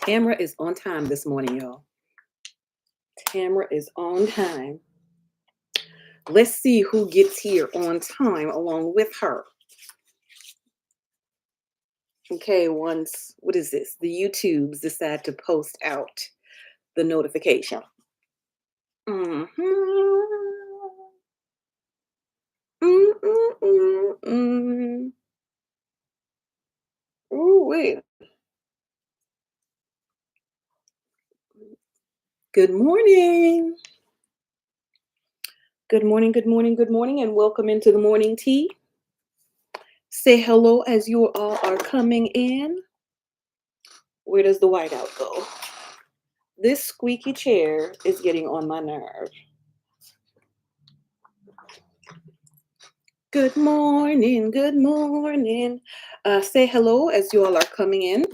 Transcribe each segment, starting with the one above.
Tamara is on time this morning, y'all. Tamara is on time. Let's see who gets here on time along with her. Okay, once, what is this? The YouTubes decide to post out the notification. Ooh, wait. Good morning. Good morning, good morning, good morning, and welcome into the morning tea. Say hello as you all are coming in. Where does the whiteout go? This squeaky chair is getting on my nerve. Good morning, good morning. Say hello as you all are coming in.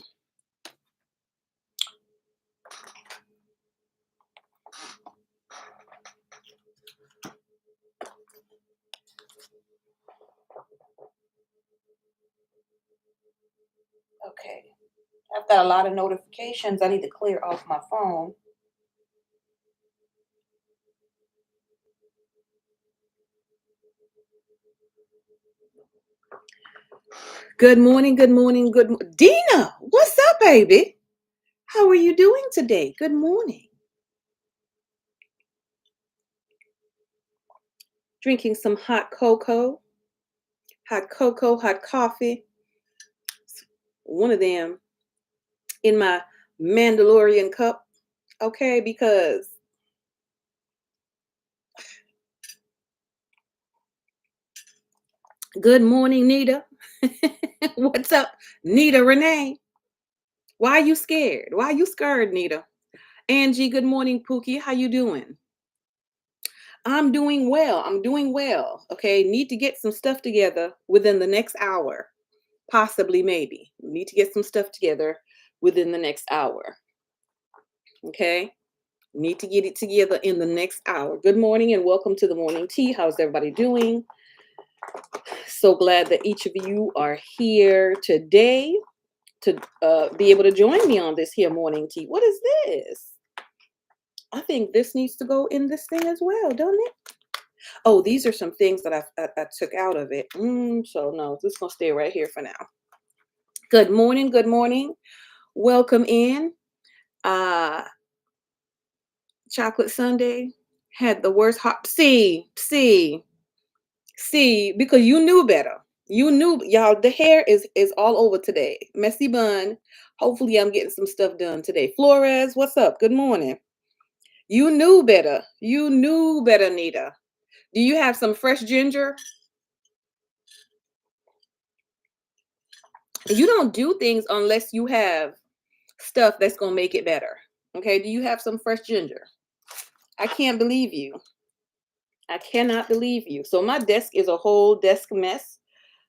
Okay. I've got a lot of notifications. I need to clear off my phone. Good morning, good morning, Dina, what's up, baby? How are you doing today? Good morning. Drinking some hot cocoa, hot coffee. One of them in my Mandalorian cup, okay? Because good morning, Nita. What's up, Nita Renee? Why are you scared? Why are you scared, Nita? Angie, good morning, Pookie. How you doing? I'm doing well. I'm doing well. Okay, need to get some stuff together within the next hour. Possibly, maybe. Need to get some stuff together within the next hour. Okay? Need to get it together in the next hour. Good morning and welcome to the morning tea. How's everybody doing? So glad that each of you are here today to be able to join me on this here morning tea. What is this? I think this needs to go in this thing as well, don't it? Oh, these are some things that I took out of it. So no, this is going to stay right here for now. Good morning. Good morning. Welcome in. Chocolate Sunday had the worst heart. See, because you knew better. You knew, y'all, the hair is all over today. Messy bun. Hopefully I'm getting some stuff done today. Flores, what's up? Good morning. You knew better. You knew better, Nita. Do you have some fresh ginger? You don't do things unless you have stuff that's going to make it better. Okay. Do you have some fresh ginger? I can't believe you. I cannot believe you. So my desk is a whole desk mess,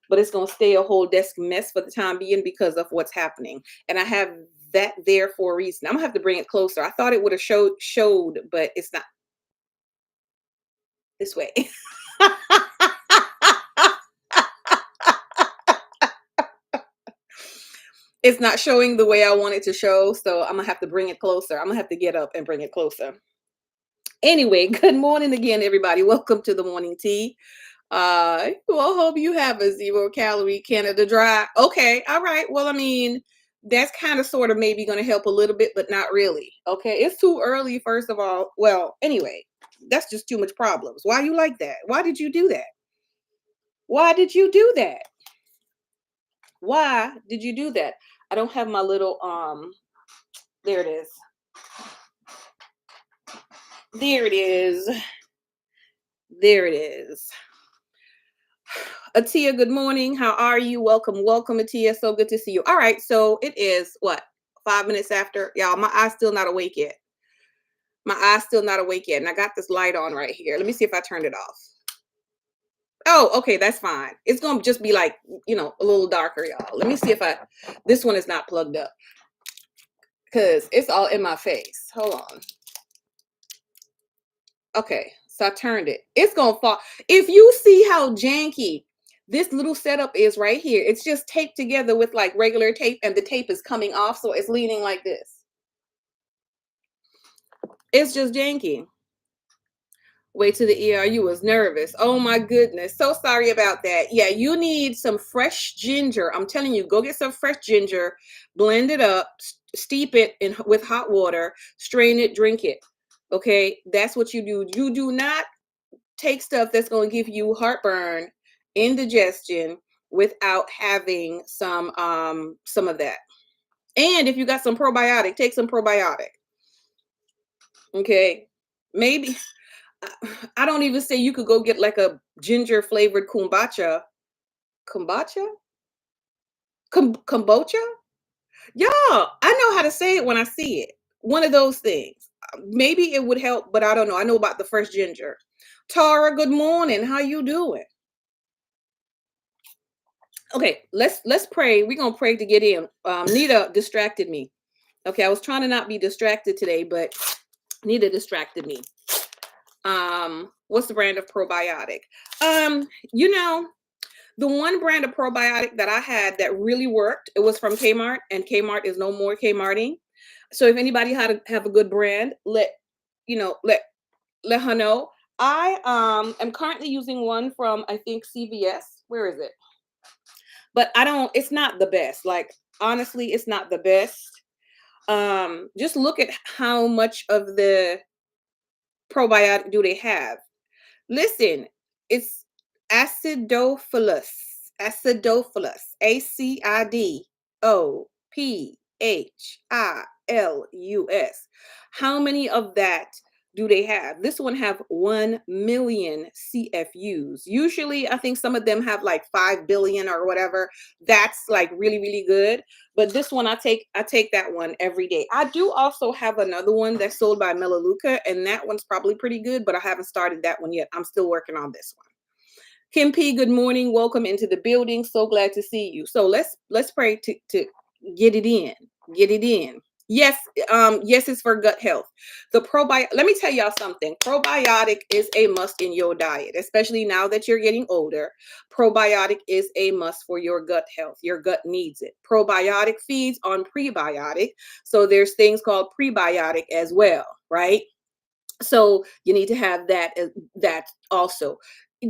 but it's going to stay a whole desk mess for the time being because of what's happening. And I have that there for a reason. I'm going to have to bring it closer. I thought it would have showed, but it's not. This way. It's not showing the way I want it to show. So I'm going to have to bring it closer. I'm going to have to get up and bring it closer. Anyway, good morning again, everybody. Welcome to the morning tea. Well, hope you have a 0-calorie Canada Dry. Okay, all right. Well, I mean, that's kind of sort of maybe going to help a little bit, but not really. Okay, it's too early, first of all. Well, anyway, that's just too much problems. Why you like that? Why did you do that? Why did you do that? Why did you do that? I don't have my little, there it is. There it is. There it is. Atia, good morning. How are you? Welcome, Atia. So good to see you. All right, so it is what, 5 minutes after? Y'all, my eye's still not awake yet. And I got this light on right here. Let me see if I turned it off. Oh, okay, that's fine. It's gonna just be like, a little darker, y'all. Let me see if this one is not plugged up because it's all in my face. Hold on. Okay, so I turned it. It's gonna fall. If you see how janky this little setup is right here, it's just taped together with like regular tape and the tape is coming off. So it's leaning like this. It's just janky. Wait to the ER. You was nervous. Oh my goodness. So sorry about that. Yeah, you need some fresh ginger. I'm telling you, go get some fresh ginger, blend it up, steep it in with hot water, strain it, drink it. Okay, that's what you do. You do not take stuff that's going to give you heartburn, indigestion without having some of that. And if you got some probiotic, take some probiotic. Okay. Maybe I don't even say you could go get like a ginger flavored kombucha. Kombucha? Kombucha? Yeah, I know how to say it when I see it. One of those things. Maybe it would help, but I don't know. I know about the fresh ginger. Tara, good morning. How you doing? Okay, let's pray. We're gonna pray to get in. Nita distracted me. Okay, I was trying to not be distracted today, but Nita distracted me. What's the brand of probiotic? You know, the one brand of probiotic that I had that really worked, it was from Kmart, and Kmart is no more Kmarting. So if anybody had have a good brand, you know, let her know. I am currently using one from I think CVS. Where is it? But I don't. It's not the best. Like honestly, it's not the best. Just look at how much of the probiotic do they have. Listen, it's acidophilus, acidophilus, Acidophilus. How many of that do they have? This one have 1 million CFUs. Usually, I think some of them have like 5 billion or whatever. That's like really, really good. But this one, I take that one every day. I do also have another one that's sold by Melaleuca, and that one's probably pretty good, but I haven't started that one yet. I'm still working on this one. Kim P, good morning. Welcome into the building. So glad to see you. So let's pray to get it in. Get it in. Yes, yes, it's for gut health. The probiotic, let me tell y'all something. Probiotic is a must in your diet, especially now that you're getting older. Probiotic is a must for your gut health. Your gut needs it. Probiotic feeds on prebiotic. So there's things called prebiotic as well, right? So you need to have that also.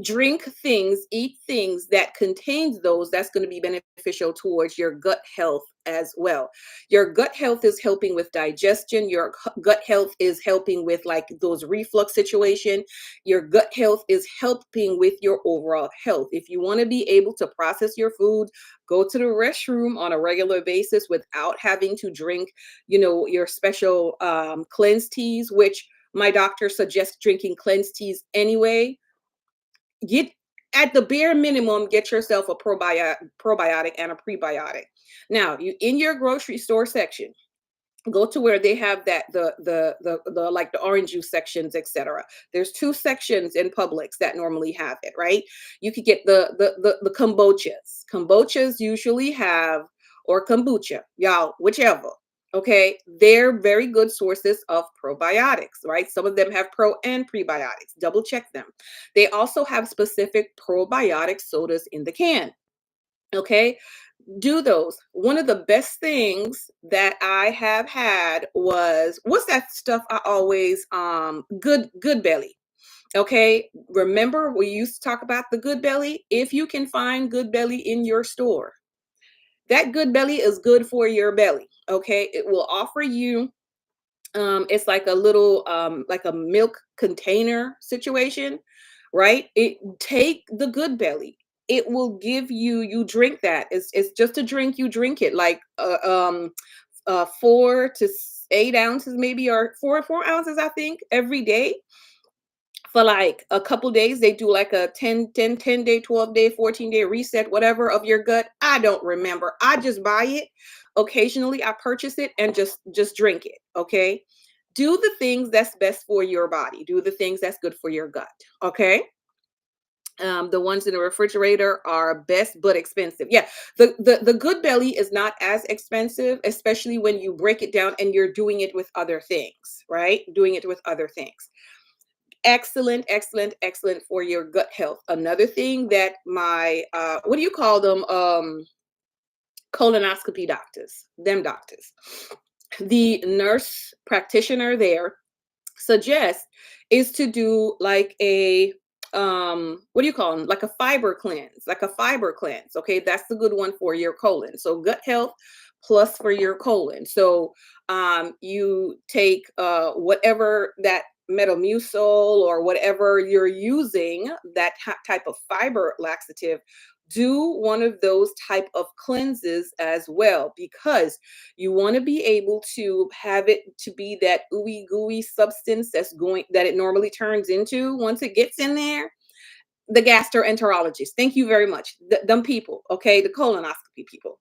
Drink things, eat things that contains those, that's going to be beneficial towards your gut health as well. Your gut health is helping with digestion. Your gut health is helping with like those reflux situation. Your gut health is helping with your overall health. If you want to be able to process your food, go to the restroom on a regular basis without having to drink, your special cleanse teas, which my doctor suggests drinking cleanse teas anyway. Get at the bare minimum, get yourself a probiotic and a prebiotic. Now, you in your grocery store section, go to where they have that the like the orange juice sections, etc. There's two sections in Publix that normally have it, right? You could get the kombuchas usually have, or kombucha, y'all, whichever. Okay, they're very good sources of probiotics, right? Some of them have pro and prebiotics. Double check them. They also have specific probiotic sodas in the can. Okay, do those. One of the best things that I have had was, what's that stuff I always good belly. Okay, remember we used to talk about the good belly? If you can find good belly in your store, that good belly is good for your belly. Okay, it will offer you it's like a little like a milk container situation, right? It take the good belly. It will give you, you drink that. It's just a drink, you drink it like 4 to 8 ounces maybe, or 4 ounces I think every day for like a couple days. They do like a 10 day, 12 day, 14 day reset, whatever, of your gut. I don't remember. I just buy it. Occasionally I purchase it and just drink it. Okay, do the things that's best for your body. Do the things that's good for your gut. Okay, the ones in the refrigerator are best but expensive. Yeah, the good belly is not as expensive, especially when you break it down and you're doing it with other things, right? Doing it with other things. Excellent, excellent, excellent for your gut health. Another thing that my what do you call them? Colonoscopy doctors, them doctors. The nurse practitioner there suggest is to do like a what do you call them, like a fiber cleanse, okay, that's the good one for your colon. So gut health plus for your colon. So you take whatever that metamucil or whatever you're using, that type of fiber laxative, do one of those type of cleanses as well, because you want to be able to have it to be that ooey gooey substance that it normally turns into once it gets in there. The gastroenterologist, thank you very much. Them people, okay, the colonoscopy people.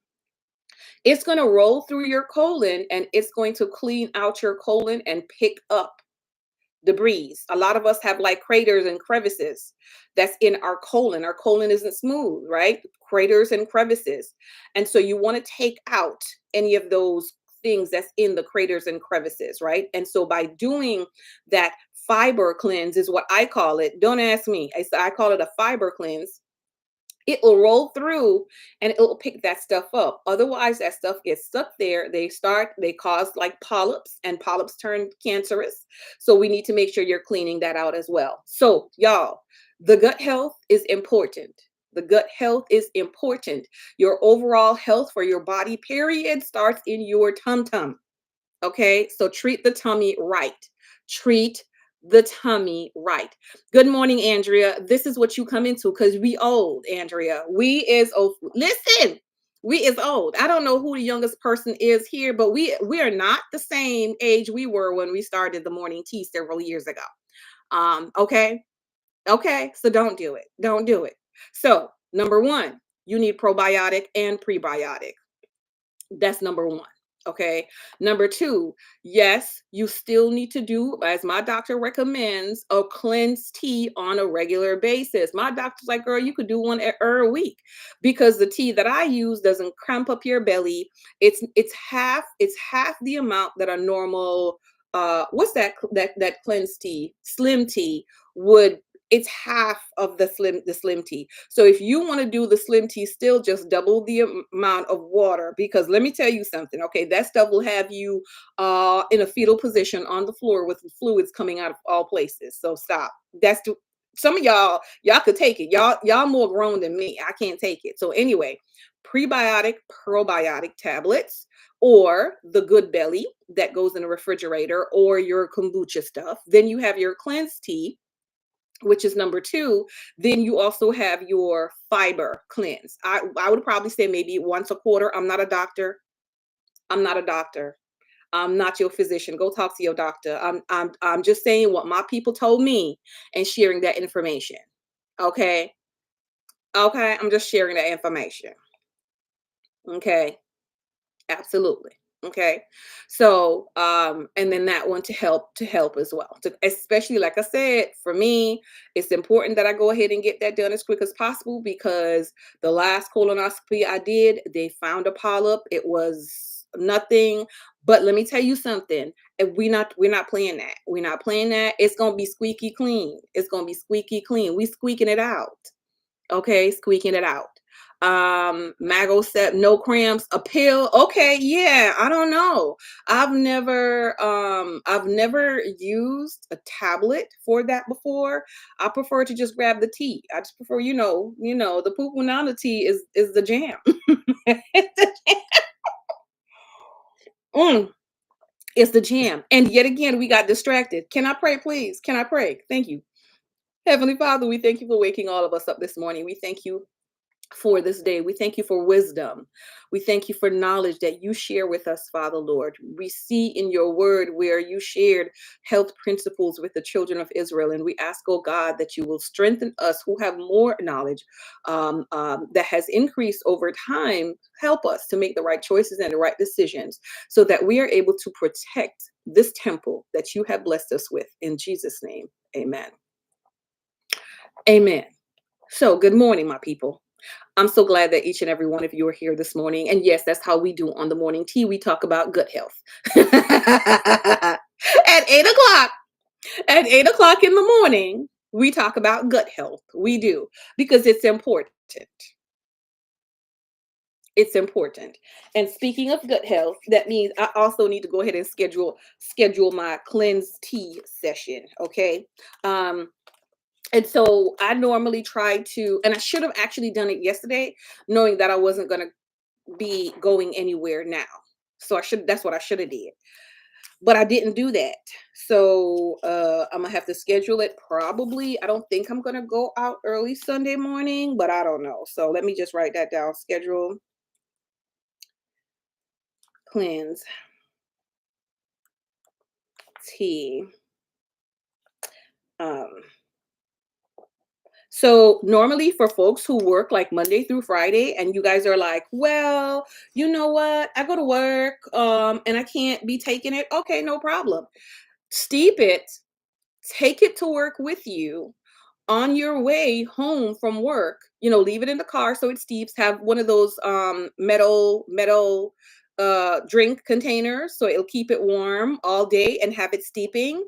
It's going to roll through your colon and it's going to clean out your colon and pick up debris. A lot of us have like craters and crevices that's in our colon. Our colon isn't smooth, right? Craters and crevices. And so you want to take out any of those things that's in the craters and crevices, right? And so by doing that fiber cleanse is what I call it. Don't ask me. I call it a fiber cleanse. It will roll through and it'll pick that stuff up. Otherwise, that stuff gets stuck there. They cause like polyps, and polyps turn cancerous. So we need to make sure you're cleaning that out as well. So, y'all, the gut health is important. The gut health is important. Your overall health for your body, period, starts in your tum tum. Okay, so treat the tummy right. Treat the tummy right. Good morning, Andrea. This is what you come into because we old, Andrea. We is old. Listen, we is old. I don't know who the youngest person is here, but we are not the same age we were when we started the morning tea several years ago. Okay, okay. So don't do it. Don't do it. So number one, you need probiotic and prebiotic. That's number one. Okay. Number two, yes, you still need to do, as my doctor recommends, a cleanse tea on a regular basis. My doctor's like, girl, you could do one a week because the tea that I use doesn't cramp up your belly. It's half the amount that a normal what's that cleanse tea, slim tea would. It's half of the slim tea. So if you want to do the slim tea, still just double the amount of water, because let me tell you something. Okay, that stuff will have you in a fetal position on the floor with fluids coming out of all places. So stop. Some of y'all could take it. Y'all more grown than me. I can't take it. So anyway, prebiotic, probiotic tablets, or the good belly that goes in the refrigerator, or your kombucha stuff. Then you have your cleanse tea, which is number two. Then you also have your fiber cleanse. I would probably say maybe once a quarter. I'm not a doctor. I'm not a doctor. I'm not your physician. Go talk to your doctor. I'm just saying what my people told me and sharing that information. Okay. Okay. I'm just sharing that information. Okay. Absolutely. Okay. So, and then that one to help as well. Especially like I said, for me, it's important that I go ahead and get that done as quick as possible, because the last colonoscopy I did, they found a polyp. It was nothing. But let me tell you something. We're not playing that. We're not playing that. It's gonna be squeaky clean. It's gonna be squeaky clean. We squeaking it out. Okay, squeaking it out. Mago said no cramps, a pill. Okay, yeah, I don't know. I've never used a tablet for that before. I prefer to just grab the tea. I just prefer, the pupunana tea is the jam. Mm, it's the jam. And yet again, we got distracted. Can I pray, please? Can I pray? Thank you. Heavenly Father, we thank you for waking all of us up this morning. We thank you for this day. We thank you for wisdom. We thank you for knowledge that you share with us, Father Lord. We see in your word where you shared health principles with the children of Israel. And we ask, oh God, that you will strengthen us who have more knowledge that has increased over time. Help us to make the right choices and the right decisions so that we are able to protect this temple that you have blessed us with. In Jesus' name, amen. Amen. So, good morning, my people. I'm so glad that each and every one of you are here this morning. And yes, that's how we do on the morning tea. We talk about gut health. At 8 o'clock, at 8 o'clock in the morning, we talk about gut health. We do, because it's important. It's important. And speaking of gut health, that means I also need to go ahead and schedule my cleanse tea session. Okay. Um, and so I normally try to, and I should have actually done it yesterday, knowing that I wasn't gonna be going anywhere now. So that's what I should have did. But I didn't do that. So I'm gonna have to schedule it probably. I don't think I'm gonna go out early Sunday morning, but I don't know. So let me just write that down. Schedule cleanse tea. Um, so normally for folks who work like Monday through Friday, and you guys are like, well, you know what? I go to work, and I can't be taking it. Okay, no problem. Steep it, take it to work with you on your way home from work. Leave it in the car so it steeps. Have one of those metal drink containers so it'll keep it warm all day and have it steeping.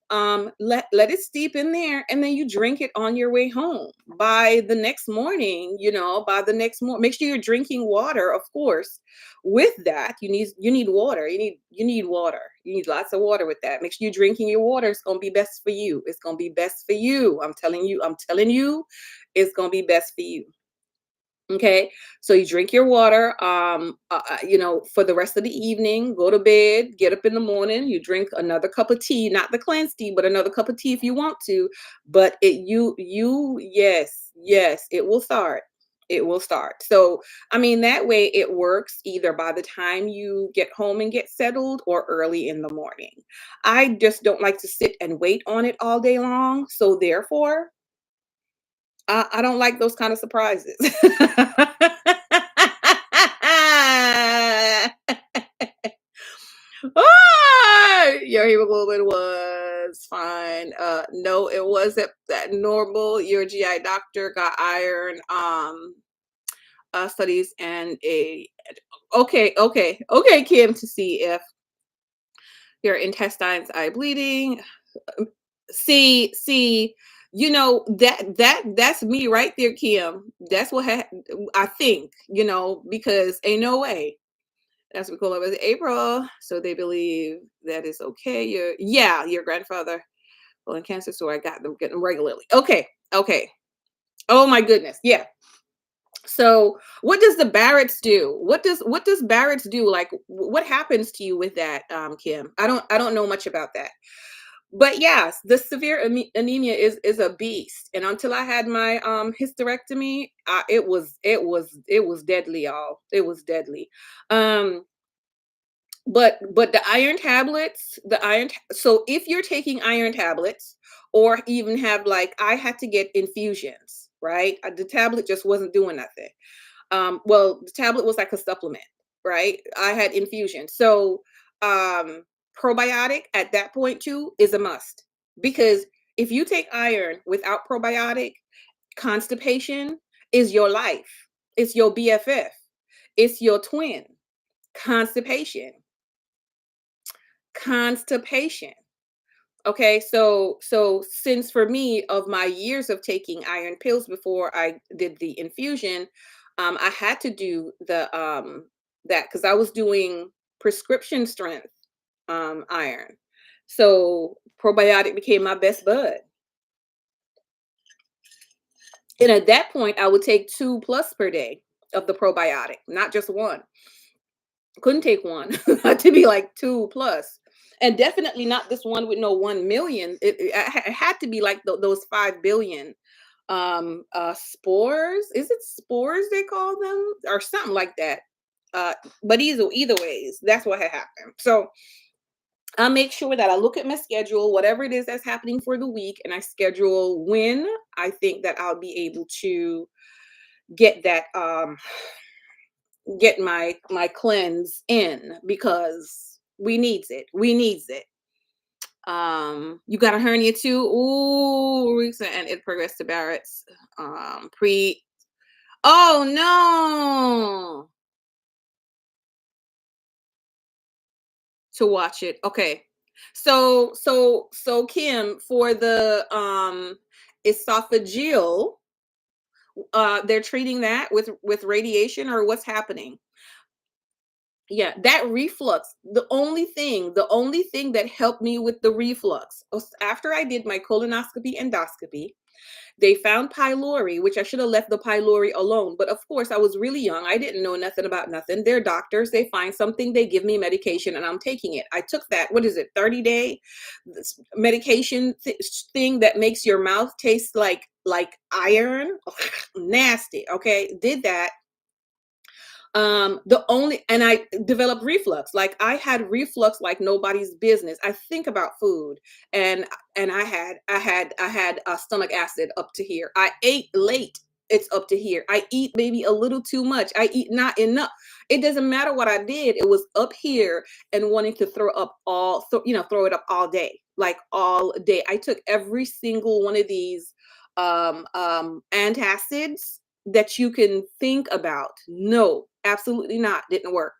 Let it steep in there, and then you drink it on your way home. By the next morning, make sure you're drinking water, of course. With that, you need water. You need water. You need lots of water with that. Make sure you're drinking your water. It's gonna be best for you. It's gonna be best for you. I'm telling you, it's gonna be best for you. Okay, so you drink your water, for the rest of the evening, go to bed, get up in the morning, you drink another cup of tea, not the cleansed tea, but another cup of tea if you want to. But yes, it will start. It will start. So, I mean, that way it works either by the time you get home and get settled or early in the morning. I just don't like to sit and wait on it all day long. So, therefore, I don't like those kind of surprises. Your hemoglobin was fine. No, it wasn't that normal. Your GI doctor got iron studies and a okay, Kim, to see if your intestines are bleeding. See, that's me right there, Kim. That's what I think, because ain't no way. That's what we call it as April. So they believe that is okay. Your grandfather colon cancer, so I got them getting regularly. Okay. Oh my goodness. Yeah. So what does the Barrett's do? What does Barrett's do? Like what happens to you with that, Kim? I don't know much about that. But yes, the severe anemia is a beast. And until I had my hysterectomy, it was deadly, y'all. It was deadly. Um, but so if you're taking iron tablets or even have, like, I had to get infusions, right? The tablet just wasn't doing nothing. Well, the tablet was like a supplement, right? I had infusion. So um probiotic at that point too is a must, because if you take iron without probiotic, constipation is your life. It's your BFF. It's your twin. Constipation. Constipation. Okay, so since for me, of my years of taking iron pills before I did the infusion, I had to do that because I was doing prescription strength iron. So probiotic became my best bud. And at that point, I would take two plus per day of the probiotic, not just one. Couldn't take one. Had to be like two plus. And definitely not this one with no 1 million. It had to be like those 5 billion spores. Is it spores they call them or something like that? But either ways, that's what had happened. So I make sure that I look at my schedule, whatever it is that's happening for the week, and I schedule when I think that I'll be able to get that get my cleanse in, because we needs it. You got a hernia too. Ooh, recent, and it progressed to Barrett's. Pre Oh no, to watch it. Okay. So Kim, for the esophageal, they're treating that with radiation, or what's happening? Yeah, that reflux, the only thing that helped me with the reflux was after I did my colonoscopy endoscopy. They found pylori, which I should have left the pylori alone. But of course, I was really young. I didn't know nothing about nothing. They're doctors. They find something, they give me medication, and I'm taking it. I took that, what is it, 30-day medication thing that makes your mouth taste like iron. Nasty. Okay. Did that. The only and I developed reflux. Like I had reflux like nobody's business. I think about food, and I had stomach acid up to here. I ate late. It's up to here. I eat maybe a little too much. I eat not enough. It doesn't matter what I did. It was up here and wanting to throw it up all day, like all day. I took every single one of these antacids that you can think about. No, absolutely not. Didn't work.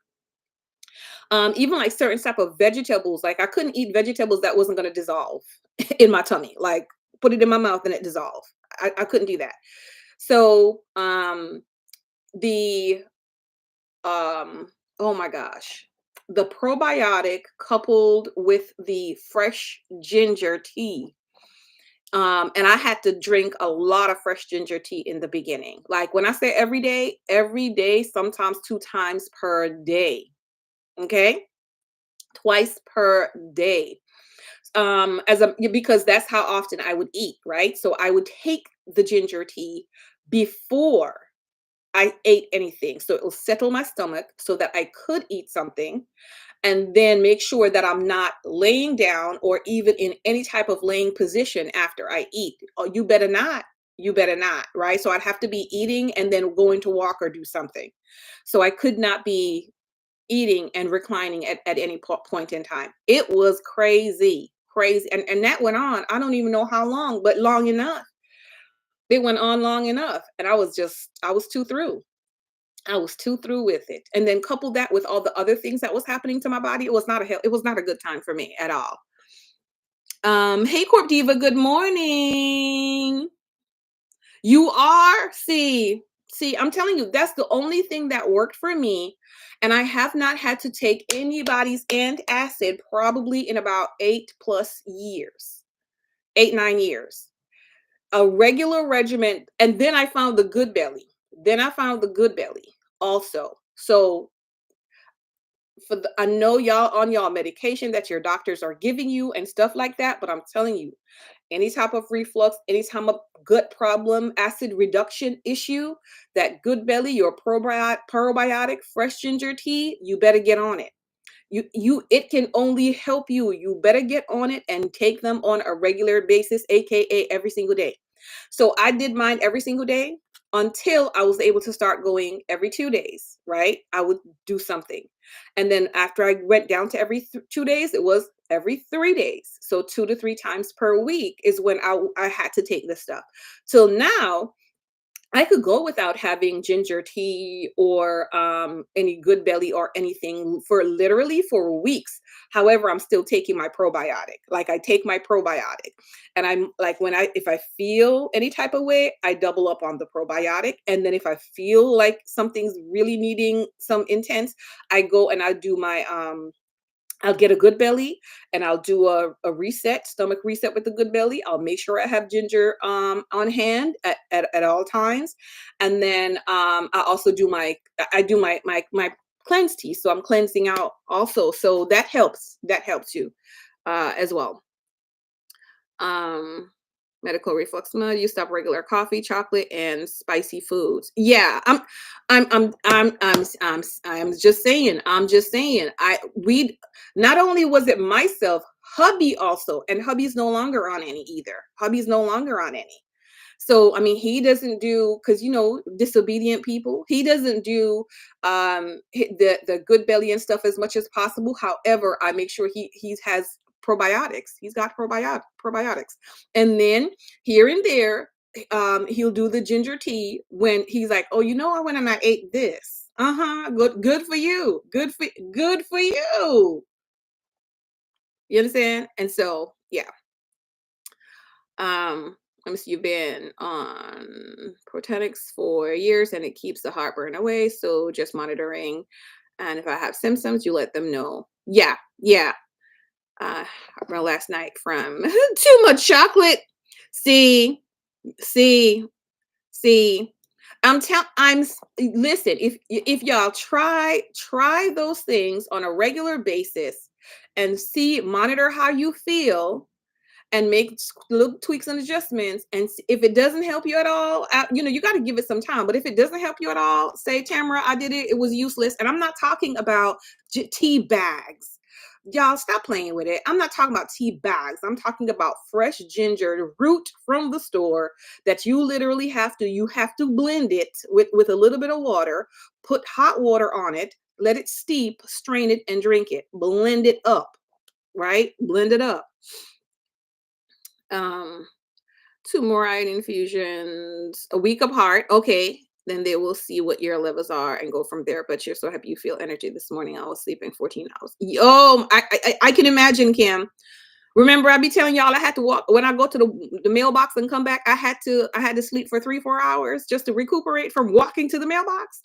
Even like certain type of vegetables, like I couldn't eat vegetables that wasn't going to dissolve in my tummy. Like put it in my mouth and it dissolved. I couldn't do that. So the oh my gosh, the probiotic coupled with the fresh ginger tea. And I had to drink a lot of fresh ginger tea in the beginning. Like when I say every day, sometimes 2 times per day. Okay. Twice per day. Because that's how often I would eat, right? So I would take the ginger tea before I ate anything. So it will settle my stomach so that I could eat something, and then make sure that I'm not laying down or even in any type of laying position after I eat. Oh, you better not. You better not, right? So I'd have to be eating and then going to walk or do something. So I could not be eating and reclining at any point in time. It was crazy, crazy. And that went on. I don't even know how long, but long enough. It went on long enough. And I was too through. I was too through with it. And then couple that with all the other things that was happening to my body, it was not a good time for me at all. Hey Corp Diva, good morning. You are? See, I'm telling you, that's the only thing that worked for me. And I have not had to take anybody's antacid probably in about 8+ years. 8, 9 years. A regular regimen. And then I found the good belly. Also. So I know y'all on y'all medication that your doctors are giving you and stuff like that, but I'm telling you, any type of reflux, any type of gut problem, acid reduction issue, that good belly, your probiotic, fresh ginger tea, you better get on it. It can only help you. You better get on it and take them on a regular basis, aka every single day. So I did mine every single day until I was able to start going every 2 days, right? I would do something. And then after I went down to every 2 days, it was every 3 days. So 2 to 3 times per week is when I had to take this stuff. Till now, I could go without having ginger tea or any good belly or anything for literally for weeks. However, I'm still taking my probiotic. Like I take my probiotic, and I'm like if I feel any type of way, I double up on the probiotic, and then if I feel like something's really needing some intense, I go and I do my I'll get a good belly, and I'll do a reset, stomach reset with the good belly. I'll make sure I have ginger on hand at all times. And then I also do my cleanse tea. So I'm cleansing out also. So that helps. That helps you as well. Um Medical reflux mode, you stop regular coffee, chocolate, and spicy foods. Yeah, I'm just saying. I'm just saying. We not only was it myself, hubby also, and hubby's no longer on any either. Hubby's no longer on any. So I mean, he doesn't do, because disobedient people. He doesn't do the good belly and stuff as much as possible. However, I make sure he has probiotics. He's got probiotics, and then here and there, he'll do the ginger tea when he's like, oh, I went and I ate this. Good for you. Good for you. You understand? And so yeah. let me see, you've been on Protetics for years and it keeps the heartburn away. So just monitoring. And if I have symptoms, you let them know. Yeah, yeah. I ran last night from too much chocolate. See, see, see. Listen, if y'all try those things on a regular basis and see, monitor how you feel and make little tweaks and adjustments. And if it doesn't help you at all, you got to give it some time. But if it doesn't help you at all, say, Tamara, I did it. It was useless. And I'm not talking about tea bags. Y'all stop playing with it. I'm not talking about tea bags. I'm talking about fresh ginger root from the store that you have to blend it with a little bit of water, put hot water on it, let it steep, strain it, and drink it. Blend it up, right? Blend it up. um 2 more iron infusions a week apart. Okay, then they will see what your levels are and go from there. But you're so happy you feel energy this morning. I was sleeping 14 hours. Oh, I can imagine, Kim. Remember, I be telling y'all I had to walk when I go to the mailbox and come back. I had to sleep for 3-4 hours just to recuperate from walking to the mailbox.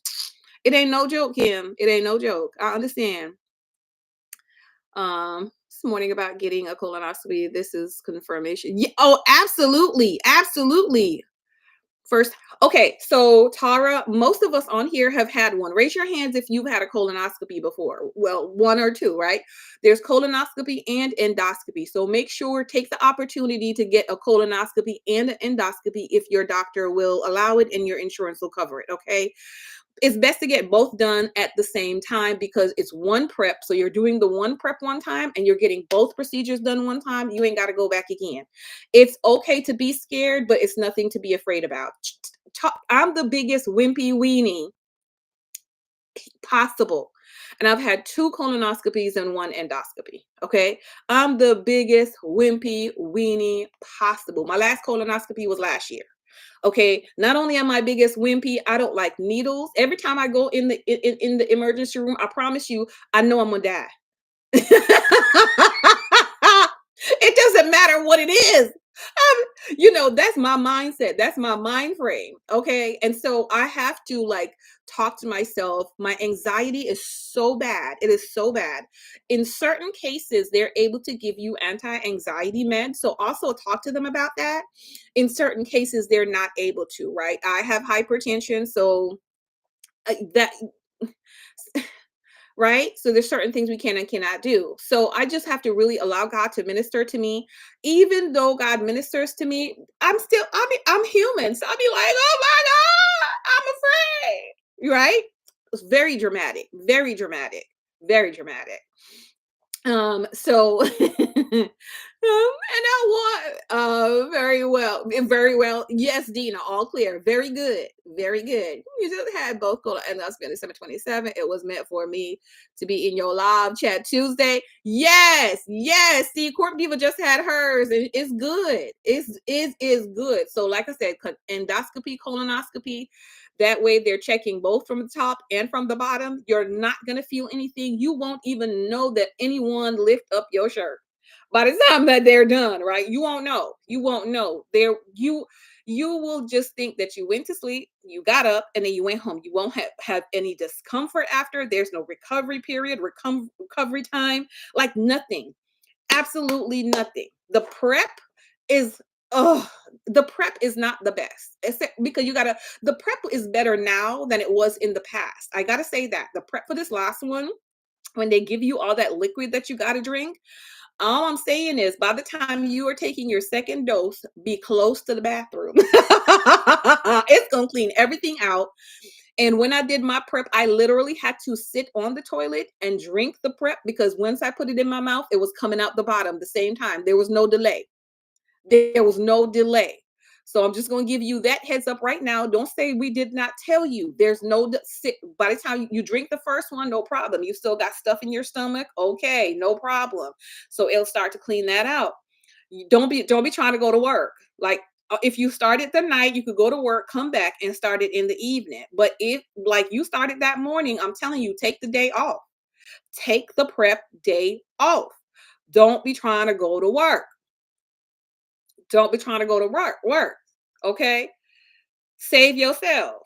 It ain't no joke, Kim. It ain't no joke. I understand. This morning about getting a colonoscopy. This is confirmation. Yeah, oh, absolutely, absolutely. First, okay, so Tara, most of us on here have had one. Raise your hands if you've had a colonoscopy before. Well, one or two, right? There's colonoscopy and endoscopy. So make sure, take the opportunity to get a colonoscopy and an endoscopy if your doctor will allow it and your insurance will cover it. Okay. It's best to get both done at the same time because it's one prep. So you're doing the one prep one time and you're getting both procedures done one time. You ain't got to go back again. It's okay to be scared, but it's nothing to be afraid about. I'm the biggest wimpy weenie possible. And I've had 2 colonoscopies and 1 endoscopy. Okay. I'm the biggest wimpy weenie possible. My last colonoscopy was last year. Okay, not only am I biggest wimpy, I don't like needles. Every time I go in the emergency room, I promise you, I know I'm gonna die. It doesn't matter what it is. That's my mindset. That's my mind frame. Okay. And so I have to like talk to myself. My anxiety is so bad. It is so bad. In certain cases, they're able to give you anti-anxiety meds. So also talk to them about that. In certain cases, they're not able to, right? I have hypertension. So that right? So there's certain things we can and cannot do. So I just have to really allow God to minister to me. Even though God ministers to me, I'm human. So I'll be like, oh my God, I'm afraid. Right? It's very dramatic, very dramatic, very dramatic. So and I want very well. Yes, Dina, all clear. Very good. Very good. You just had both go and that's been December 27th. It was meant for me to be in your live chat Tuesday. Yes, yes. See, Court Diva just had hers, and it's good. It is good. So, like I said, endoscopy, colonoscopy. That way they're checking both from the top and from the bottom. You're not going to feel anything. You won't even know that anyone lift up your shirt. By the time that they're done, right? You won't know. You won't know. You will just think that you went to sleep, you got up, and then you went home. You won't have any discomfort after. There's no recovery period, recovery time, like nothing. Absolutely nothing. Is oh the prep is not the best. Because the prep is better now than it was in the past. I gotta say that. The prep for this last one, when they give you all that liquid that you gotta drink, all I'm saying is by the time you are taking your second dose, be close to the bathroom. It's gonna clean everything out. And when I did my prep, I literally had to sit on the toilet and drink the prep because once I put it in my mouth, it was coming out the bottom the same time. There was no delay. There was no delay. So I'm just going to give you that heads up right now. Don't say we did not tell you. There's by the time you drink the first one, no problem. You still got stuff in your stomach. Okay, no problem. So it'll start to clean that out. Don't be trying to go to work. Like if you started the night, you could go to work, come back and start it in the evening. But if like you started that morning, I'm telling you, take the day off. Take the prep day off. Don't be trying to go to work. Don't be trying to go to work. Okay? Save yourself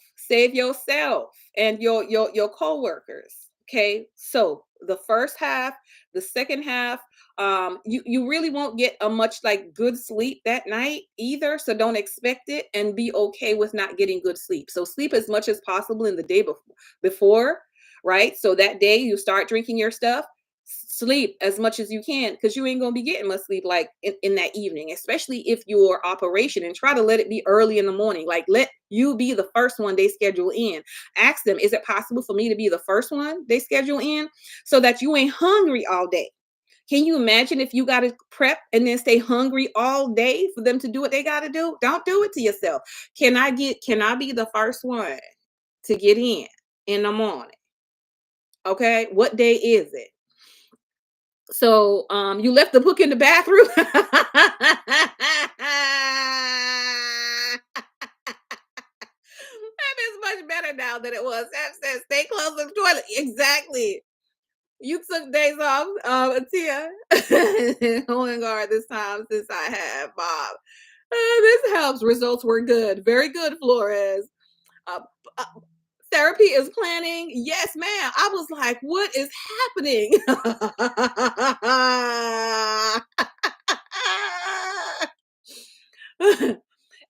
and your coworkers. Okay, so the first half, the second half, you really won't get a much like good sleep that night either, so don't expect it and be okay with not getting good sleep. So sleep as much as possible in the day before, right? So that day you start drinking your stuff, sleep as much as you can because you ain't gonna be getting much sleep like in that evening, especially if your operation, and try to let it be early in the morning. Like let you be the first one they schedule in. Ask them, is it possible for me to be the first one they schedule in so that you ain't hungry all day? Can you imagine if you got to prep and then stay hungry all day for them to do what they got to do? Don't do it to yourself. Can I be the first one to get in the morning? Okay, what day is it? So, you left the book in the bathroom? That is much better now than it was. That says stay close to the toilet. Exactly. You took days off, Tia. Holding guard this time since I had Bob. This helps. Results were good. Very good, Flores. Uh, uh, Therapy is planning. Yes, ma'am. I was like, what is happening?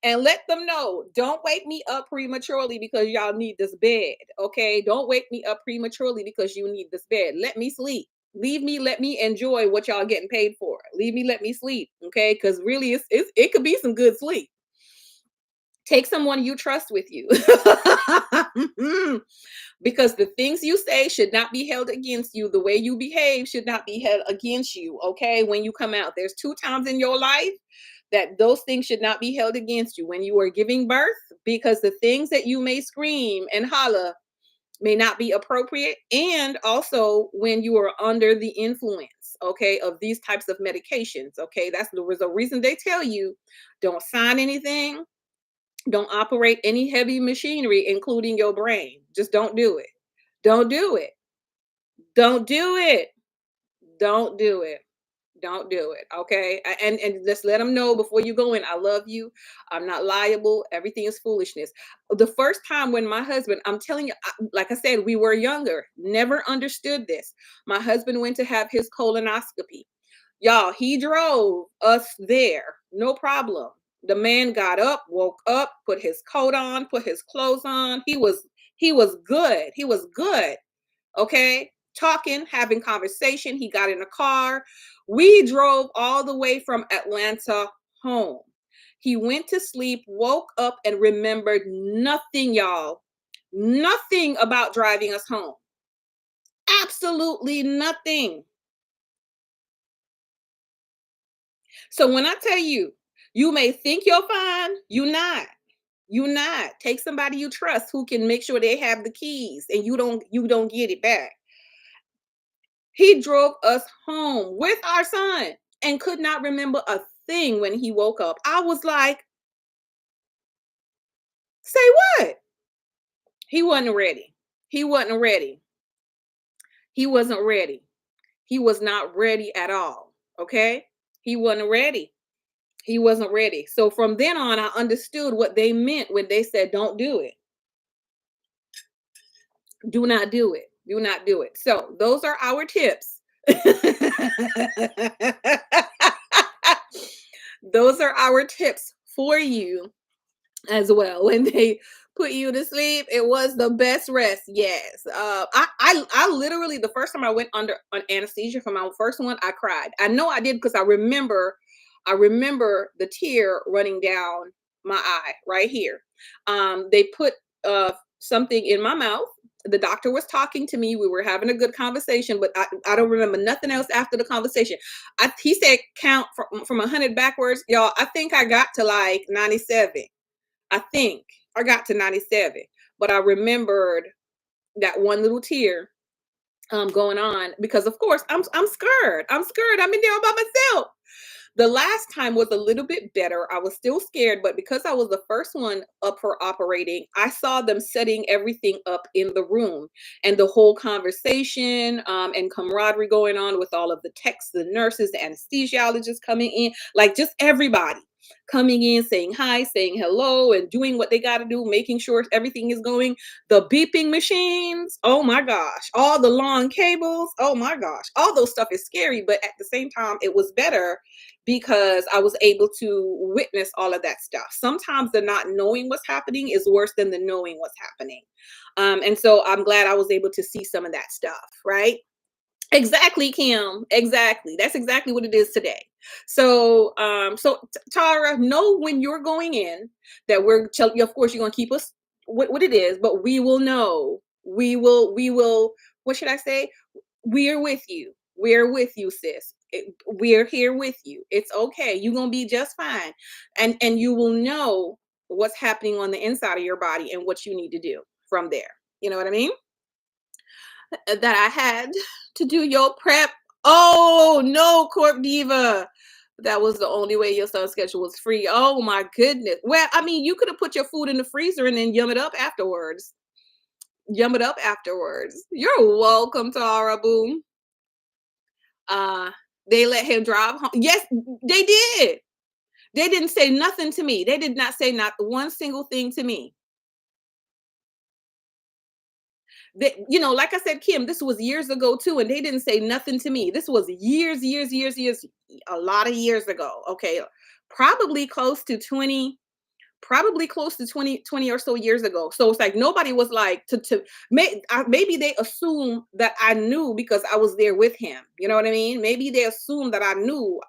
And let them know, don't wake me up prematurely because y'all need this bed. Okay, don't wake me up prematurely because you need this bed. Let me sleep. Leave me, let me enjoy what y'all getting paid for. Leave me, let me sleep. Okay, because really it could be some good sleep. Take someone you trust with you. Because the things you say should not be held against you. The way you behave should not be held against you. Okay, when you come out, there's two times in your life that those things should not be held against you: when you are giving birth, because the things that you may scream and holler may not be appropriate, and also when you are under the influence, okay, of these types of medications. Okay, that's the reason they tell you don't sign anything, don't operate any heavy machinery, including your brain. Just don't do it. Don't do it. Don't do it. Don't do it. Don't do it. Okay. And just let them know before you go in, I love you. I'm not liable. Everything is foolishness. The first time when my husband, I'm telling you, like I said, we were younger, never understood this. My husband went to have his colonoscopy. Y'all, he drove us there, no problem. The man got up, woke up, put his coat on, put his clothes on. He was good. He was good. Okay? Talking, having conversation. He got in a car. We drove all the way from Atlanta home. He went to sleep, woke up, and remembered nothing, y'all. Nothing about driving us home. Absolutely nothing. So when I tell you, you may think you're fine, you're not. You're not. Take somebody you trust who can make sure they have the keys and you don't get it back. He drove us home with our son and could not remember a thing when he woke up. I was like, say what? He wasn't ready. He wasn't ready. He wasn't ready. He was not ready at all. Okay? He wasn't ready. He wasn't ready. So from then on, I understood what they meant when they said, don't do it. Do not do it. Do not do it. So those are our tips. Those are our tips for you as well. When they put you to sleep, it was the best rest. Yes. I literally, the first time I went under on anesthesia for my first one, I cried. I know I did because I remember the tear running down my eye right here. They put something in my mouth. The doctor was talking to me. We were having a good conversation, but I don't remember nothing else after the conversation. He said count from 100 backwards. Y'all, I think I got to like 97. I think I got to 97, but I remembered that one little tear going on because of course I'm scared. I'm scared. I'm in there all by myself. The last time was a little bit better. I was still scared, but because I was the first one up for operating, I saw them setting everything up in the room and the whole conversation and camaraderie going on with all of the techs, the nurses, the anesthesiologists coming in, like just everybody. coming in, saying hi, saying hello, and doing what they got to do, making sure everything is going. The beeping machines, oh my gosh, all the long cables, oh my gosh, all those stuff is scary, but at the same time, it was better because I was able to witness all of that stuff. Sometimes the not knowing what's happening is worse than the knowing what's happening. And so I'm glad I was able to see some of that stuff, right? Exactly, Kim. Exactly. That's exactly what it is today. Tara, know when you're going in that of course, you're going to keep us what it is, but we will know. We will, what should I say? We're with you. We're with you, sis. We're here with you. It's okay. You're going to be just fine. And you will know what's happening on the inside of your body and what you need to do from there. You know what I mean? That I had to do your prep. Oh no, Corp Diva. That was the only way your son's schedule was free. Oh my goodness. Well, I mean, you could have put your food in the freezer and then yum it up afterwards. Yum it up afterwards. You're welcome, Tara Boom. They let him drive home. Yes, they did. They didn't say nothing to me. They did not say not one single thing to me. Like I said, Kim, this was years ago too, and they didn't say nothing to me. This was years, a lot of years ago. Okay, probably close to 20, probably close to 20 or so years ago. So it's like nobody was like maybe they assume that I knew because I was there with him. You know what I mean? Maybe they assumed that I knew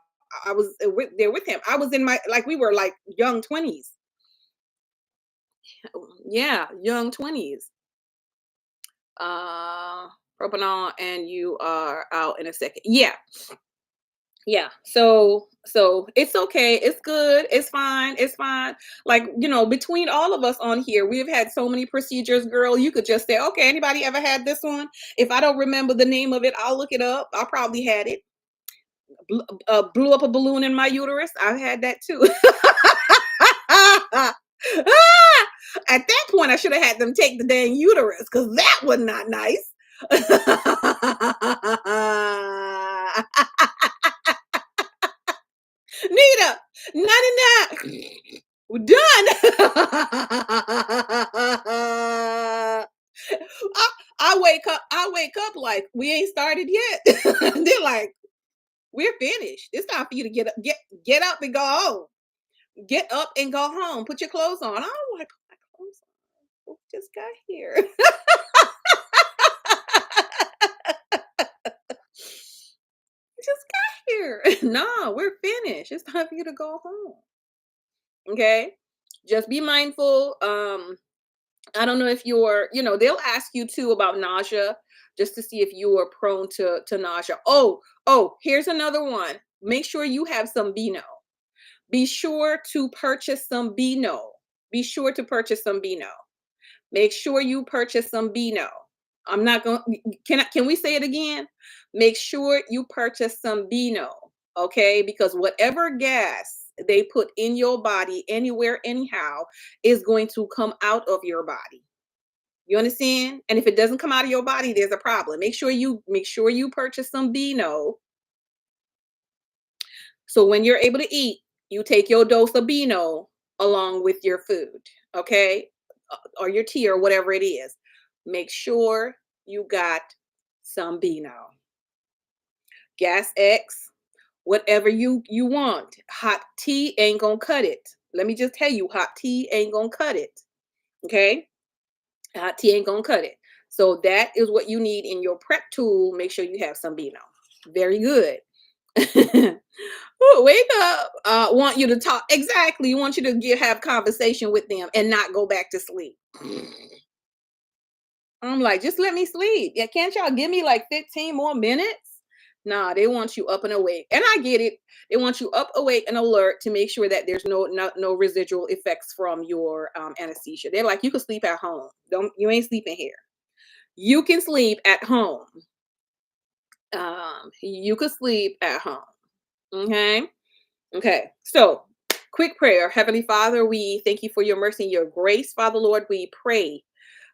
I was there with him. I was in my, like, we were like young 20s. Yeah, young 20s. uh Propanol, and you are out in a second. Yeah, so it's okay, it's good, it's fine, it's fine. Like, between all of us on here, we've had so many procedures, girl. You could just say, okay, anybody ever had this one? If I don't remember the name of it, I'll look it up. I probably had it. Blew up a balloon in my uterus. I've had that too. At that point, I should have had them take the dang uterus because that was not nice. Nita, 99. We're done. I wake up like we ain't started yet. They're like, we're finished. It's time for you to get up and go home. Get up and go home. Put your clothes on. I'm like, put my clothes on. We just got here. We just got here. No, we're finished. It's time for you to go home. Okay. Just be mindful. I don't know if they'll ask you too about nausea just to see if you are prone to nausea. Oh, here's another one. Make sure you have some Beano. Be sure to purchase some Beano. Be sure to purchase some Beano. Make sure you purchase some Beano. I'm not going. Can we say it again? Make sure you purchase some Beano, okay? Because whatever gas they put in your body, anywhere, anyhow, is going to come out of your body. You understand? And if it doesn't come out of your body, there's a problem. Make sure you purchase some Beano. So when you're able to eat, you take your dose of Beano along with your food, okay? Or your tea or whatever it is. Make sure you got some Beano. Gas X, whatever you want. Hot tea ain't gonna cut it. Let me just tell you, hot tea ain't gonna cut it. Okay? Hot tea ain't gonna cut it. So that is what you need in your prep tool. Make sure you have some Beano. Very good. Ooh, wake up. Want you to talk. Exactly. Want you to have conversation with them and not go back to sleep. I'm like, just let me sleep. Yeah, can't y'all give me like 15 more minutes? Nah, they want you up and awake. And I get it. They want you up, awake, and alert to make sure that there's no residual effects from your anesthesia. They're like, you can sleep at home. You ain't sleeping here. You can sleep at home. You can sleep at home. Okay. Okay. So, quick prayer. Heavenly Father, we thank you for your mercy and your grace. Father, Lord, we pray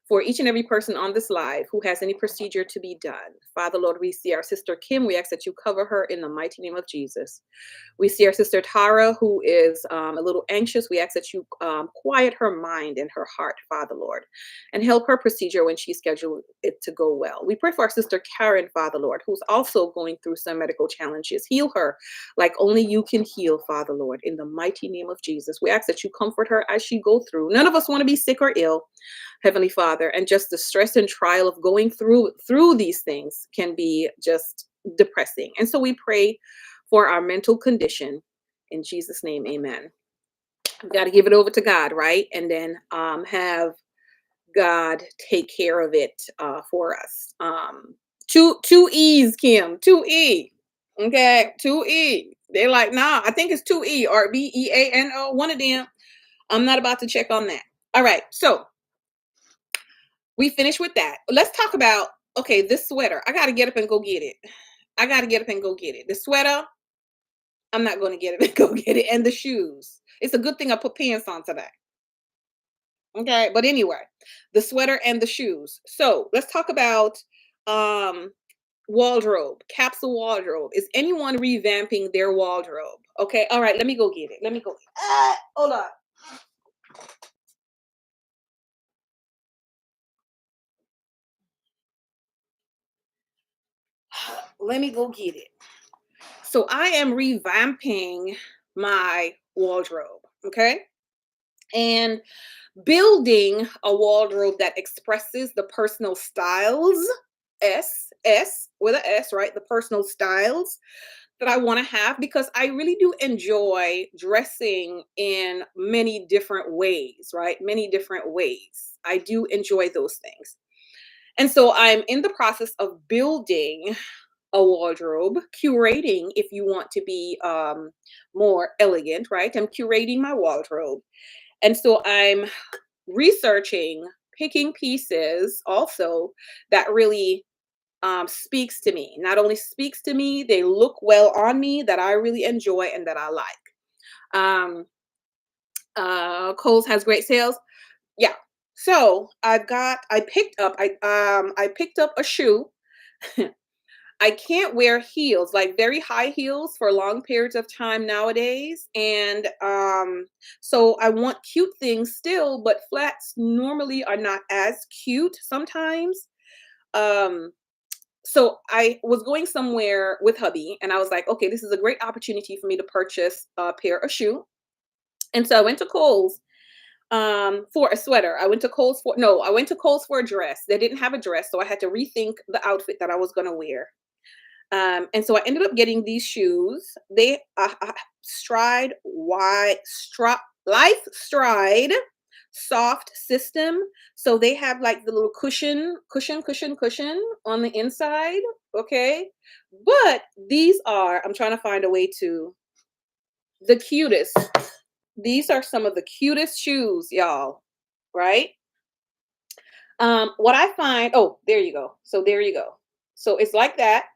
for each and every person on this live who has any procedure to be done. Father, Lord, we see our sister Kim. We ask that you cover her in the mighty name of Jesus. We see our sister Tara, who is a little anxious. We ask that you quiet her mind and her heart, Father, Lord, and help her procedure when she scheduled it to go well. We pray for our sister Karen, Father, Lord, who's also going through some medical challenges. Heal her like only you can heal, Father, Lord, in the mighty name of Jesus. We ask that you comfort her as she go through. None of us want to be sick or ill, Heavenly Father, and just the stress and trial of going through these things can be just depressing. And so we pray for our mental condition. In Jesus' name, amen. We got to give it over to God, right? And then have God take care of it for us. Two E's, Kim, 2E. Okay, 2E. They're like, nah, I think it's 2E or BEANO, one of them. I'm not about to check on that. All right, so we finished with that. Let's talk about, okay, this sweater. I got to get up and go get it. I got to get up and go get it. The sweater, I'm not going to get up and go get it. And the shoes. It's a good thing I put pants on today. Okay, but anyway, the sweater and the shoes. So let's talk about wardrobe, capsule wardrobe. Is anyone revamping their wardrobe? Okay, all right, let me go get it. Let me go. Hold on. Let me go get it. So I am revamping my wardrobe, okay? And building a wardrobe that expresses the personal styles, S with a S, right? The personal styles that I want to have, because I really do enjoy dressing in many different ways, right? Many different ways. I do enjoy those things. And so I'm in the process of building a wardrobe, curating, if you want to be more elegant, right? I'm curating my wardrobe. And so I'm researching, picking pieces also that really speaks to me. Not only speaks to me, they look well on me, that I really enjoy and that I like. Kohl's has great sales. Yeah. So I picked up a shoe. I can't wear heels, like very high heels for long periods of time nowadays. And so I want cute things still, but flats normally are not as cute sometimes. Um, so I was going somewhere with hubby and I was like, okay, this is a great opportunity for me to purchase a pair of shoe. And so I went to Kohl's for a sweater. I went to Kohl's for a dress. They didn't have a dress, so I had to rethink the outfit that I was going to wear. And so I ended up getting these shoes. They stride wide strap life stride soft system. So they have like the little cushion on the inside. Okay. But these are, I'm trying to find a way to, the cutest. These are some of the cutest shoes, y'all. Right. What I find, oh, there you go. So there you go. So it's like that.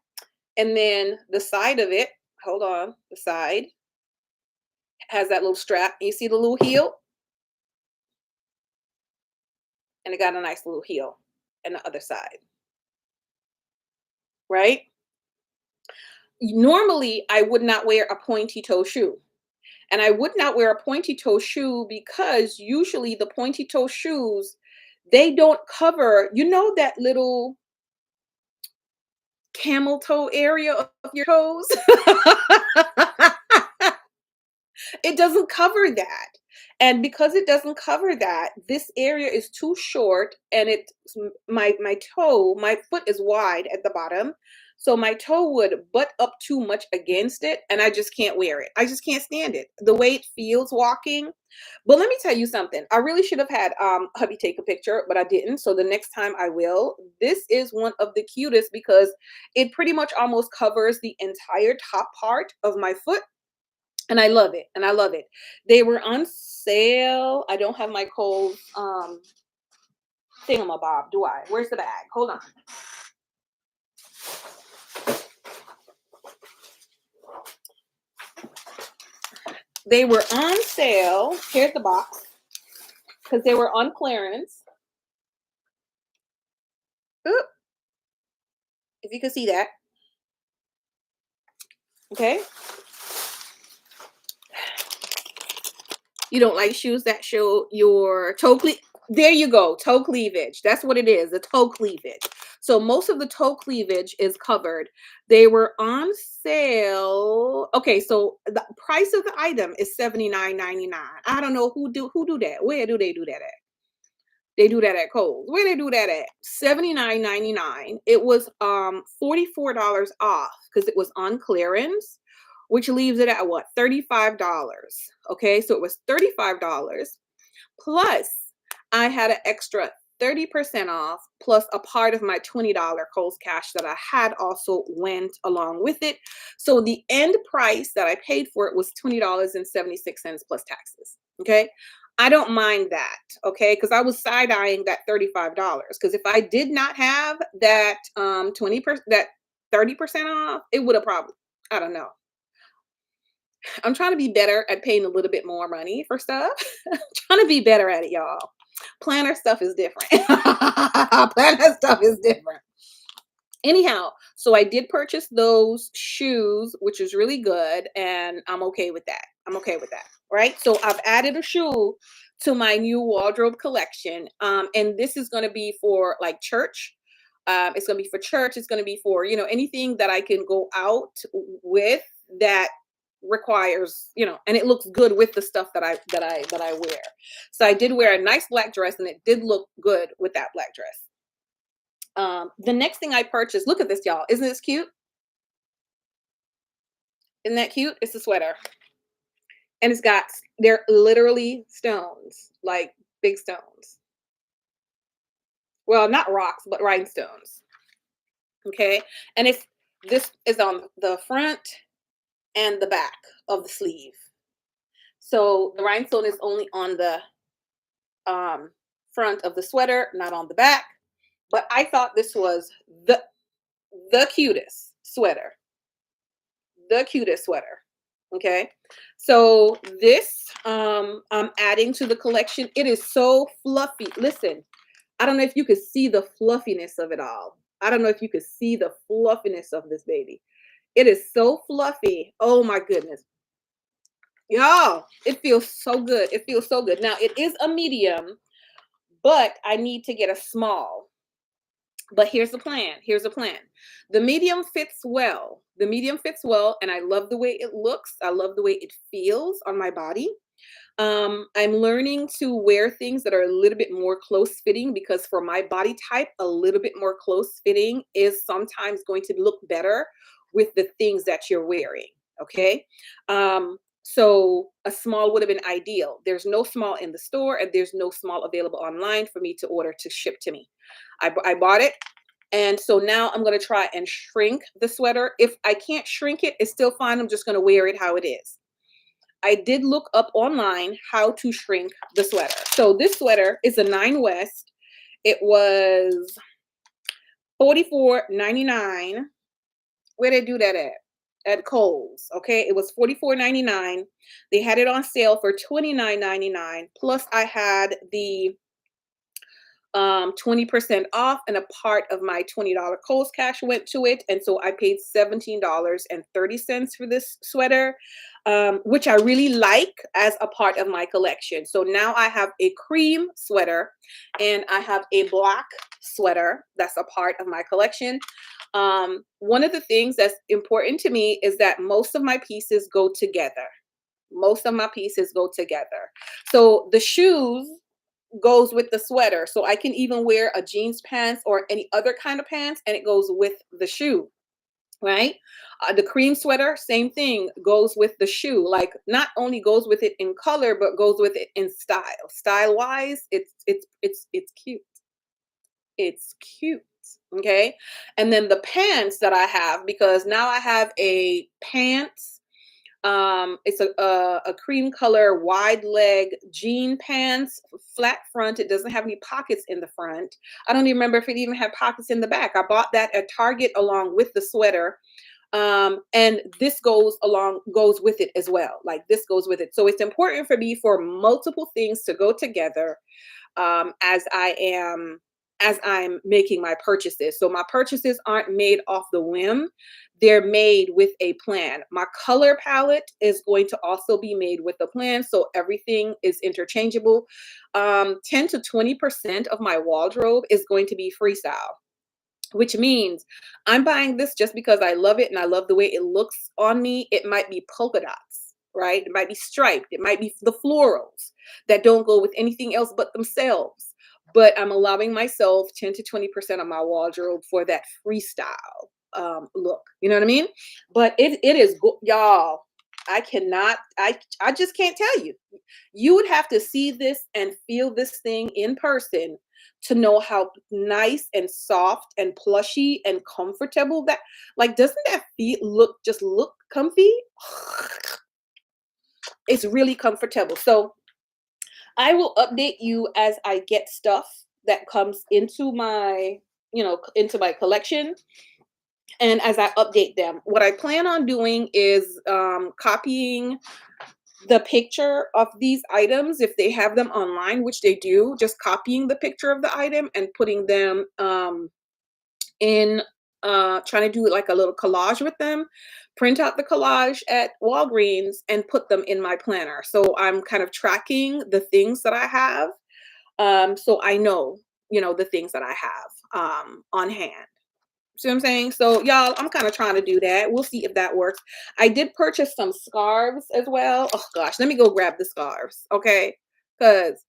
And then the side of it, hold on, the side has that little strap. You see the little heel? And it got a nice little heel on the other side, right? Normally, I would not wear a pointy toe shoe. And I would not wear a pointy toe shoe because usually the pointy toe shoes, they don't cover, that little camel toe area of your toes? It doesn't cover that. And because it doesn't cover that, this area is too short and my foot is wide at the bottom. So my toe would butt up too much against it and I just can't wear it. I just can't stand it. The way it feels walking. But let me tell you something. I really should have had hubby take a picture, but I didn't. So the next time I will. This is one of the cutest because it pretty much almost covers the entire top part of my foot. And I love it. And I love it. They were on sale. I don't have my Kohl's thingamabob, do I? Where's the bag? Hold on. They were on sale. Here's the box. Because they were on clearance. Oop, if you can see that. Okay. You don't like shoes that show your toe cle there you go, toe cleavage. That's what it is, the toe cleavage. So most of the toe cleavage is covered. They were on sale. Okay, so the price of the item is 79.99. I don't know who do that. Where do they do that at? They do that at Kohl's. Where they do that at? 79.99. It was $44 off because it was on clearance, which leaves it at what? $35. Okay, so it was $35 plus I had an extra 30% off plus a part of my $20 Kohl's cash that I had also went along with it. So the end price that I paid for it was $20.76 plus taxes. Okay. I don't mind that, okay? Because I was side eyeing that $35. Because if I did not have that 20% that 30% off, it would have probably, I don't know. I'm trying to be better at paying a little bit more money for stuff. I'm trying to be better at it, y'all. Planner stuff is different. Planner stuff is different. Anyhow, so I did purchase those shoes, which is really good, and I'm okay with that. I'm okay with that, right? So I've added a shoe to my new wardrobe collection, and this is going to be for like church. It's going to be for church. It's going to be for anything that I can go out with that requires and it looks good with the stuff that I wear. So I did wear a nice black dress, and it did look good with that black dress. The next thing I purchased, look at this, y'all. Isn't this cute? Isn't that cute? It's a sweater. And they're literally stones, like big stones. Well, not rocks, but rhinestones. Okay. And this is on the front and the back of the sleeve. So the rhinestone is only on the front of the sweater, not on the back. But I thought this was the cutest sweater. The cutest sweater. Okay. So this I'm adding to the collection. It is so fluffy. Listen, I don't know if you could see the fluffiness of it all. I don't know if you could see the fluffiness of this baby. It is so fluffy. Oh my goodness. Y'all, it feels so good. It feels so good. Now it is a medium, but I need to get a small. But here's the plan. Here's the plan. The medium fits well. The medium fits well, and I love the way it looks. I love the way it feels on my body. I'm learning to wear things that are a little bit more close fitting because for my body type, a little bit more close fitting is sometimes going to look better with the things that you're wearing. Okay. So a small would have been ideal. There's no small in the store, and there's no small available online for me to order to ship to me. I bought it. And so now I'm going to try and shrink the sweater. If I can't shrink it, it's still fine. I'm just going to wear it how it is. I did look up online how to shrink the sweater. So this sweater is a 9 West. It was $44.99. Where they do that at? At Kohl's. Okay, it was $44.99. They had it on sale for $29.99. Plus, I had the 20% off, and a part of my $20 Kohl's cash went to it. And so I paid $17.30 for this sweater, which I really like as a part of my collection. So now I have a cream sweater and I have a black sweater that's a part of my collection. One of the things that's important to me is that most of my pieces go together. Most of my pieces go together. So the shoes goes with the sweater. So I can even wear a jeans pants or any other kind of pants, and it goes with the shoe, right? The cream sweater, same thing, goes with the shoe. Like not only goes with it in color, but goes with it in style. Style wise, it's cute. It's cute. Okay. And then the pants that I have, because now I have a pants. It's a cream color wide leg jean pants, flat front. It doesn't have any pockets in the front. I don't even remember if it even had pockets in the back. I bought that at Target along with the sweater. And this goes with it as well. Like this goes with it. So it's important for me for multiple things to go together as I am as I'm making my purchases. So my purchases aren't made off the whim. They're made with a plan. My color palette is going to also be made with a plan. So everything is interchangeable. 10 to 20% of my wardrobe is going to be freestyle, which means I'm buying this just because I love it and I love the way it looks on me. It might be polka dots, right? It might be striped. It might be the florals that don't go with anything else but themselves. But I'm allowing myself 10 to 20% of my wardrobe for that freestyle look. You know what I mean? But it is y'all. I cannot, I just can't tell you. You would have to see this and feel this thing in person to know how nice and soft and plushy and comfortable that, like, doesn't that feel look comfy? It's really comfortable. So I will update you as I get stuff that comes into my, into my collection, and as I update them. What I plan on doing is copying the picture of these items if they have them online, which they do, just copying the picture of the item and putting them in trying to do like a little collage with them, print out the collage at Walgreens and put them in my planner. So I'm kind of tracking the things that I have. So I know, the things that I have on hand. See what I'm saying? So y'all, I'm kind of trying to do that. We'll see if that works. I did purchase some scarves as well. Oh gosh, let me go grab the scarves, okay? Because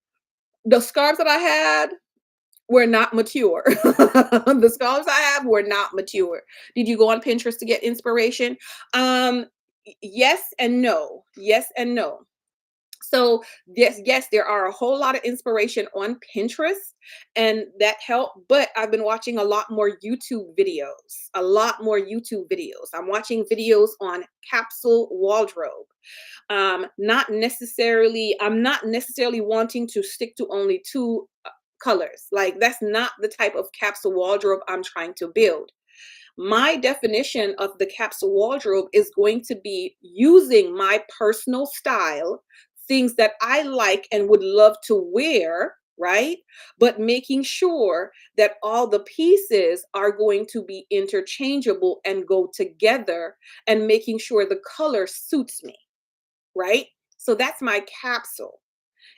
the scarves that I had were not mature. The scarves I have were not mature. Did you go on Pinterest to get inspiration? Yes and no. Yes and no. So yes, there are a whole lot of inspiration on Pinterest, and that helped. But I've been watching a lot more YouTube videos. A lot more YouTube videos. I'm watching videos on capsule wardrobe. I'm not necessarily wanting to stick to only two colors. Like, that's not the type of capsule wardrobe I'm trying to build. My definition of the capsule wardrobe is going to be using my personal style, things that I like and would love to wear, right? But making sure that all the pieces are going to be interchangeable and go together, and making sure the color suits me, right? So that's my capsule,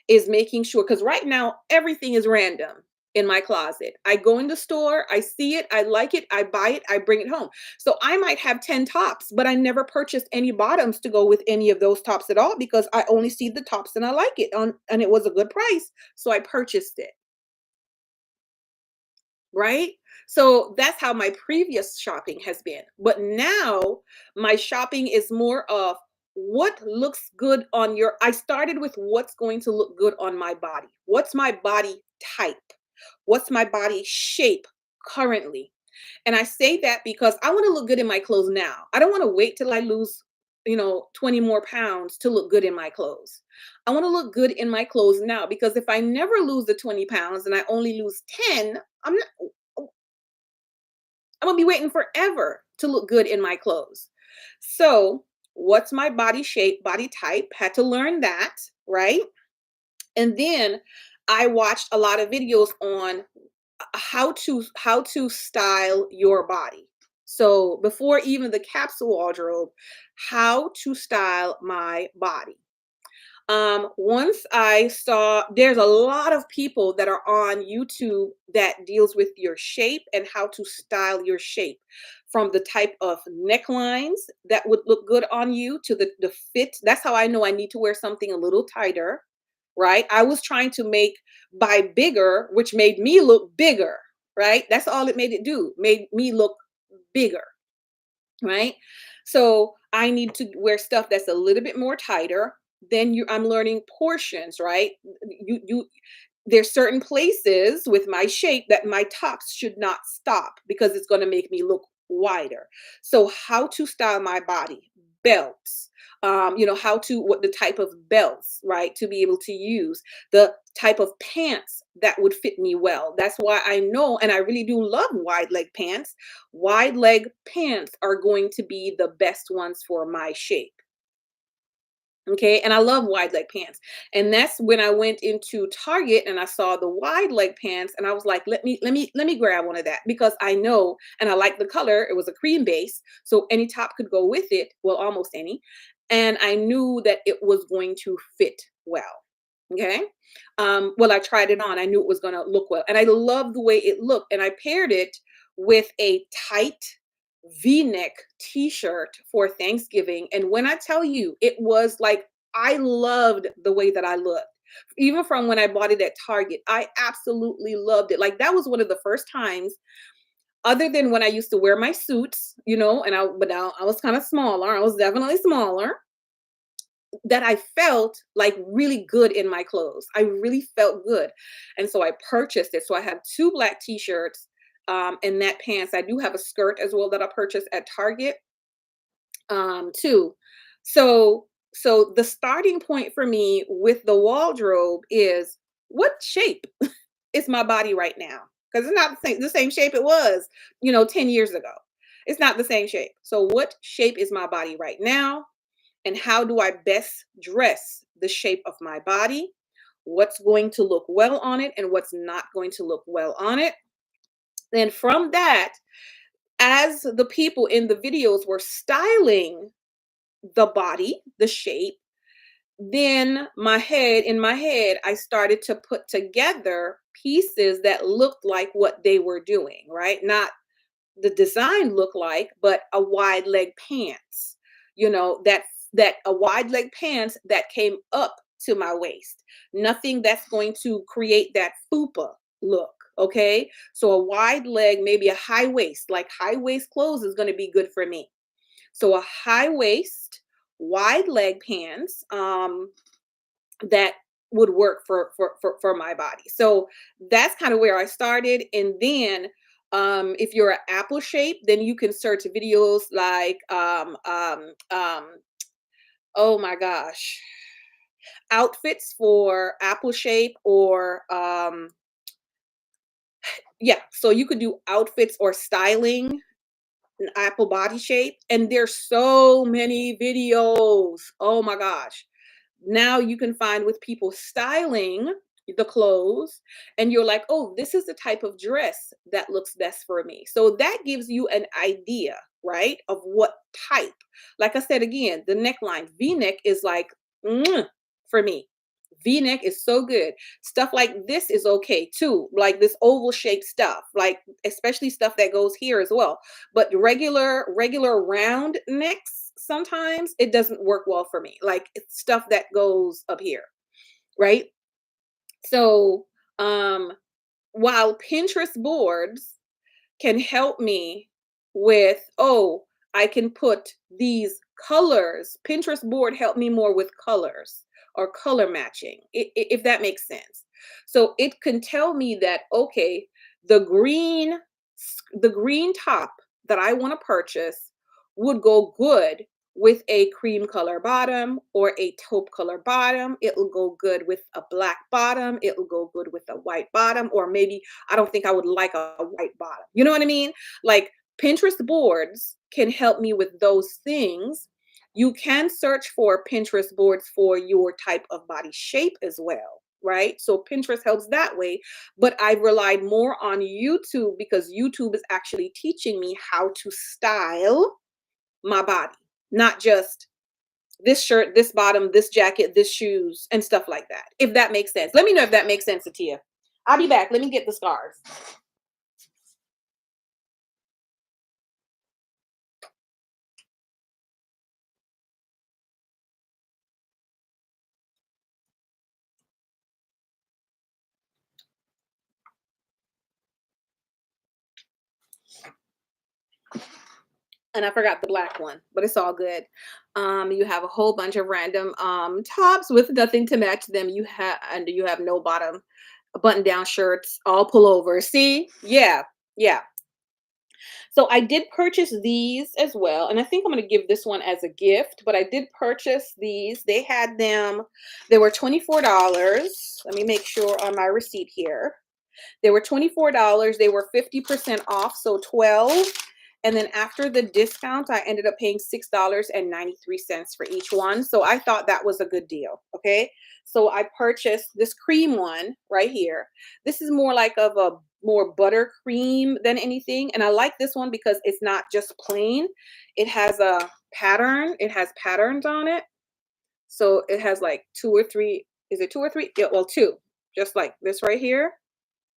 is making sure, because right now everything is random in my closet. I go in the store, I see it, I like it, I buy it, I bring it home. So I might have 10 tops, but I never purchased any bottoms to go with any of those tops at all, because I only see the tops and I like it and it was a good price. So I purchased it, right? So that's how my previous shopping has been. But now my shopping is more of what looks good on your, I started with what's going to look good on my body. What's my body type? What's my body shape currently? And I say that because I want to look good in my clothes now. I don't want to wait till I lose, 20 more pounds to look good in my clothes. I want to look good in my clothes now, because if I never lose the 20 pounds and I only lose 10, I'm gonna be waiting forever to look good in my clothes. So, what's my body shape, body type? Had to learn that, right? And then I watched a lot of videos on how to style your body. So, before even the capsule wardrobe, how to style my body. Once I saw, there's a lot of people that are on YouTube that deals with your shape and how to style your shape, from the type of necklines that would look good on you to the fit. That's how I know I need to wear something a little tighter, right? I was trying to buy bigger, which made me look bigger, right? That's all it made it do, made me look bigger, right? So I need to wear stuff that's a little bit more tighter. Then I'm learning portions, right? You there's certain places with my shape that my tops should not stop, because it's going to make me look wider. So how to style my body, belts, how to, what the type of belts, right, to be able to use, the type of pants that would fit me well. That's why I know, and I really do love wide leg pants. Wide leg pants are going to be the best ones for my shape. Okay, and I love wide leg pants. And that's when I went into Target and I saw the wide leg pants and I was like, let me grab one of that because I know and I like the color. It was a cream base, so any top could go with it, well, almost any. And I knew that it was going to fit well. Okay. Well, I tried it on. I knew it was going to look well. And I love the way it looked. And I paired it with a tight V-neck t-shirt for Thanksgiving. And when I tell you, it was like I loved the way that I looked. Even from when I bought it at Target, I absolutely loved it. Like that was one of the first times, other than when I used to wear my suits, and I was kind of smaller. I was definitely smaller, that I felt like really good in my clothes. I really felt good. And so I purchased it. So I have two black t-shirts and that pants. I do have a skirt as well that I purchased at Target too. So the starting point for me with the wardrobe is what shape is my body right now? Because it's not the same shape it was, 10 years ago. It's not the same shape. So what shape is my body right now? And how do I best dress the shape of my body? What's going to look well on it and what's not going to look well on it? Then from that, as the people in the videos were styling the body, the shape, then in my head, I started to put together pieces that looked like what they were doing, right? Not the design look like, but a wide leg pants, that a wide leg pants that came up to my waist. Nothing that's going to create that fupa look. Okay. So a wide leg, maybe a high waist, like high waist clothes is going to be good for me. So a high waist, wide leg pants, that would work for my body. So that's kind of where I started. And then if you're an apple shape, then you can search videos like oh my gosh, outfits for apple shape or yeah, so you could do outfits or styling an apple body shape, and there's so many videos. Oh my gosh. Now you can find with people styling the clothes and you're like, oh, this is the type of dress that looks best for me. So that gives you an idea, right, of what type. Like I said again, the neckline V-neck is like for me. V-neck is so good. Stuff like this is okay too, like this oval shaped stuff, like especially stuff that goes here as well. But regular round necks, sometimes it doesn't work well for me. Like it's stuff that goes up here, right? So while Pinterest boards can help me with, oh, I can put these colors. Pinterest board helped me more with colors or color matching, if that makes sense. So it can tell me that, okay, the green, the green top that I want to purchase would go good with a cream color bottom or a taupe color bottom. It will go good with a black bottom. It will go good with a white bottom, or maybe I don't think I would like a white bottom. You know what I mean? Like Pinterest boards can help me with those things. You can search for Pinterest boards for your type of body shape as well, right? So Pinterest helps that way, but I've relied more on YouTube because YouTube is actually teaching me how to style my body, not just this shirt, this bottom, this jacket, this shoes, and stuff like that. If that makes sense. Let me know if that makes sense, Atia. I'll be back. Let me get the scarves. And I forgot the black one, but it's all good. You have a whole bunch of random tops with nothing to match them. You have no bottom, button down shirts, all pullovers. See, yeah, yeah. So I did purchase these as well, and I think I'm going to give this one as a gift. But I did purchase these. They had them. They were $24. Let me make sure on my receipt here. They were $24. They were 50% off, so 12. And then after the discount, I ended up paying $6.93 for each one. So I thought that was a good deal. Okay. So I purchased this cream one right here. This is more like of a more buttercream than anything. And I like this one because it's not just plain. It has a pattern. It has patterns on it. So it has like two or three. Is it two or three? Yeah, well, two. Just like this right here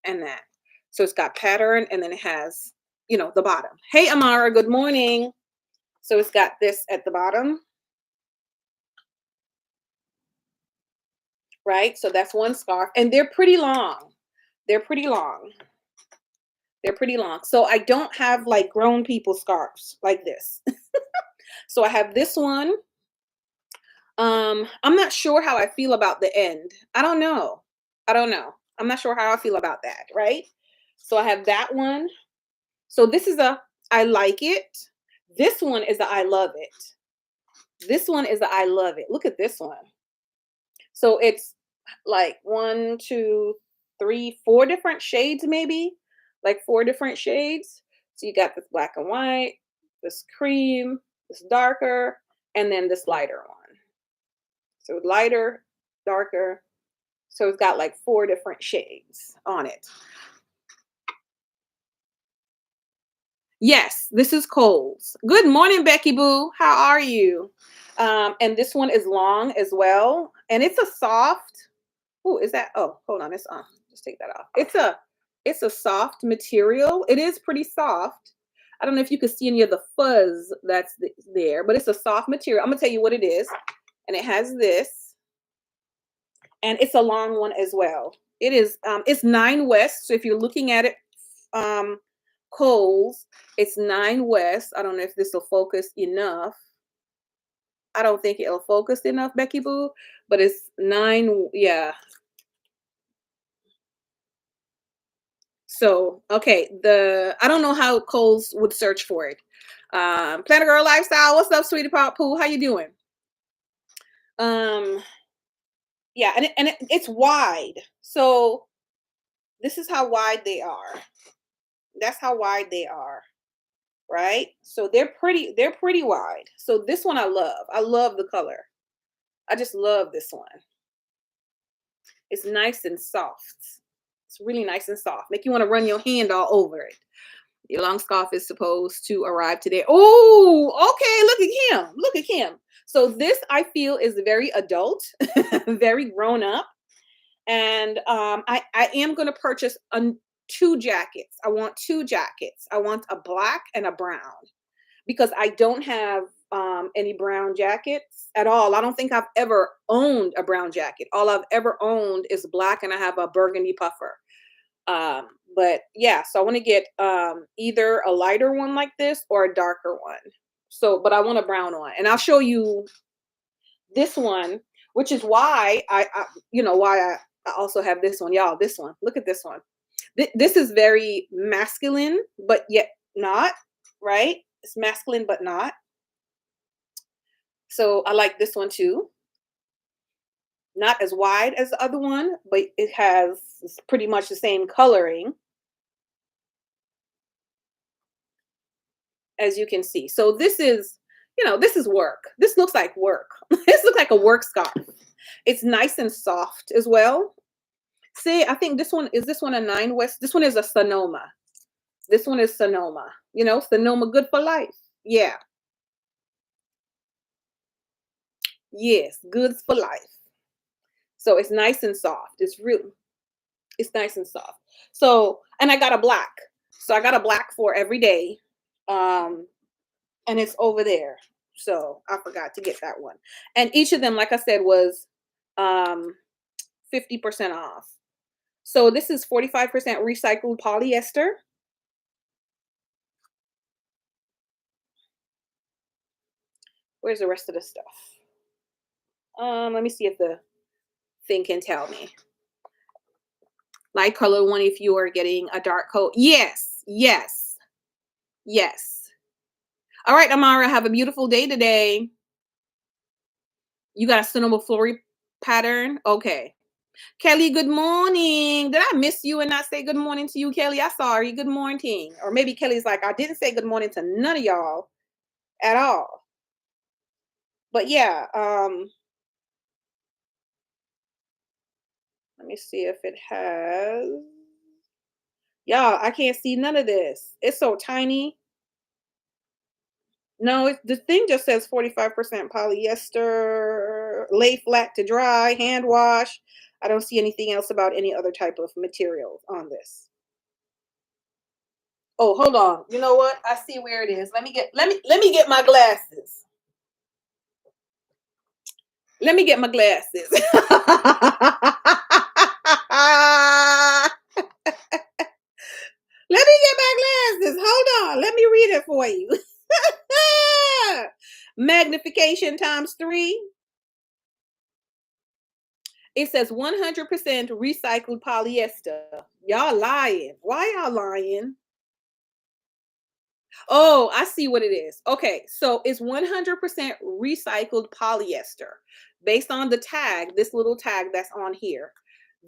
and that. So it's got pattern and then it has, the bottom. Hey, Amara, good morning. So it's got this at the bottom, right? So that's one scarf and they're pretty long. They're pretty long. They're pretty long. So I don't have like grown people scarves like this. So I have this one. I'm not sure how I feel about the end. I don't know. I don't know. I'm not sure how I feel about that, right? So I have that one. So this is a I like it. This one is a I love it. This one is a I love it. Look at this one. So it's like one, two, three, four different shades, maybe like four different shades. So you got this black and white, this cream, this darker, and then this lighter one. So lighter, darker. So it's got like four different shades on it. Yes, this is Kohl's. Good morning, Becky Boo. How are you? And this one is long as well. And it's a soft. Oh, is that? Oh, hold on. It's just take that off. It's a soft material. It is pretty soft. I don't know if you can see any of the fuzz that's there, but it's a soft material. I'm gonna tell you what it is. And it has this, and it's a long one as well. It is. It's 9 West. So if you're looking at it, Kohl's, it's 9 West. I don't know if this will focus enough. I don't think it'll focus enough, Becky Boo, but it's 9. Yeah. So, okay, I don't know how Kohl's would search for it. Planet Girl Lifestyle, what's up, sweetie pop poo? How you doing? Um, yeah, and it's wide. So this is how wide they are. That's how wide they are, right? So they're pretty wide. So this one I love. I love the color. I just love this one. It's nice and soft. It's really nice and soft. Make you want to run your hand all over it. Your long scarf is supposed to arrive today. Oh, okay. Look at him. Look at him. So this I feel is very adult, very grown up. And I am going to purchase two jackets. I want two jackets. I want a black and a brown because I don't have any brown jackets at all. I don't think I've ever owned a brown jacket. All I've ever owned is black, and I have a burgundy puffer. But yeah, so I want to get either a lighter one like this or a darker one. So, but I want a brown one, and I'll show you this one, which is why I also have this one, y'all. This one, look at this one. This is very masculine, but yet not, right? It's masculine, but not. So I like this one too. Not as wide as the other one, but it has pretty much the same coloring, as you can see. So this is, this is work. This looks like work. This looks like a work scarf. It's nice and soft as well. See, I think this one a 9 West. This one is a Sonoma. This one is Sonoma. Sonoma, good for life. Yeah. Yes, goods for life. So it's nice and soft. It's nice and soft. So, and I got a black. So I got a black for every day. And it's over there. So I forgot to get that one. And each of them, like I said, was 50% off. So this is 45% recycled polyester. Where's the rest of the stuff? Let me see if the thing can tell me. Light color one if you are getting a dark coat. Yes, yes, yes. All right, Amara, have a beautiful day today. You got a Sonoma flory pattern? Okay. Kelly, good morning. Did I miss you and not say good morning to you, Kelly? I'm sorry. Good morning. Or maybe Kelly's like, I didn't say good morning to none of y'all at all. But yeah, let me see if it has. Y'all, I can't see none of this. It's so tiny. No, the thing just says 45% polyester, lay flat to dry, hand wash. I don't see anything else about any other type of material on this. Oh, hold on. You know what? I see where it is. Let me get my glasses. Let me get my glasses. Let me get my glasses. Hold on. Let me read it for you. Magnification times three. It says 100% recycled polyester. Y'all lying. Why y'all lying? Oh, I see what it is. Okay, so it's 100% recycled polyester based on the tag, this little tag that's on here.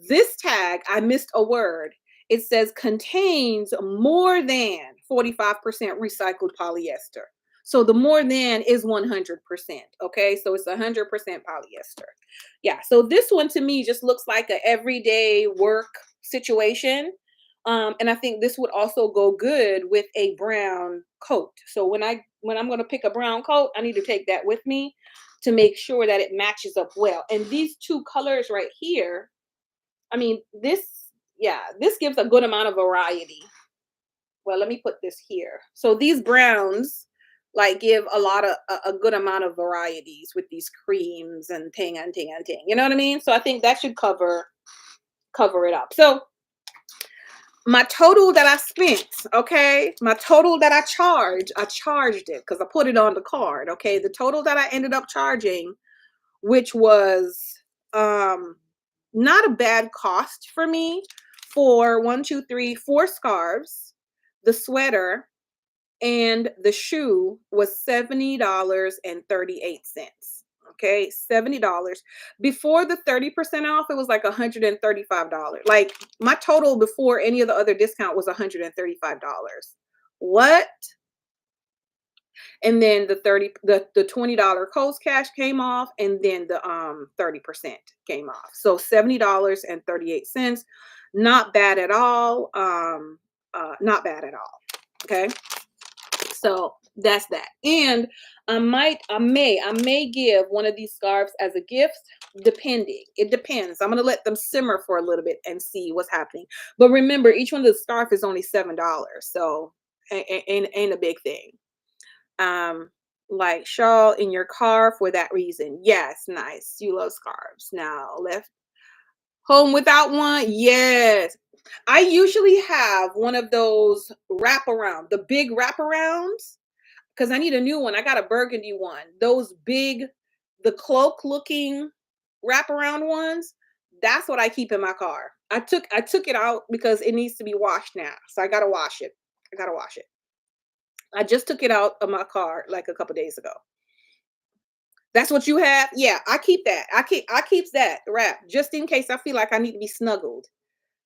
This tag, I missed a word. It says contains more than 45% recycled polyester. So the more than is 100%. Okay, so it's 100% polyester. Yeah, so this one to me just looks like an everyday work situation. And I think this would also go good with a brown coat. So when I'm going to pick a brown coat, I need to take that with me to make sure that it matches up well. And these two colors right here, I mean, this gives a good amount of variety. Well, let me put this here. So these browns like give a lot of a good amount of varieties with these creams and ting and ting and ting. You know what I mean? So I think that should cover it up. So my total that I spent, okay, my total that I charged it because I put it on the card, okay. The total that I ended up charging, which was not a bad cost for me for one, two, three, four scarves, the sweater, and the shoe was $70.38. Okay, $70. Before the 30% off, it was like $135. Like my total before any of the other discount was $135. What? And then the $20 Kohl's cash came off, and then the 30% came off. So $70.38. Not bad at all. Not bad at all. Okay. So that's that. And I may give one of these scarves as a gift, depending. It depends. I'm gonna let them simmer for a little bit and see what's happening. But remember, each one of the scarf is only $7, so ain't a big thing. Um, like shawl in your car for that reason. Yes, nice. You love scarves. Now left home without one. Yes. I usually have one of those wraparound, the big wraparounds, because I need a new one. I got a burgundy one. Those big, the cloak looking wraparound ones. That's what I keep in my car. I took it out because it needs to be washed now. So I gotta wash it. I gotta wash it. I just took it out of my car like a couple days ago. That's what you have? Yeah, I keep that. I keep that wrap just in case I feel like I need to be snuggled.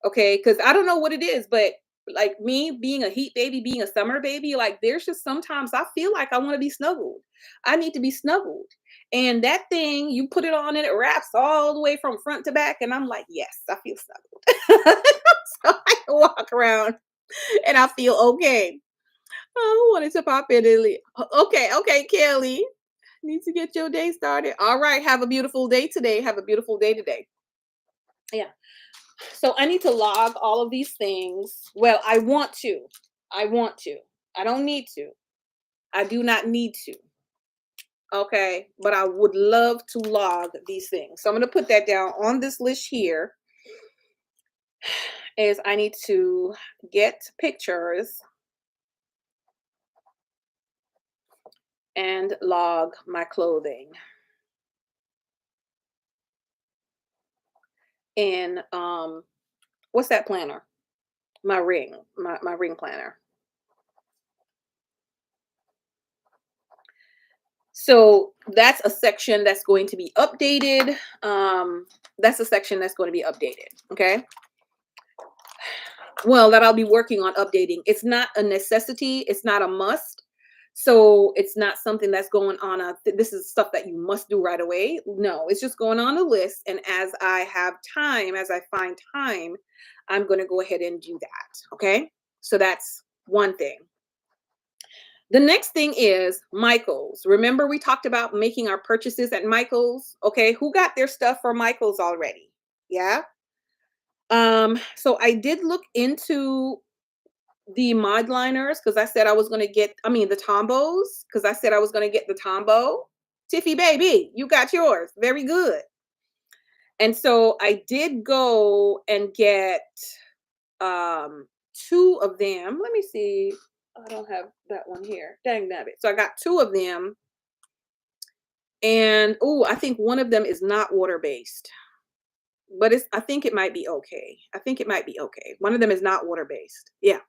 Okay, because I don't know what it is, but like me being a heat baby, being a summer baby, like there's just sometimes I feel like I want to be snuggled. I need to be snuggled. And that thing, you put it on and it wraps all the way from front to back. And I'm like, yes, I feel snuggled. So I can walk around and I feel okay. Oh, who wanted to pop in and leave? Okay, Kelly. Need to get your day started. All right. Have a beautiful day today. Have a beautiful day today. Yeah. So I need to log all of these things. Well, I want to. I want to. I don't need to. I do not need to. Okay. But I would love to log these things. So I'm going to put that down on this list here. Is I need to get pictures and log my clothing. And what's that planner? My ring. My ring planner. So that's a section that's going to be updated. That's a section that's going to be updated. Okay. Well, that I'll be working on updating. It's not a necessity. It's not a must. So it's not something that's going on this is stuff that you must do right away. No, it's just going on a list. And as I have time, as I find time, I'm going to go ahead and do that. Okay. So that's one thing. The next thing is Michael's. Remember, we talked about making our purchases at Michael's. Okay. Who got their stuff for Michael's already? Yeah. So I did look into the mod liners because I said I was going to get, I mean, the Tombos, because I said I was going to get the Tombow. Tiffy, baby, you got yours. Very good. And so I did go and get two of them. Let me see. I don't have that one here. Dang nabbit. So I got two of them. And oh, I think one of them is not water based. But I think it might be okay. I think it might be okay. One of them is not water based. Yeah.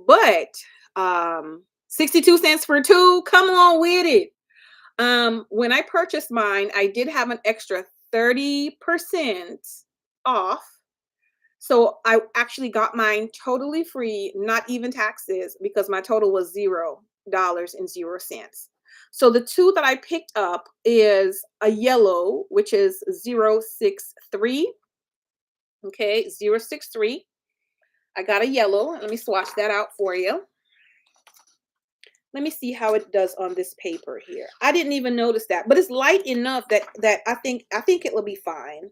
But 62 cents for two, come along with it. When I purchased mine, I did have an extra 30% off. So I actually got mine totally free, not even taxes, because my total was $0.00. So the two that I picked up is a yellow, which is 063. Okay, 063. I got a yellow. Let me swatch that out for you. Let me see how it does on this paper here. I didn't even notice that, but it's light enough that I think it will be fine.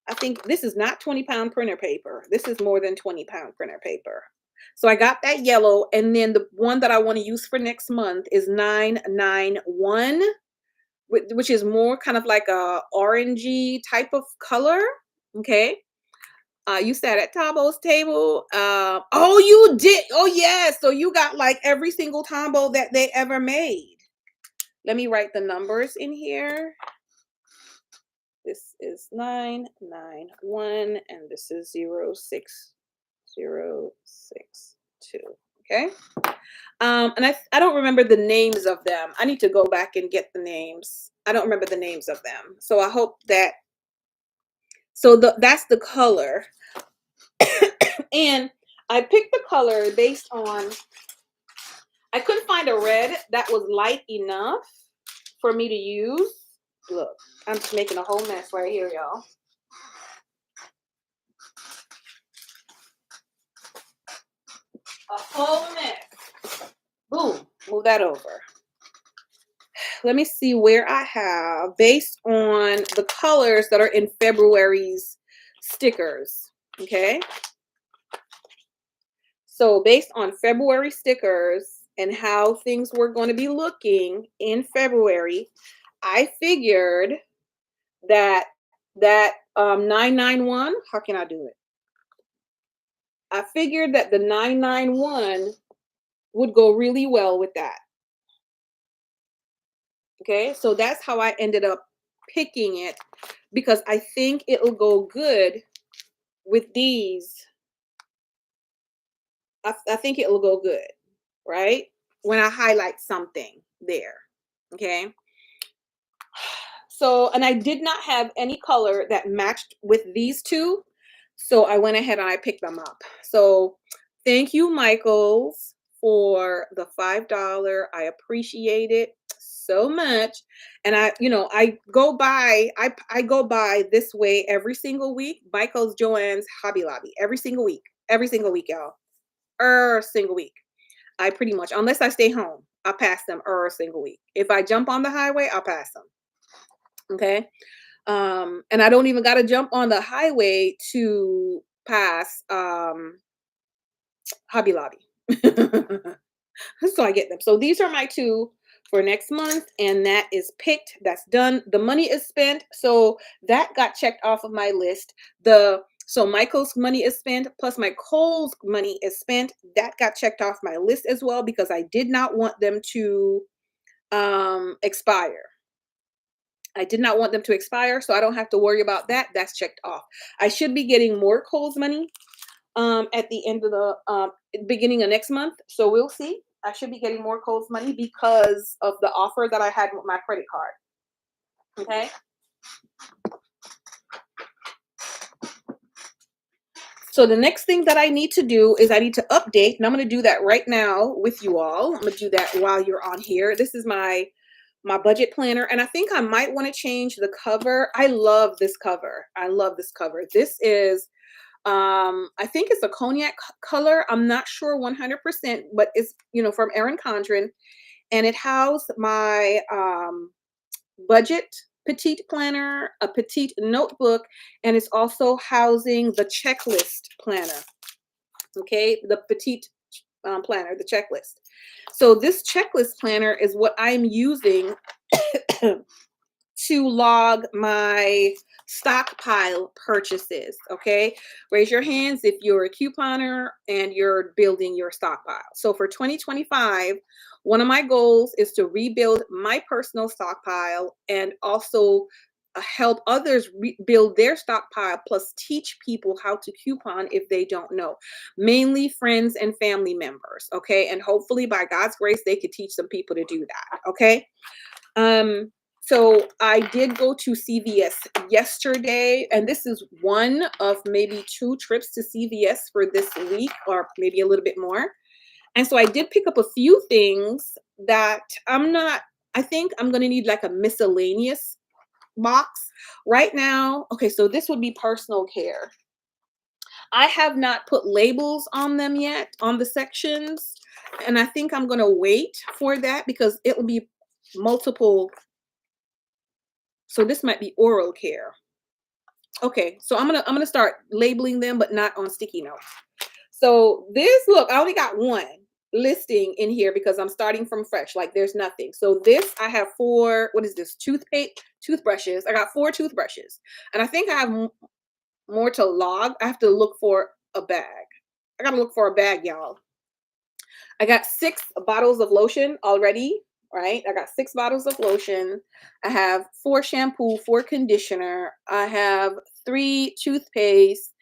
I think this is not 20-pound printer paper. This is more than 20-pound printer paper. So I got that yellow, and then the one that I want to use for next month is 991, which is more kind of like a orangey type of color. Okay. You sat at Tombo's table. Oh, you did. Oh, yeah. So you got like every single Tombo that they ever made. Let me write the numbers in here. This is 991, and this is 06062. Okay. And I don't remember the names of them. I need to go back and get the names. I don't remember the names of them. So I hope that. So that's the color. And I picked the color based on, I couldn't find a red that was light enough for me to use. Look, I'm just making a whole mess right here, y'all. A whole mess. Boom, move that over. Let me see where I have, based on the colors that are in February's stickers. Okay. So based on February stickers and how things were going to be looking in February, I figured that 991, how can I do it? I figured that the 991 would go really well with that. Okay, so that's how I ended up picking it, because I think it'll go good with these. I think it'll go good, right? When I highlight something there. Okay. So, and I did not have any color that matched with these two. So I went ahead and I picked them up. So thank you, Michaels, for the $5. I appreciate it so much. And I go by, I go by this way every single week. Michael's, Joann's, Hobby Lobby, every single week, y'all. Single week. I pretty much, unless I stay home, I pass them single week. If I jump on the highway, I'll pass them. Okay. And I don't even got to jump on the highway to pass Hobby Lobby. So I get them. So these are my two for next month, and that is picked. That's done. The money is spent. So that got checked off of my list. So Michael's money is spent, plus my Kohl's money is spent. That got checked off my list as well, because I did not want them to expire. I did not want them to expire, so I don't have to worry about that. That's checked off. I should be getting more Kohl's money at the end of the beginning of next month. So we'll see. I should be getting more Kohl's money because of the offer that I had with my credit card. Okay. So the next thing that I need to do is I need to update, and I'm going to do that right now with you all. I'm going to do that while you're on here. This is my budget planner, and I think I might want to change the cover. I love this cover. I love this cover. This is I think it's a cognac color. I'm not sure 100%, but it's, from Erin Condren, and it housed my budget petite planner, a petite notebook, and it's also housing the checklist planner. Okay, the petite planner, the checklist. So this checklist planner is what I'm using to log my stockpile purchases. Okay, raise your hands if you're a couponer and you're building your stockpile. So for 2025, one of my goals is to rebuild my personal stockpile and also help others build their stockpile, plus teach people how to coupon if they don't know, mainly friends and family members. Okay, and hopefully by God's grace they could teach some people to do that. Okay. um so I did go to CVS yesterday, and this is one of maybe two trips to CVS for this week, or maybe a little bit more. And so I did pick up a few things that I think I'm going to need like a miscellaneous box right now. Okay, so this would be personal care. I have not put labels on them yet, on the sections, and I think I'm going to wait for that because it will be multiple. So this might be oral care. Okay, so I'm gonna start labeling them, but not on sticky notes. So this, look, I only got one listing in here because I'm starting from fresh. Like there's nothing. So this, I have four. What is this? Toothbrushes. I got four toothbrushes, and I think I have more to log. I have to look for a bag. I gotta look for a bag, y'all. I got 6 bottles of lotion already, right? I got 6 bottles of lotion. I have 4 shampoo, 4 conditioner. I have 3 toothpaste,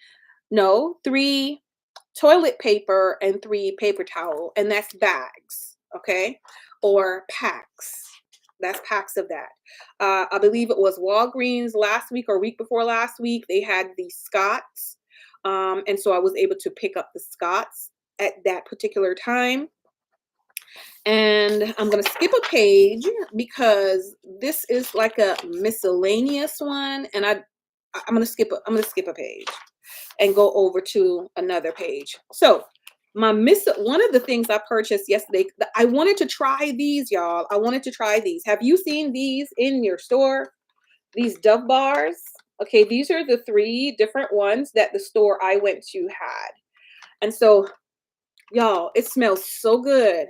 no, 3 toilet paper, and 3 paper towel. And that's bags, okay? Or packs. That's packs of that. I believe it was Walgreens last week or week before last week. They had the Scots. And so I was able to pick up the Scots at that particular time. And I'm going to skip a page because this is like a miscellaneous one, and I'm going to skip a page and go over to another page. So one of the things I purchased yesterday, I wanted to try these, y'all. I wanted to try these. Have you seen these in your store? These Dove bars. Okay, these are the 3 different ones that the store I went to had. And so, y'all, it smells so good.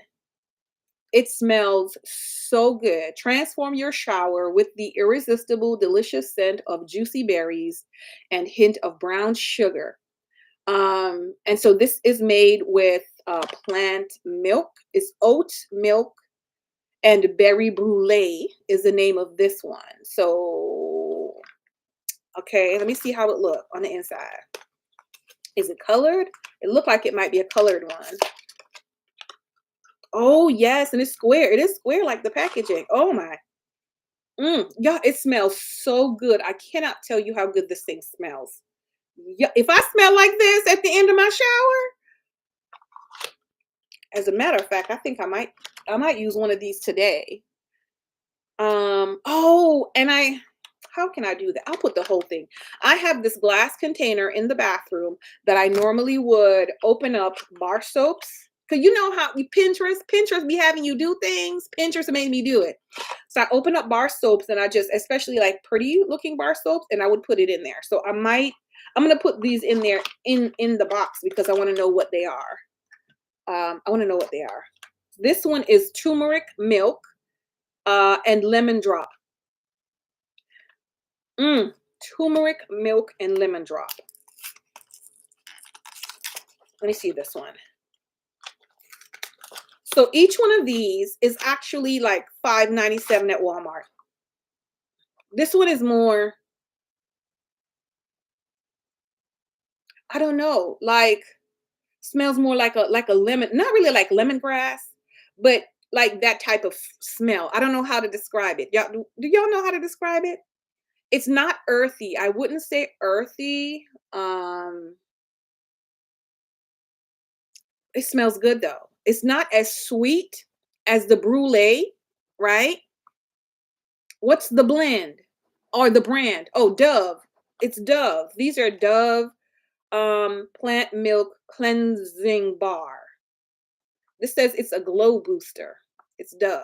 It smells so good. Transform your shower with the irresistible, delicious scent of juicy berries and hint of brown sugar. And so this is made with plant milk. It's oat milk, and berry brulee is the name of this one. So, okay, let me see how it looks on the inside. Is it colored? It looked like it might be a colored one. Oh, yes, and it's square. It is square like the packaging. Oh my. Yeah, it smells so good. I cannot tell you how good this thing smells. Yeah, if I smell like this at the end of my shower, as a matter of fact, I think I might use one of these today. Oh, and how can I do that? I'll put the whole thing. I have this glass container in the bathroom that I normally would open up bar soaps. Cause you know how Pinterest be having you do things. Pinterest made me do it. So I open up bar soaps, and I just, especially like pretty looking bar soaps, and I would put it in there. So I'm gonna put these in there in the box because I want to know what they are. I want to know what they are. This one is turmeric milk and lemon drop. Turmeric milk and lemon drop. Let me see this one. So each one of these is actually like $5.97 at Walmart. This one is more, I don't know, like smells more like a lemon, not really like lemongrass, but like that type of smell. I don't know how to describe it. Y'all, do y'all know how to describe it? It's not earthy. I wouldn't say earthy. Um, it smells good though. It's not as sweet as the brulee, right? What's the blend or the brand? Oh, Dove. It's Dove. These are Dove plant milk cleansing bar. This says it's a glow booster. It's Dove.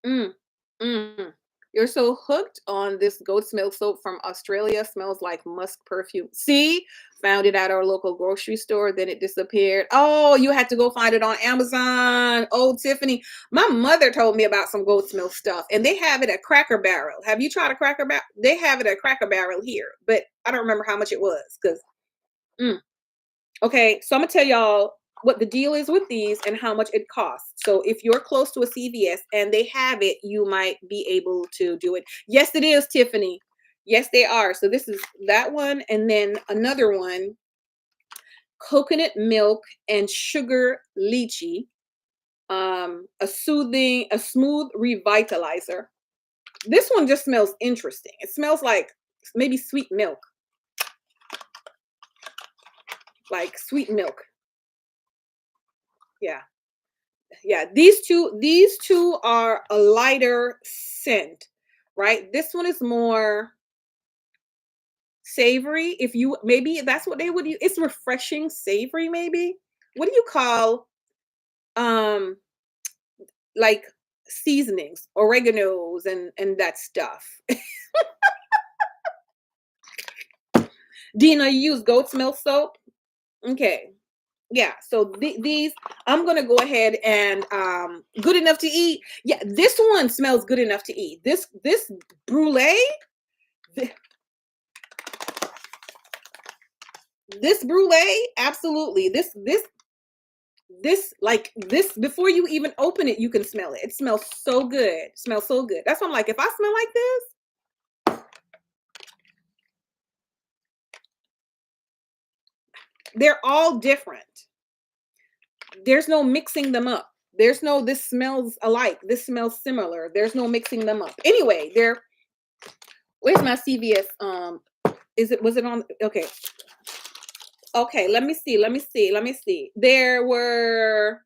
Mm, mm. You're so hooked on this goat's milk soap from Australia. Smells like musk perfume. See, found it at our local grocery store. Then it disappeared. Oh, you had to go find it on Amazon. Oh, Tiffany, my mother told me about some goat's milk stuff, and they have it at Cracker Barrel. Have you tried a Cracker Barrel? They have it at Cracker Barrel here, but I don't remember how much it was because. Okay, so I'm gonna tell y'all what the deal is with these and how much it costs. So if you're close to a CVS and they have it, you might be able to do it. Yes, it is, Tiffany. Yes, they are. So this is that one, and then another one, coconut milk and sugar lychee. A smooth revitalizer. This one just smells interesting. It smells like maybe sweet milk, like sweet milk. Yeah. Yeah, these two are a lighter scent, right? This one is more savory. If you maybe that's what they would use. It's refreshing savory, maybe. What do you call um like seasonings, oreganos and that stuff? Dina, you use goat's milk soap? Okay. Yeah, so these I'm gonna go ahead and good enough to eat. Yeah, this one smells good enough to eat. This brulee, th- this brulee, absolutely. This like this before you even open it, you can smell it. It smells so good. It smells so good. That's why I'm like, if I smell like this, they're all different. There's no mixing them up. There's no this smells alike. This smells similar. There's no mixing them up. Anyway, where's my CVS? Was it on? Okay. Okay, let me see. Let me see. There were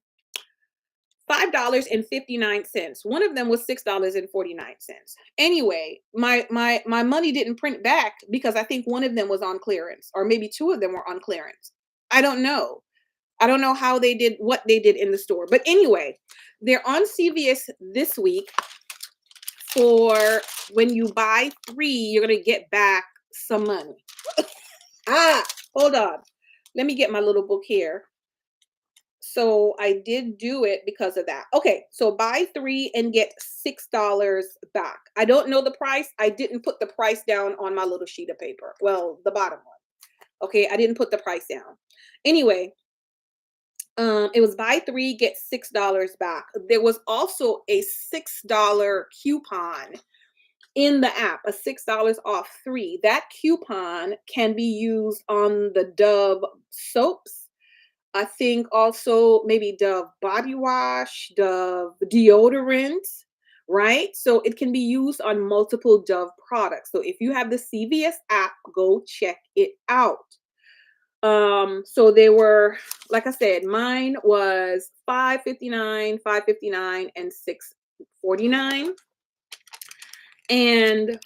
$5.59. One of them was $6.49. Anyway, my money didn't print back because I think one of them was on clearance, or maybe two of them were on clearance. I don't know. I don't know how they did what they did in the store. But anyway, they're on CVS this week for when you buy three, you're gonna get back some money. Ah, hold on. Let me get my little book here. So I did do it because of that. Okay, so buy three and get $6 back. I don't know the price. I didn't put the price down on my little sheet of paper. Well, the bottom one. Okay, I didn't put the price down. Anyway, it was buy three, get $6 back. There was also a $6 coupon in the app, a $6 off three. That coupon can be used on the Dove soaps. I think also maybe Dove body wash, Dove deodorant, right? So it can be used on multiple Dove products. So if you have the CVS app, go check it out. So they were, like I said, mine was 5.59, 5.59, and 6.49. And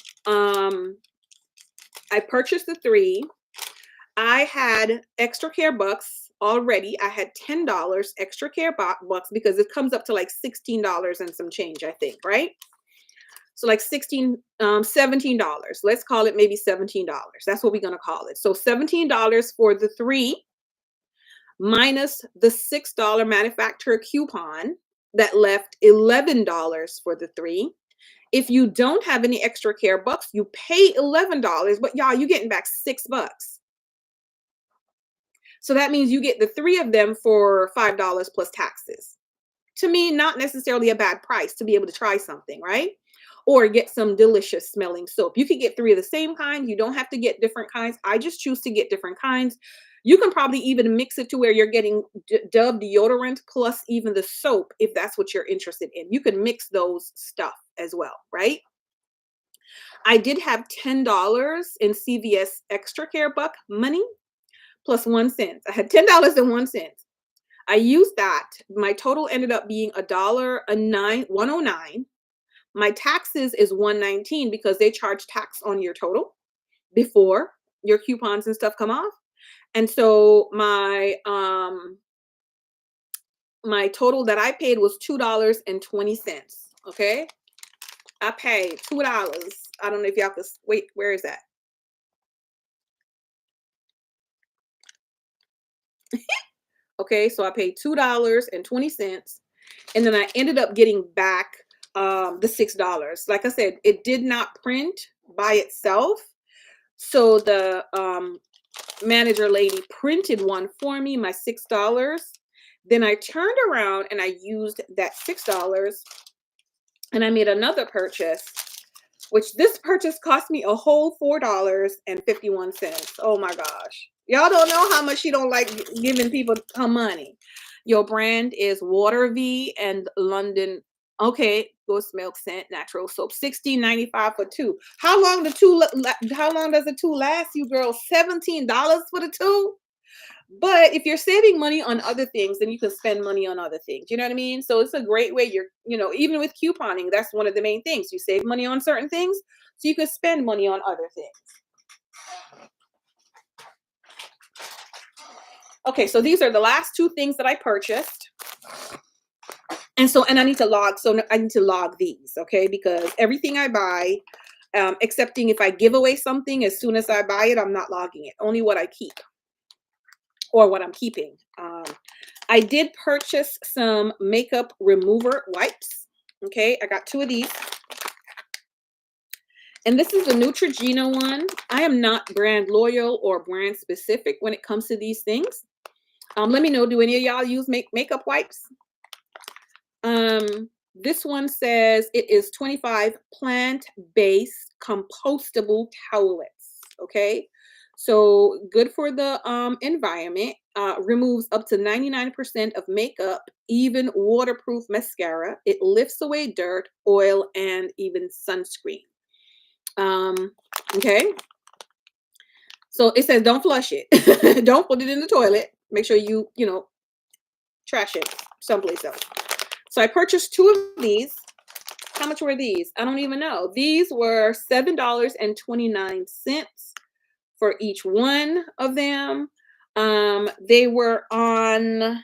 I purchased the three. I had extra care bucks already. I had $10 extra care bucks because it comes up to like $16 and some change, I think, right? So like $17. Let's call it maybe $17. That's what we're gonna call it. So $17 for the three minus the $6 manufacturer coupon that left $11 for the three. If you don't have any extra care bucks, you pay $11, but y'all, you're getting back $6. So that means you get the three of them for $5 plus taxes. To me, not necessarily a bad price to be able to try something, right? or get some delicious smelling soap. You could get three of the same kind. You don't have to get different kinds. I just choose to get different kinds. You can probably even mix it to where you're getting Dove deodorant plus even the soap if that's what you're interested in. You can mix those stuff as well, right? I did have $10 in CVS Extra Care Buck money plus 1 cent. I had $10.01. I used that. My total ended up being $1.09. My taxes is 119 because they charge tax on your total before your coupons and stuff come off. And so my total that I paid was $2.20. Okay. I paid $2. I don't know if y'all could wait, where is that? Okay, so I paid $2.20, and then I ended up getting back the $6. Like I said, it did not print by itself. So the manager lady printed one for me, my $6. Then I turned around and I used that $6 and I made another purchase, which this purchase cost me a whole $4.51. Oh my gosh. Y'all don't know how much she don't like giving people her money. Your brand is Water V and London. Okay, Ghost Milk Scent Natural Soap. $16.95 for two. How long how long does the two last you, girl? $17 for the two? But if you're saving money on other things, then you can spend money on other things. You know what I mean? So it's a great way. Even with couponing, that's one of the main things. You save money on certain things, so you can spend money on other things. Okay, so these are the last two things that I purchased. And I need to log. So I need to log these, okay? Because everything I buy, excepting if I give away something, as soon as I buy it, I'm not logging it. Only what I keep. Or what I'm keeping. I did purchase some makeup remover wipes. Okay, I got two of these. And this is the Neutrogena one. I am not brand loyal or brand specific when it comes to these things. Let me know, do any of y'all use makeup wipes? This one says it is 25 plant-based compostable towelettes. Okay. So good for the environment, removes up to 99% of makeup, even waterproof mascara. It lifts away dirt, oil, and even sunscreen. Okay. So it says don't flush it. Don't put it in the toilet. Make sure you trash it someplace else. So I purchased two of these. How much were these? I don't even know. These were $7.29 for each one of them. They were on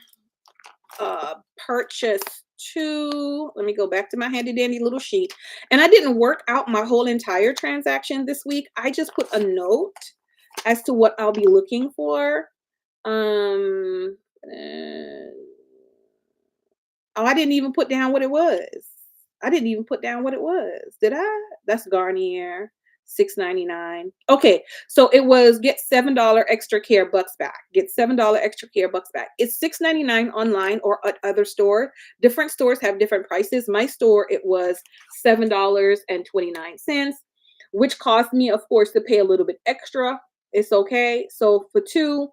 purchase two. Let me go back to my handy dandy little sheet. And I didn't work out my whole entire transaction this week. I just put a note as to what I'll be looking for. Oh, I didn't even put down what it was. Did I? That's Garnier, $6.99. Okay, so it was get $7 extra care bucks back. Get $7 extra care bucks back. It's $6.99 online or at other store. Different stores have different prices. My store, it was $7.29, which cost me, of course, to pay a little bit extra. It's okay. So for two,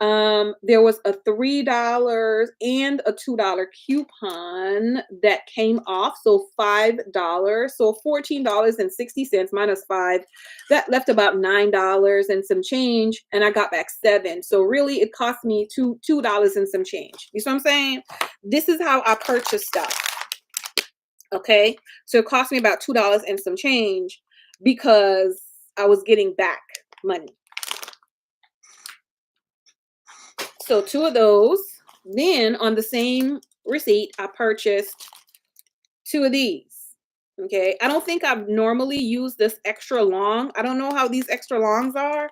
there was a $3 and a $2 coupon that came off. So $5. So $14.60 minus 5. That left about $9 and some change. And I got back 7. So really it cost me $2 and some change. You see what I'm saying? This is how I purchase stuff. Okay. So it cost me about $2 and some change because I was getting back money. So two of those. Then on the same receipt, I purchased two of these. Okay. I don't think I've normally used this extra long. I don't know how these extra longs are.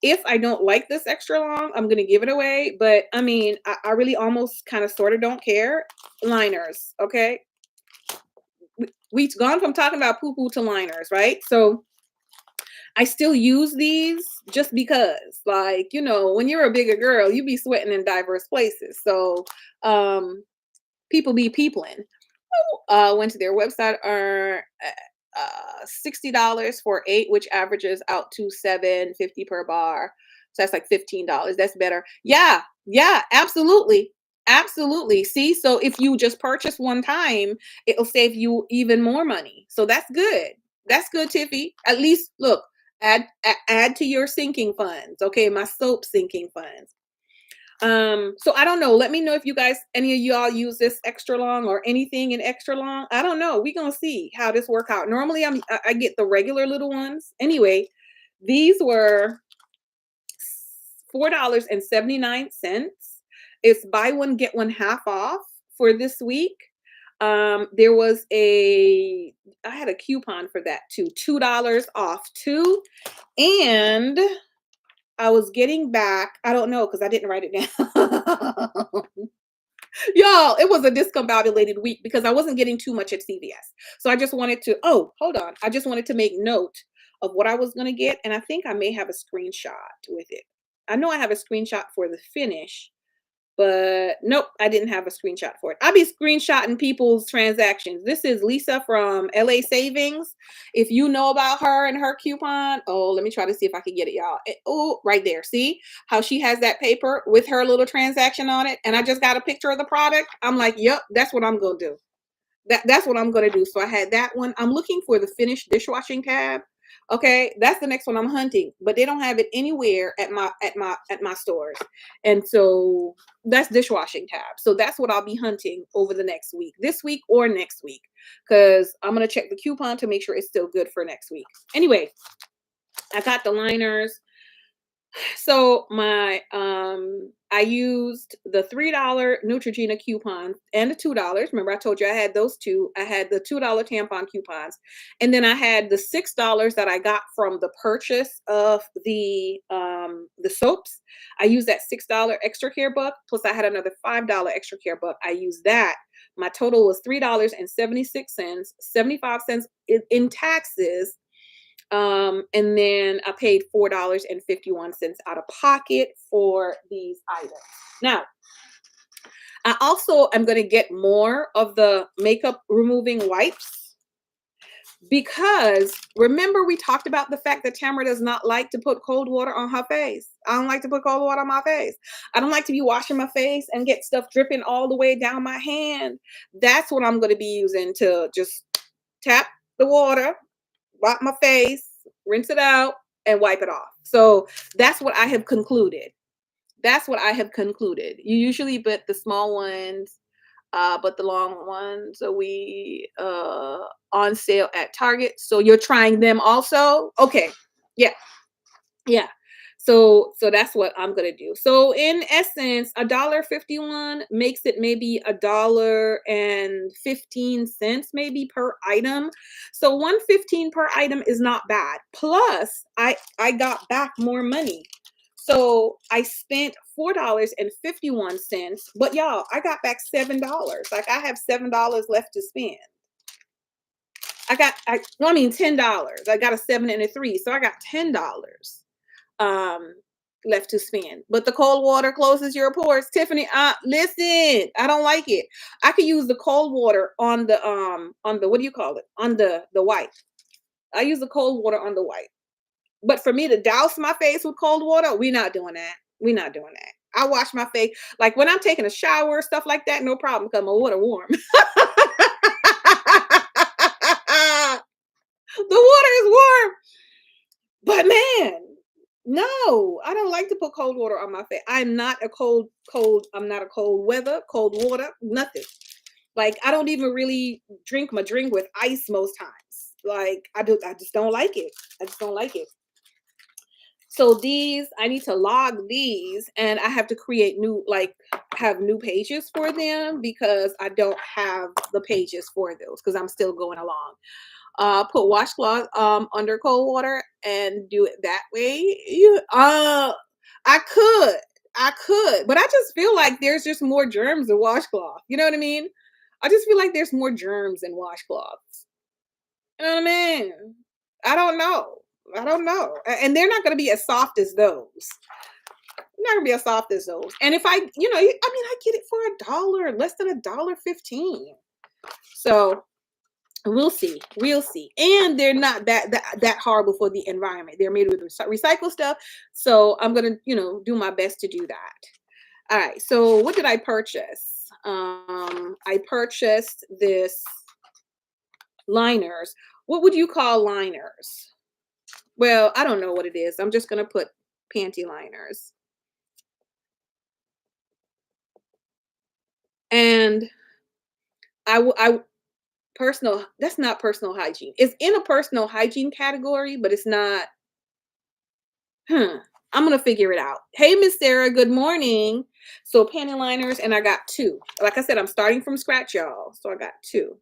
If I don't like this extra long, I'm going to give it away. But I mean, I really almost kind of sort of don't care. Liners. Okay. We've gone from talking about poo-poo to liners, right? So I still use these just because, like, when you're a bigger girl, you be sweating in diverse places. So people be peopling. Went to their website. $60 for 8, which averages out to $7.50 per bar. So that's like $15. That's better. Yeah, yeah, absolutely. Absolutely. See, so if you just purchase one time, it'll save you even more money. So that's good. That's good, Tiffy. At least look, add to your sinking funds. Okay, my soap sinking funds. So I don't know. Let me know if you guys, any of y'all use this extra long or anything in extra long. I don't know. We're gonna see how this work out. Normally I get the regular little ones. Anyway, these were $4.79. It's buy one, get one half off for this week. There was I had a coupon for that too, $2 off too. And I was getting back, I don't know, because I didn't write it down. Y'all, it was a discombobulated week because I wasn't getting too much at CVS. So I just wanted to, oh, hold on. I just wanted to make note of what I was going to get. And I think I may have a screenshot with it. I know I have a screenshot for the finish, but nope, I didn't have a screenshot for it. I'll be screenshotting people's transactions. This is Lisa from LA Savings. If you know about her and her coupon, oh, let me try to see if I can get it, y'all. Oh, right there. See how she has that paper with her little transaction on it? And I just got a picture of the product. I'm like, yep, that's what I'm going to do. That's what I'm going to do. So I had that one. I'm looking for the finished dishwashing tab. Okay, that's the next one I'm hunting, but they don't have it anywhere at my stores. And so that's dishwashing tab. So that's what I'll be hunting over the next week, this week or next week, because I'm going to check the coupon to make sure it's still good for next week. Anyway, I got the liners. So I used the $3 Neutrogena coupon and the $2. Remember, I told you I had those two. I had the $2 tampon coupons, and then I had the $6 that I got from the purchase of the soaps. I used that $6 extra care buck, plus I had another $5 extra care buck. I used that. My total was $3.76, 75 cents in taxes. And then I paid $4.51 out of pocket for these items. Now, I also am going to get more of the makeup removing wipes because remember we talked about the fact that Tamara does not like to put cold water on her face. I don't like to put cold water on my face. I don't like to be washing my face and get stuff dripping all the way down my hand. That's what I'm going to be using to just tap the water, wipe my face, rinse it out, and wipe it off. So that's what I have concluded. That's what I have concluded. You usually put the small ones, but the long ones we on sale at Target. So you're trying them also? Okay. Yeah. Yeah. So that's what I'm gonna do. So in essence, $1.51 makes it maybe $1.15 maybe per item. So $1.15 per item is not bad. Plus, I got back more money. So I spent $4.51, but y'all, I got back $7. Like I have $7 left to spend. $10. I got a 7 and a 3, so I got $10 left to spend. But the cold water closes your pores. Tiffany, listen, I don't like it. I could use the cold water on the what do you call it? On the white. I use the cold water on the white. But for me to douse my face with cold water, we're not doing that. We're not doing that. I wash my face like when I'm taking a shower, stuff like that, no problem, because my water warm. The water is warm. But man, no, I don't like to put cold water on my face. I'm not a cold, I'm not a cold water, nothing. Like I don't even really drink my drink with ice most times. Like I just don't like it. I just don't like it. So these, I need to log these and I have to create have new pages for them because I don't have the pages for those because I'm still going along. Put washcloth under cold water and do it that way. I could, but I just feel like there's just more germs in washcloth. You know what I mean? I just feel like there's more germs in washcloths. You know what I mean? I don't know. And they're not going to be as soft as those. Not gonna be as soft as those. And if I get it for $1, less than $1.15. So We'll see. We'll see. And they're not that horrible for the environment. They're made with recycle stuff. So I'm gonna, do my best to do that. All right. So what did I purchase? I purchased this liners. What would you call liners? Well, I don't know what it is. I'm just gonna put panty liners. And I personal. That's not personal hygiene. It's in a personal hygiene category, but it's not. Hmm. I'm gonna figure it out. Hey, Miss Sarah. Good morning. So panty liners, and I got two. Like I said, I'm starting from scratch, y'all. So I got two.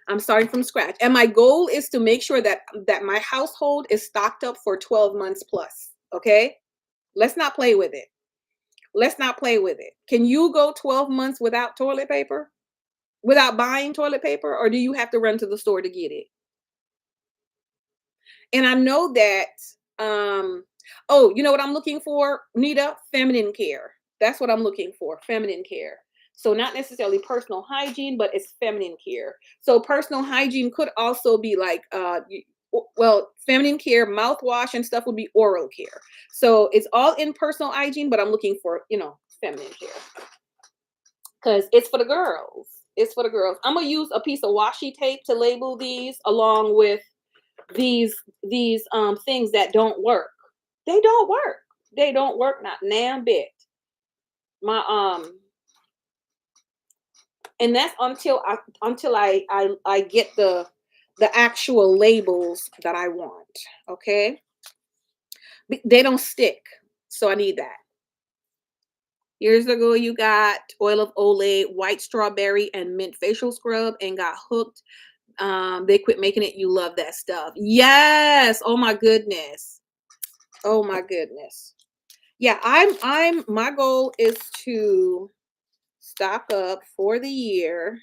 I'm starting from scratch. And my goal is to make sure that my household is stocked up for 12 months plus. Okay? Let's not play with it. Let's not play with it. Can you go 12 months without toilet paper? Without buying toilet paper? Or do you have to run to the store to get it? And I know that, oh, you know what I'm looking for, Nita? Feminine care. That's what I'm looking for, feminine care. So not necessarily personal hygiene, but it's feminine care. So personal hygiene could also be like, well, feminine care, mouthwash and stuff would be oral care. So it's all in personal hygiene, but I'm looking for, feminine care because it's for the girls. It's for the girls. I'm gonna use a piece of washi tape to label these along with these things that don't work. They don't work. They don't work not damn bit. My and that's until I get the actual labels that I want. Okay, they don't stick, so I need that. Years ago, you got oil of Olay, white strawberry, and mint facial scrub, and got hooked. They quit making it. You love that stuff. Yes. Oh my goodness. Oh my goodness. Yeah, my goal is to stock up for the year,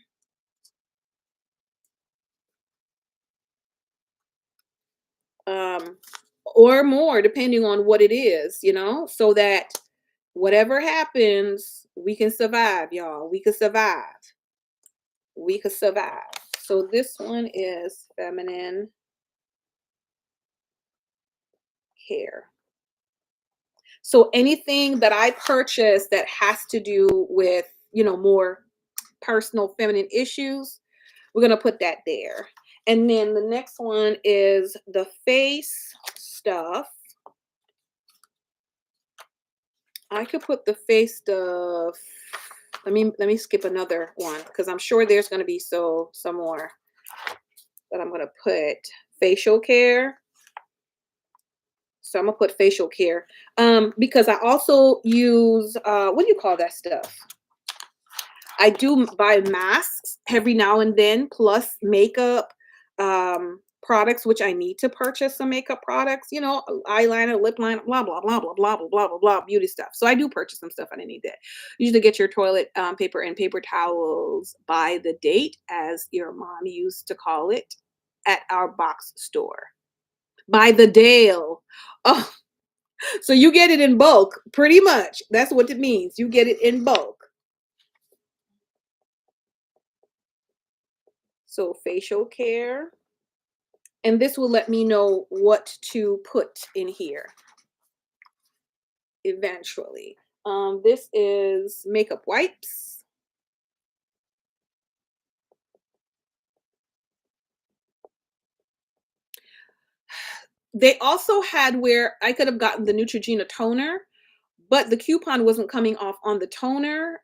um, or more, depending on what it is, so that whatever happens, we can survive, y'all. We can survive. We could survive. So this one is feminine care. So anything that I purchase that has to do with, more personal feminine issues, we're going to put that there. And then the next one is the face stuff. I could put the face stuff. Let me skip another one because I'm sure there's going to be some more that I'm going to put. Facial care. So I'm gonna put facial care. Because I also use what do you call that stuff? I do buy masks every now and then, plus makeup products, which I need to purchase some makeup products, eyeliner, lip liner, blah, blah, blah, blah, blah, blah, blah, blah, blah, beauty stuff. So I do purchase some stuff and I need that. Usually get your toilet paper and paper towels by the date, as your mom used to call it, at our box store. By the Dale. Oh, so you get it in bulk, pretty much. That's what it means. You get it in bulk. So facial care. And this will let me know what to put in here eventually. This is makeup wipes. They also had where I could have gotten the Neutrogena toner, but the coupon wasn't coming off on the toner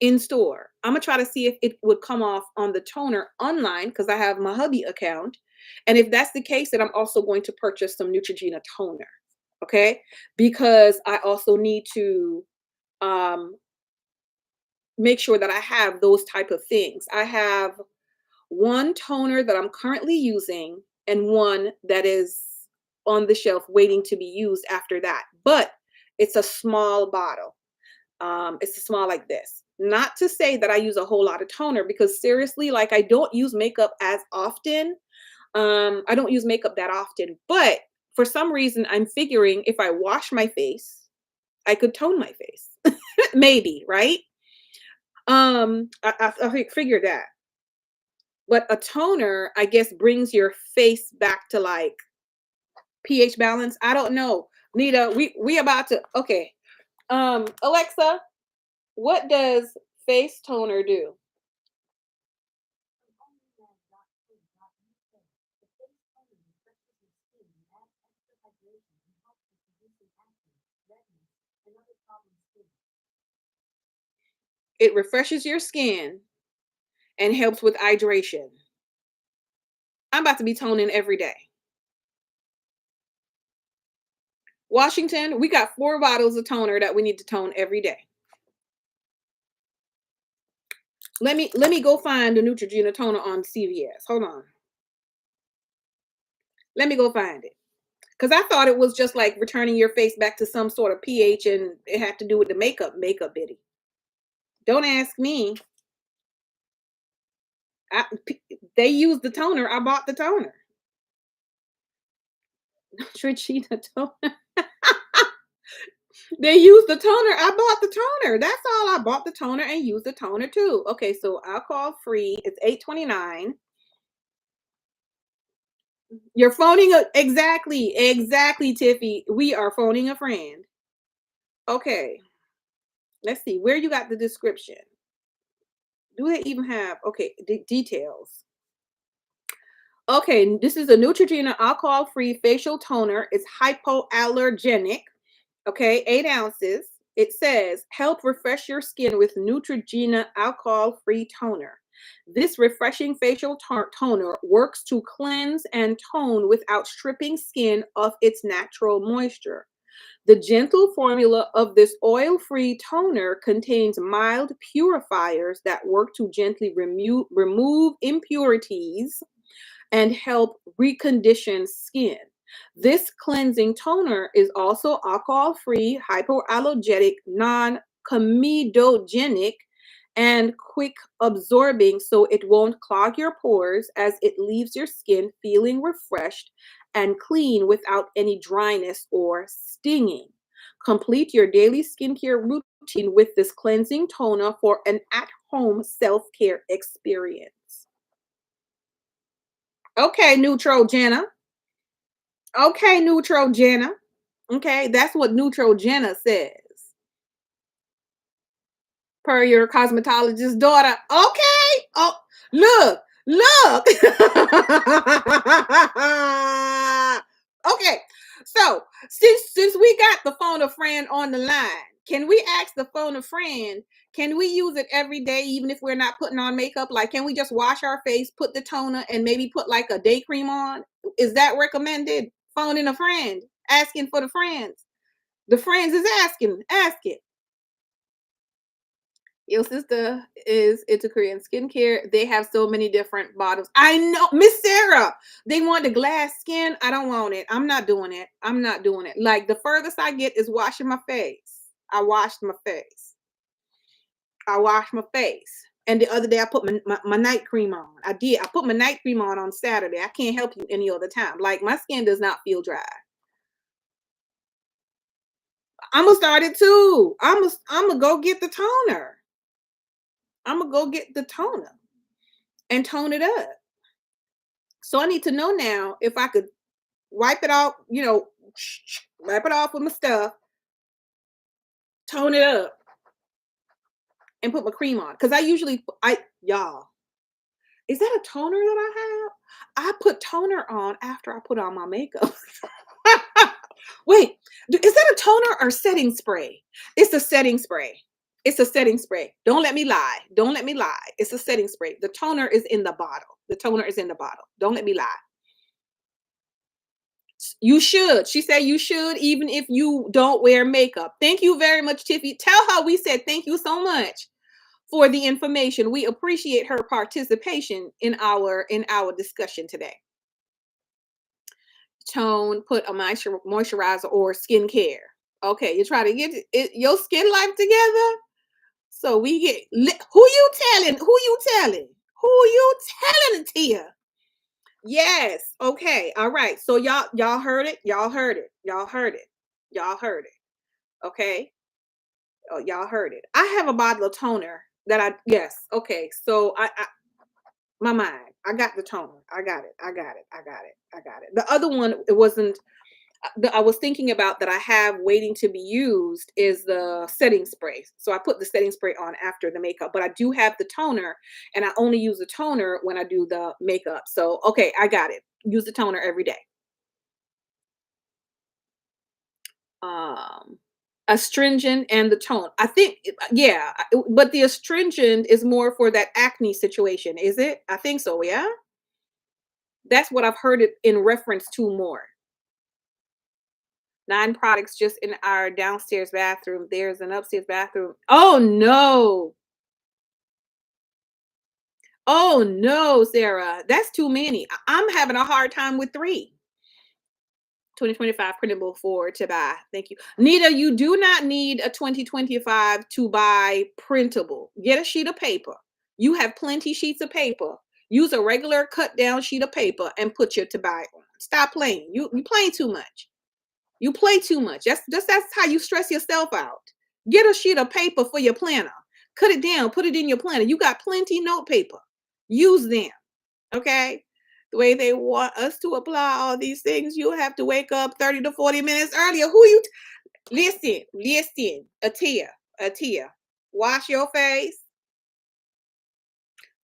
in store. I'm gonna try to see if it would come off on the toner online because I have my hubby account. And if that's the case, then I'm also going to purchase some Neutrogena toner. Okay. Because I also need to um, make sure that I have those type of things. I have one toner that I'm currently using and one that is on the shelf waiting to be used after that. But it's a small bottle. It's a small like this. Not to say that I use a whole lot of toner because seriously, like I don't use makeup as often. I don't use makeup that often, but for some reason, I'm figuring if I wash my face, I could tone my face. Maybe, right? I figured that. But a toner, I guess, brings your face back to like pH balance. I don't know. Nita, we about to okay. Alexa, what does face toner do? It refreshes your skin and helps with hydration. I'm about to be toning every day. Washington, we got 4 bottles of toner that we need to tone every day. Let me go find the Neutrogena toner on CVS. Hold on. Let me go find it. Because I thought it was just like returning your face back to some sort of pH and it had to do with the makeup bitty. Don't ask me. They used the toner. I bought the toner. Neutrogena toner. They used the toner. I bought the toner. That's all. I bought the toner and used the toner too. Okay, so alcohol free. It's $8.29. You're phoning a exactly, Tiffy. We are phoning a friend. Okay, let's see where you got the description. Do they even have details? Okay, this is a Neutrogena alcohol-free facial toner. It's hypoallergenic. Okay, 8 ounces. It says, help refresh your skin with Neutrogena alcohol-free toner. This refreshing facial toner works to cleanse and tone without stripping skin of its natural moisture. The gentle formula of this oil-free toner contains mild purifiers that work to gently remove impurities and help recondition skin. This cleansing toner is also alcohol-free, hypoallergenic, non-comedogenic, and quick absorbing, so it won't clog your pores as it leaves your skin feeling refreshed and clean without any dryness or stinging. Complete your daily skincare routine with this cleansing toner for an at-home self-care experience. Okay, Neutrogena. Okay, Neutrogena. Okay, that's what Neutrogena says. Per your cosmetologist daughter. Okay. Oh, look. Okay. So since we got the phone a friend on the line, can we ask the phone a friend? Can we use it every day, even if we're not putting on makeup? Like, can we just wash our face, put the toner, and maybe put like a day cream on? Is that recommended? Phoning a friend, asking for the friends. The friends is asking, ask it. Your sister is into Korean skincare. They have so many different bottles. I know, Miss Sarah. They want the glass skin. I don't want it. I'm not doing it. I'm not doing it. Like the furthest I get is washing my face. I washed my face. I washed my face. And the other day I put my night cream on. I did. I put my night cream on Saturday. I can't help you any other time. Like my skin does not feel dry. I'm gonna start it too. I'm gonna go get the toner. I'm gonna go get the toner and tone it up. So I need to know now if I could wipe it off, wipe it off with my stuff, tone it up, and put my cream on. Because y'all, is that a toner that I have? I put toner on after I put on my makeup. Wait, is that a toner or setting spray? It's a setting spray. It's a setting spray. Don't let me lie. Don't let me lie. It's a setting spray. The toner is in the bottle. The toner is in the bottle. Don't let me lie. You should. She said you should, even if you don't wear makeup. Thank you very much, Tiffy. Tell her we said thank you so much for the information. We appreciate her participation in our discussion today. Tone, put a moisturizer or skincare. Okay, you try to get your skin life together. So we get who you telling? Who you telling? Who you telling it to? Yes. Okay. All right. So y'all heard it. Y'all heard it. Y'all heard it. Y'all heard it. Okay. Oh, y'all heard it. I have a bottle of toner that I yes. Okay. So I My mind. I got the toner. I got it. I got it. I got it. I got it. The other one, it wasn't. I was thinking about that I have waiting to be used is the setting spray. So I put the setting spray on after the makeup, but I do have the toner, and I only use the toner when I do the makeup. So okay, I got it. Use the toner every day. Um, Astringent and the tone. I think, yeah, but the astringent is more for that acne situation, is it? I think so. Yeah, that's what I've heard it in reference to more. 9 products just in our downstairs bathroom. There's an upstairs bathroom. Oh no. Oh no, Sarah. That's too many. I'm having a hard time with 3. 2025 printable for to buy. Thank you. Nita, you do not need a 2025 to buy printable. Get a sheet of paper. You have plenty sheets of paper. Use a regular cut down sheet of paper and put your to buy on. Stop playing. You play too much. You play too much. That's how you stress yourself out. Get a sheet of paper for your planner. Cut it down, put it in your planner. You got plenty note paper. Use them. Okay? The way they want us to apply all these things, you have to wake up 30 to 40 minutes earlier. Who you listen, Atia. Wash your face,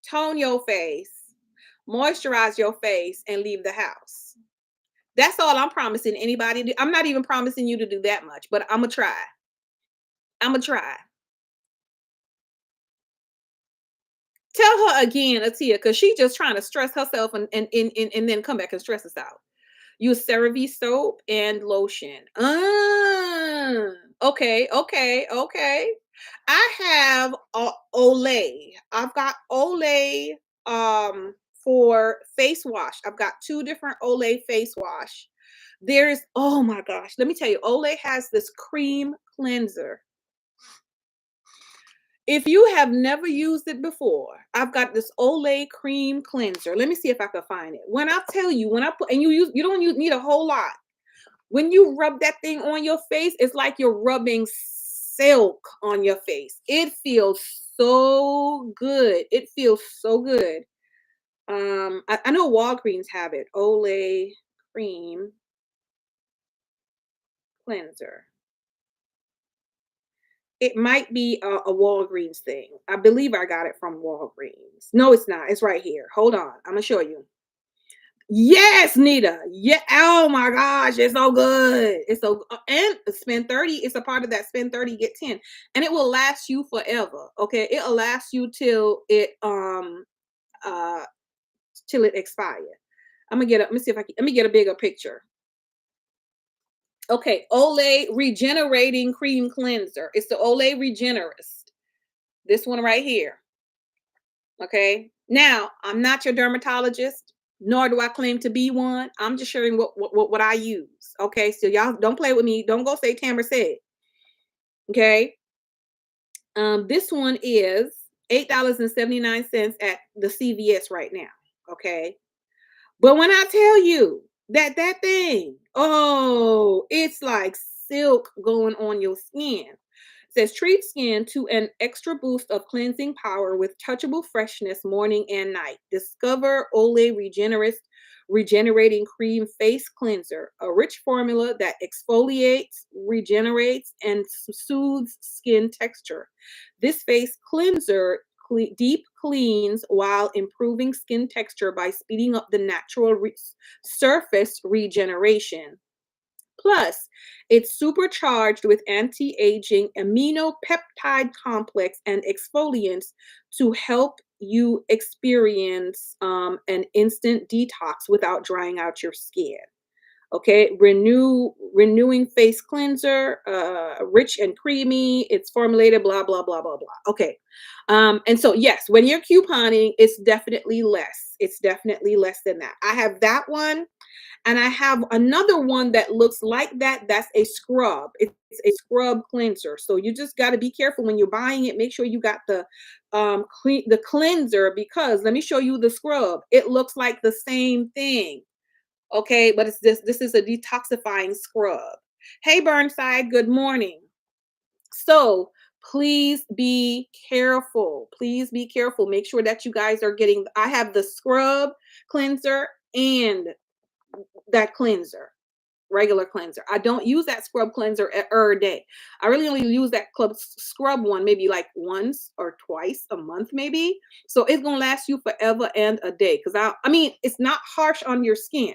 tone your face, moisturize your face, and leave the house. That's all I'm promising anybody. I'm not even promising you to do that much, but I'm gonna try. I'm gonna try. Tell her again, Atia, because she's just trying to stress herself and then come back and stress us out. Use CeraVe soap and lotion. Okay, okay, okay. I have Olay. I've got Olay for face wash. I've got 2 different Olay face wash. There's oh my gosh, let me tell you, Olay has this cream cleanser. If you have never used it before, I've got this Olay cream cleanser. Let me see if I can find it. When I tell you, when I put and you don't need a whole lot. When you rub that thing on your face, it's like you're rubbing silk on your face. It feels so good. It feels so good. I know Walgreens have it. Olay cream cleanser. It might be a Walgreens thing. I believe I got it from Walgreens. No, it's not. It's right here. Hold on. I'm gonna show you. Yes, Nita. Yeah. Oh my gosh, it's so good. It's so and spend 30. It's a part of that spend 30, get 10. And it will last you forever. Okay. It'll last you uh till it expires. Let me see if I can let me get a bigger picture. Okay, Olay Regenerating Cream Cleanser. It's the Olay Regenerist. This one right here. Okay. Now, I'm not your dermatologist, nor do I claim to be one. I'm just sharing what I use. Okay. So y'all don't play with me. Don't go say Tamara said. Okay. This one is $8.79 at the CVS right now. Okay. But when I tell you that thing, oh, it's like silk going on your skin. Says treat skin to an extra boost of cleansing power with touchable freshness morning and night. Discover Olay Regenerating Cream Face Cleanser, a rich formula that exfoliates, regenerates, and soothes skin texture. This face cleanser deep cleans while improving skin texture by speeding up the natural surface regeneration. Plus, it's supercharged with anti-aging amino peptide complex and exfoliants to help you experience an instant detox without drying out your skin. Okay, renewing face cleanser, rich and creamy. It's formulated, blah blah blah blah blah. Okay, and so yes, when you're couponing, it's definitely less. It's definitely less than that. I have that one. And I have another one that looks like that. That's a scrub. It's a scrub cleanser. So you just got to be careful when you're buying it. Make sure you got the the cleanser, because let me show you the scrub. It looks like the same thing. Okay, but it's this is a detoxifying scrub. Hey Burnside, good morning. So Please be careful. Please be careful. Make sure that you guys are getting, I have the scrub cleanser and that cleanser, regular cleanser. I don't use that scrub cleanser every day. I really only use that club scrub one maybe like once or twice a month, maybe. So it's gonna last you forever and a day. Because I mean, it's not harsh on your skin.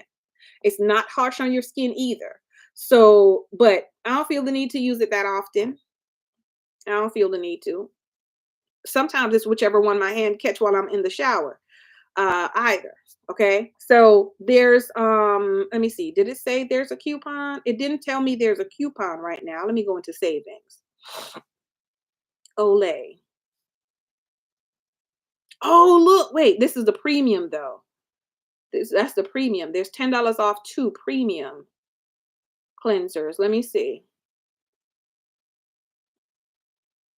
It's not harsh on your skin either. So, but I don't feel the need to use it that often. I don't feel the need to. Sometimes it's whichever one my hand catch while I'm in the shower. Either. Okay. So there's let me see. Did it say there's a coupon? It didn't tell me there's a coupon right now. Let me go into savings. Olay. Oh, look, wait, this is the premium though. That's the premium. There's $10 off two premium cleansers. Let me see.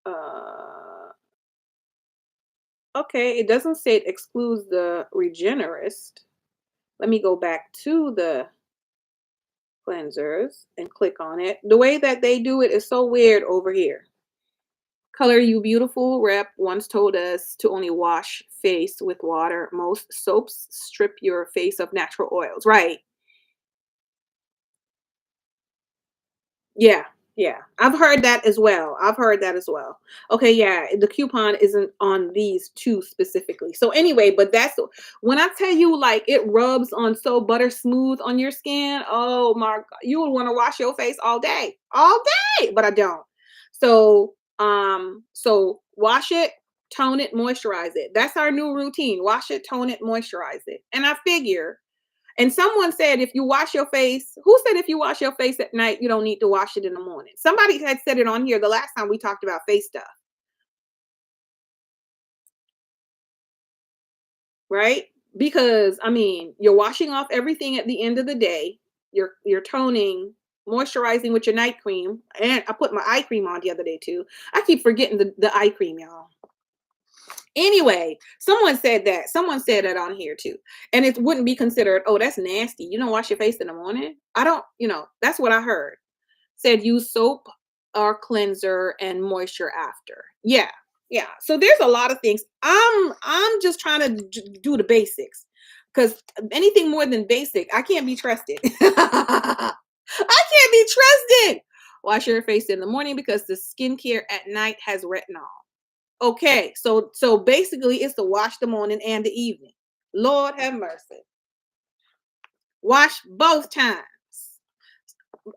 Uh okay, it doesn't say it excludes the regenerist. Let me go back to the cleansers and click on it. The way that they do it is so weird over here. Color You Beautiful rep once told us to only wash face with water. Most soaps strip your face of natural oils. Right. Yeah, yeah. I've heard that as well. I've heard that as well. Okay, yeah, the coupon isn't on these two specifically. So anyway, but that's when I tell you like it rubs on so butter smooth on your skin. Oh my God, you would want to wash your face all day, but I don't. So, so wash it, tone it, moisturize it. That's our new routine. Wash it, tone it, moisturize it. And I figure and someone said, if you wash your face, who said if you wash your face at night, you don't need to wash it in the morning? Somebody had said it on here the last time we talked about face stuff, right? Because I mean, you're washing off everything at the end of the day. You're toning, moisturizing with your night cream. And I put my eye cream on the other day too. I keep forgetting the eye cream, y'all. Anyway, someone said that. Someone said that on here too. And it wouldn't be considered, oh, that's nasty. You don't wash your face in the morning. I don't, that's what I heard. Said use soap or cleanser and moisture after. Yeah. Yeah. So there's a lot of things. I'm just trying to do the basics. Cuz anything more than basic, I can't be trusted. I can't be trusted. Wash your face in the morning because the skincare at night has retinol. Okay, so basically it's to wash the morning and the evening. Lord have mercy. Wash both times.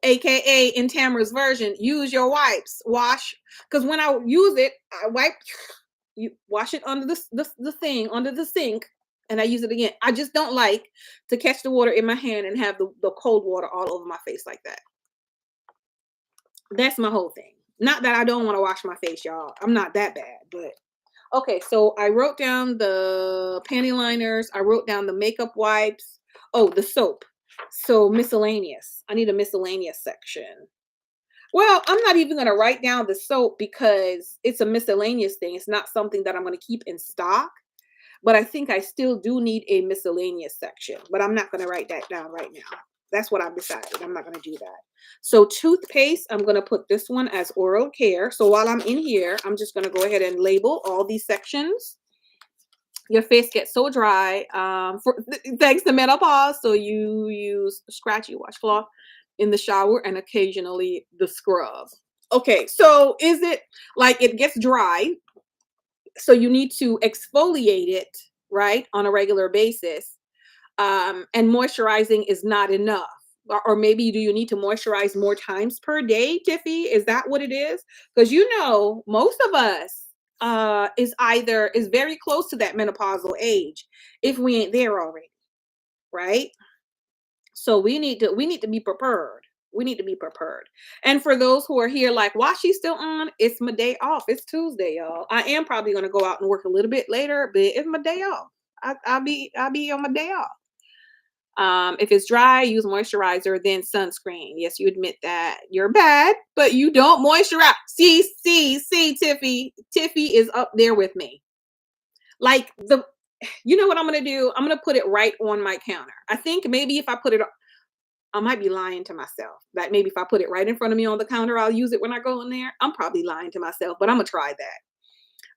AKA in Tamara's version, use your wipes. Wash because when I use it, I wipe you wash it under the thing under the sink and I use it again. I just don't like to catch the water in my hand and have the cold water all over my face like that. That's my whole thing. Not that I don't want to wash my face, y'all. I'm not that bad, but okay, so I wrote down the panty liners. I wrote down the makeup wipes. Oh, the soap. So miscellaneous. I need a miscellaneous section. Well, I'm not even going to write down the soap because it's a miscellaneous thing. It's not something that I'm going to keep in stock. But I think I still do need a miscellaneous section. But I'm not going to write that down right now. That's what I've decided. I'm not going to do that. So toothpaste, I'm going to put this one as oral care. So while I'm in here, I'm just going to go ahead and label all these sections. Your face gets so dry thanks to menopause. So you use scratchy washcloth in the shower and occasionally the scrub. Okay, so is it like it gets dry? So you need to exfoliate it, right, on a regular basis. And moisturizing is not enough. Or maybe do you need to moisturize more times per day, Tiffy? Is that what it is? Because most of us is very close to that menopausal age if we ain't there already, right? So we need to be prepared. We need to be prepared. And for those who are here, like, why she's still on? It's my day off. It's Tuesday, y'all. I am probably gonna go out and work a little bit later, but it's my day off. I'll be on my day off. If it's dry, use moisturizer, then sunscreen. Yes, you admit that you're bad, but you don't moisturize. See, Tiffy. Tiffy is up there with me. Like you know what I'm gonna do? I'm gonna put it right on my counter. I think maybe if I put it I might be lying to myself. Like maybe if I put it right in front of me on the counter, I'll use it when I go in there. I'm probably lying to myself, but I'm gonna try that.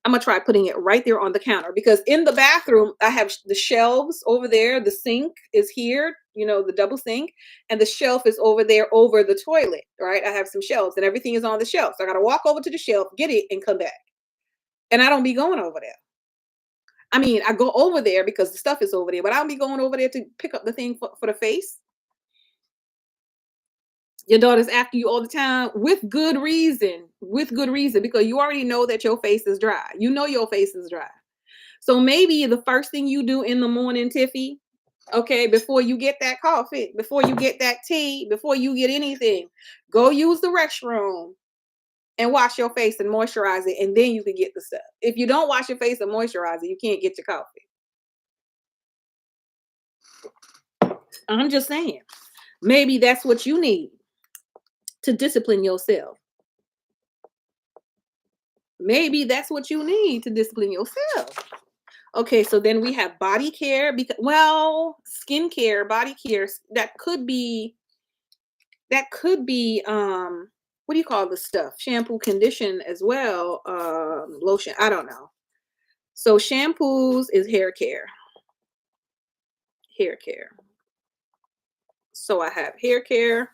I'm gonna try putting it right there on the counter because in the bathroom, I have the shelves over there. The sink is here, the double sink, and the shelf is over there over the toilet, right? I have some shelves and everything is on the shelf. So I gotta walk over to the shelf, get it, and come back. And I don't be going over there. I mean, I go over there because the stuff is over there, but I don't be going over there to pick up the thing for the face. Your daughter's after you all the time with good reason. With good reason, because you already know that your face is dry. You know your face is dry. So maybe the first thing you do in the morning, Tiffy, okay, before you get that coffee, before you get that tea, before you get anything, go use the restroom and wash your face and moisturize it, and then you can get the stuff. If you don't wash your face and moisturize it, you can't get your coffee. I'm just saying, maybe that's what you need to discipline yourself. Maybe that's what you need to discipline yourself. Okay, so then we have body care, because skincare, body care, that could be what do you call the stuff? Shampoo, condition as well, lotion, I don't know. So shampoos is hair care. Hair care. So I have hair care,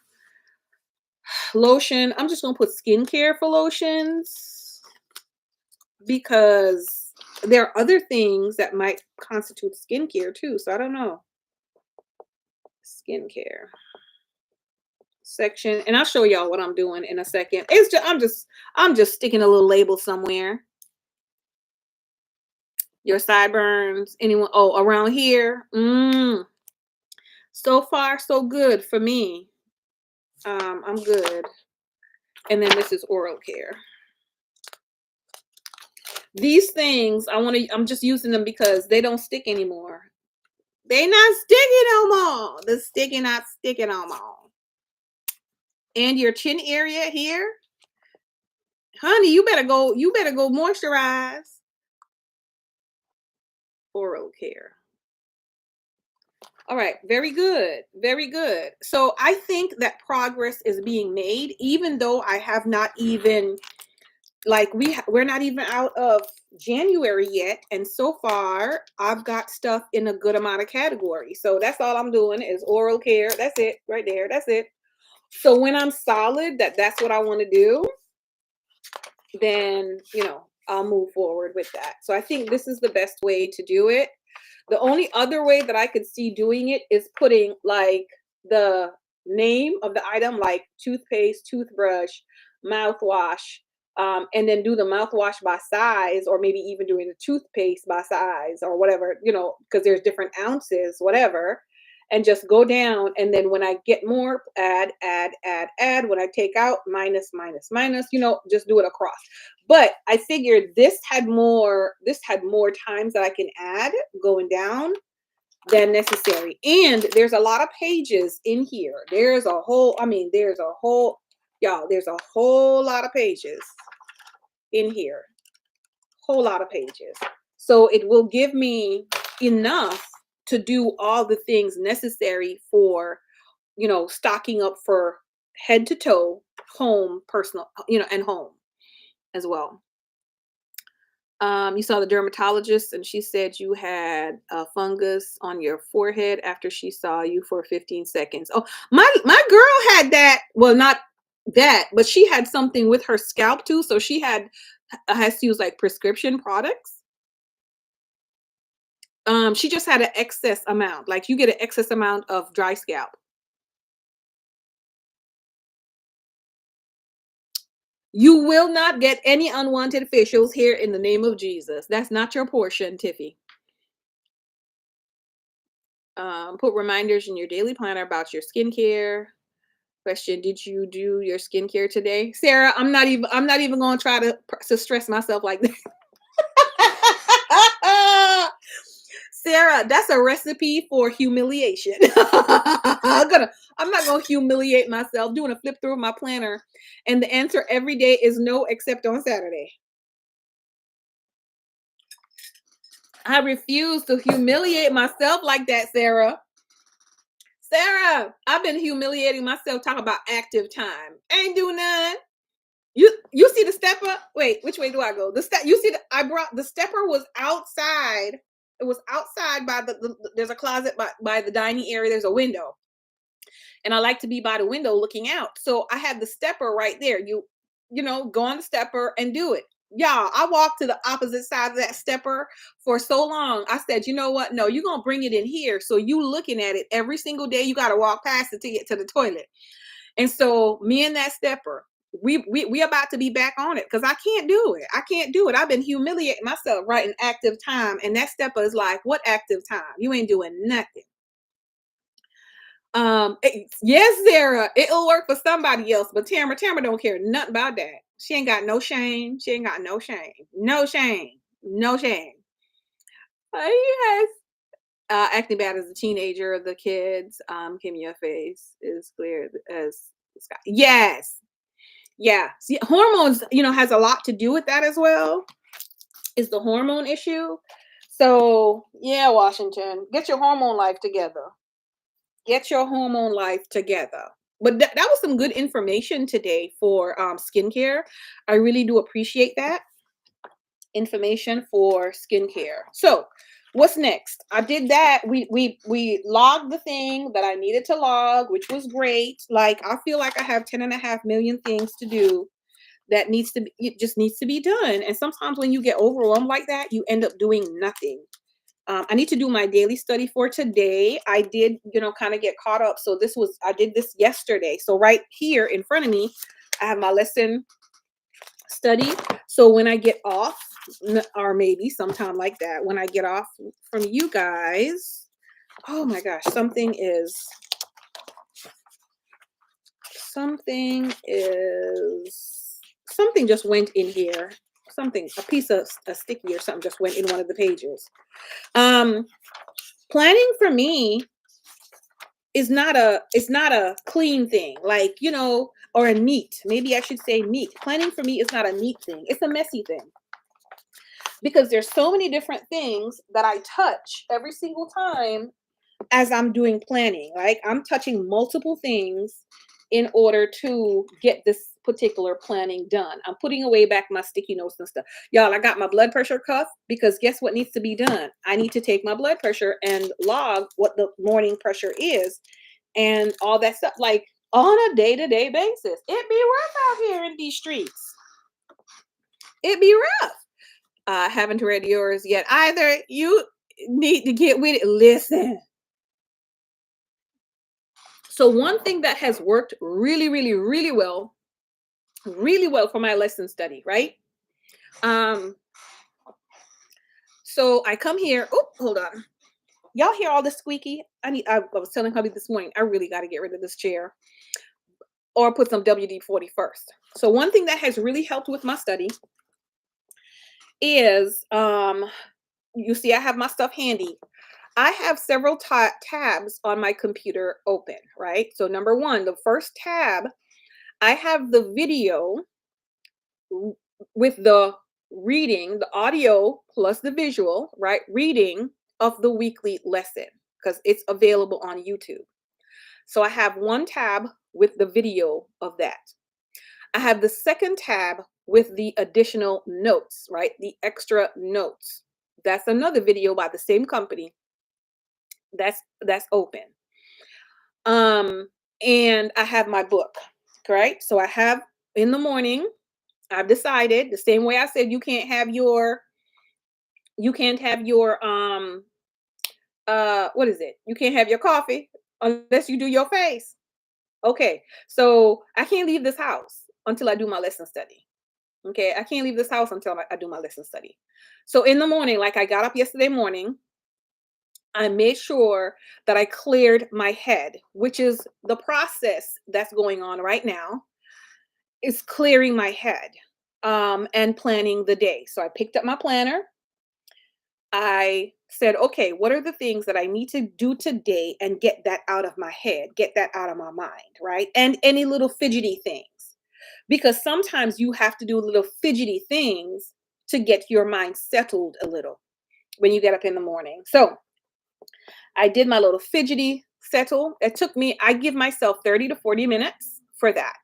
lotion. I'm just gonna put skincare for lotions because there are other things that might constitute skincare too. So I don't know. Skincare section, and I'll show y'all what I'm doing in a second. It's just I'm just sticking a little label somewhere. Your sideburns, anyone? Oh, around here. So far, so good for me. I'm good. And then this is oral care. These things I'm just using them because they don't stick anymore. They not sticking no more. The sticky not sticking no more. And your chin area here, honey, you better go moisturize. Oral care. All right, very good. Very good. So I think that progress is being made, even though I have not even we're not even out of January yet, and so far I've got stuff in a good amount of categories. So that's all I'm doing is oral care. That's it right there. That's it. So when I'm solid that's what I want to do, then I'll move forward with that. So I think this is the best way to do it. The only other way that I could see doing it is putting like the name of the item, like toothpaste, toothbrush, mouthwash, and then do the mouthwash by size, or maybe even doing the toothpaste by size or whatever, because there's different ounces, whatever, and just go down. And then when I get more, add, add, add, add. When I take out, minus, minus, minus, just do it across. But I figured this had more times that I can add going down than necessary. And there's a lot of pages in here. There's a whole lot of pages in here. Whole lot of pages. So it will give me enough to do all the things necessary for, stocking up for head to toe, home, personal, and home as well. You saw the dermatologist and she said you had a fungus on your forehead after she saw you for 15 seconds. Oh, my girl had that. Well, not that, but she had something with her scalp too. So she has to use like prescription products. She just had an excess amount. Like you get an excess amount of dry scalp. You will not get any unwanted facials here in the name of Jesus. That's not your portion, Tiffy. Put reminders in your daily planner about your skincare. Question: did you do your skincare today, Sarah? I'm not even going to try to stress myself like that. Sarah, that's a recipe for humiliation. I'm not gonna humiliate myself doing a flip through of my planner, and the answer every day is no, except on Saturday. I refuse to humiliate myself like that, Sarah. Sarah, I've been humiliating myself talking about active time. Ain't do none. You see the stepper? Wait, which way do I go? The step you see I brought the stepper was outside. It was outside by there's a closet by the dining area. There's a window. And I like to be by the window looking out. So I had the stepper right there. Go on the stepper and do it. Y'all, I walked to the opposite side of that stepper for so long. I said, you know what? No, you're gonna bring it in here. So you looking at it every single day. You gotta walk past it to get to the toilet. And so me and that stepper, we about to be back on it because I can't do it. I can't do it. I've been humiliating myself writing active time. And that stepper is like, what active time? You ain't doing nothing. Yes, Sarah, it'll work for somebody else, but Tamara don't care nothing about that. She ain't got no shame. She ain't got no shame. No shame. No shame. Yes. Acting bad as a teenager, the kids, Kim, your face is clear as the sky. Yes. Yeah. See, hormones, has a lot to do with that as well. Is the hormone issue. So yeah, Washington, get your hormone life together. Get your hormone life together. But that was some good information today for skincare. I really do appreciate that information for skincare. So what's next? I did that. We logged the thing that I needed to log, which was great. Like I feel like I have 10.5 million things to do that it just needs to be done. And sometimes when you get overwhelmed like that, you end up doing nothing. I need to do my daily study for today. I did, kind of get caught up. So I did this yesterday. So right here in front of me, I have my lesson study. So when I get off, or maybe sometime like that, when I get off from you guys, oh my gosh, something just went in here. A piece of a sticky or something just went in one of the pages. Planning for me it's not a clean thing, like, or a neat. Maybe I should say neat. Planning for me is not a neat thing. It's a messy thing. Because there's so many different things that I touch every single time as I'm doing planning. Like I'm touching multiple things in order to get this particular planning done. I'm putting away back my sticky notes and stuff. Y'all, I got my blood pressure cuff because guess what needs to be done? I need to take my blood pressure and log what the morning pressure is and all that stuff, like on a day-to-day basis. It be rough out here in these streets. It be rough. I haven't read yours yet either. You need to get with it. Listen. So one thing that has worked really, really, really well for my lesson study, right? So I come here. Oh, hold on. Y'all hear all this squeaky? I was telling hubby this morning, I really got to get rid of this chair or put some WD-40 first. So one thing that has really helped with my study is, you see, I have my stuff handy. I have several tabs on my computer open, right? So number one, the first tab, I have the video with the reading, the audio plus the visual, right? Reading of the weekly lesson because it's available on YouTube. So I have one tab with the video of that. I have the second tab with the additional notes, right? The extra notes. That's another video by the same company. That's open. And I have my book, right? So I have in the morning, I've decided the same way I said you can't have your what is it? You can't have your coffee unless you do your face. Okay. So I can't leave this house until I do my lesson study. Okay. I can't leave this house until I do my lesson study. So in the morning, like I got up yesterday morning, I made sure that I cleared my head, which is the process that's going on right now, is clearing my head and planning the day. So I picked up my planner. I said, okay, what are the things that I need to do today and get that out of my head, get that out of my mind, right? And any little fidgety things. Because sometimes you have to do little fidgety things to get your mind settled a little when you get up in the morning. So I did my little fidgety settle. It took me, I give myself 30 to 40 minutes for that.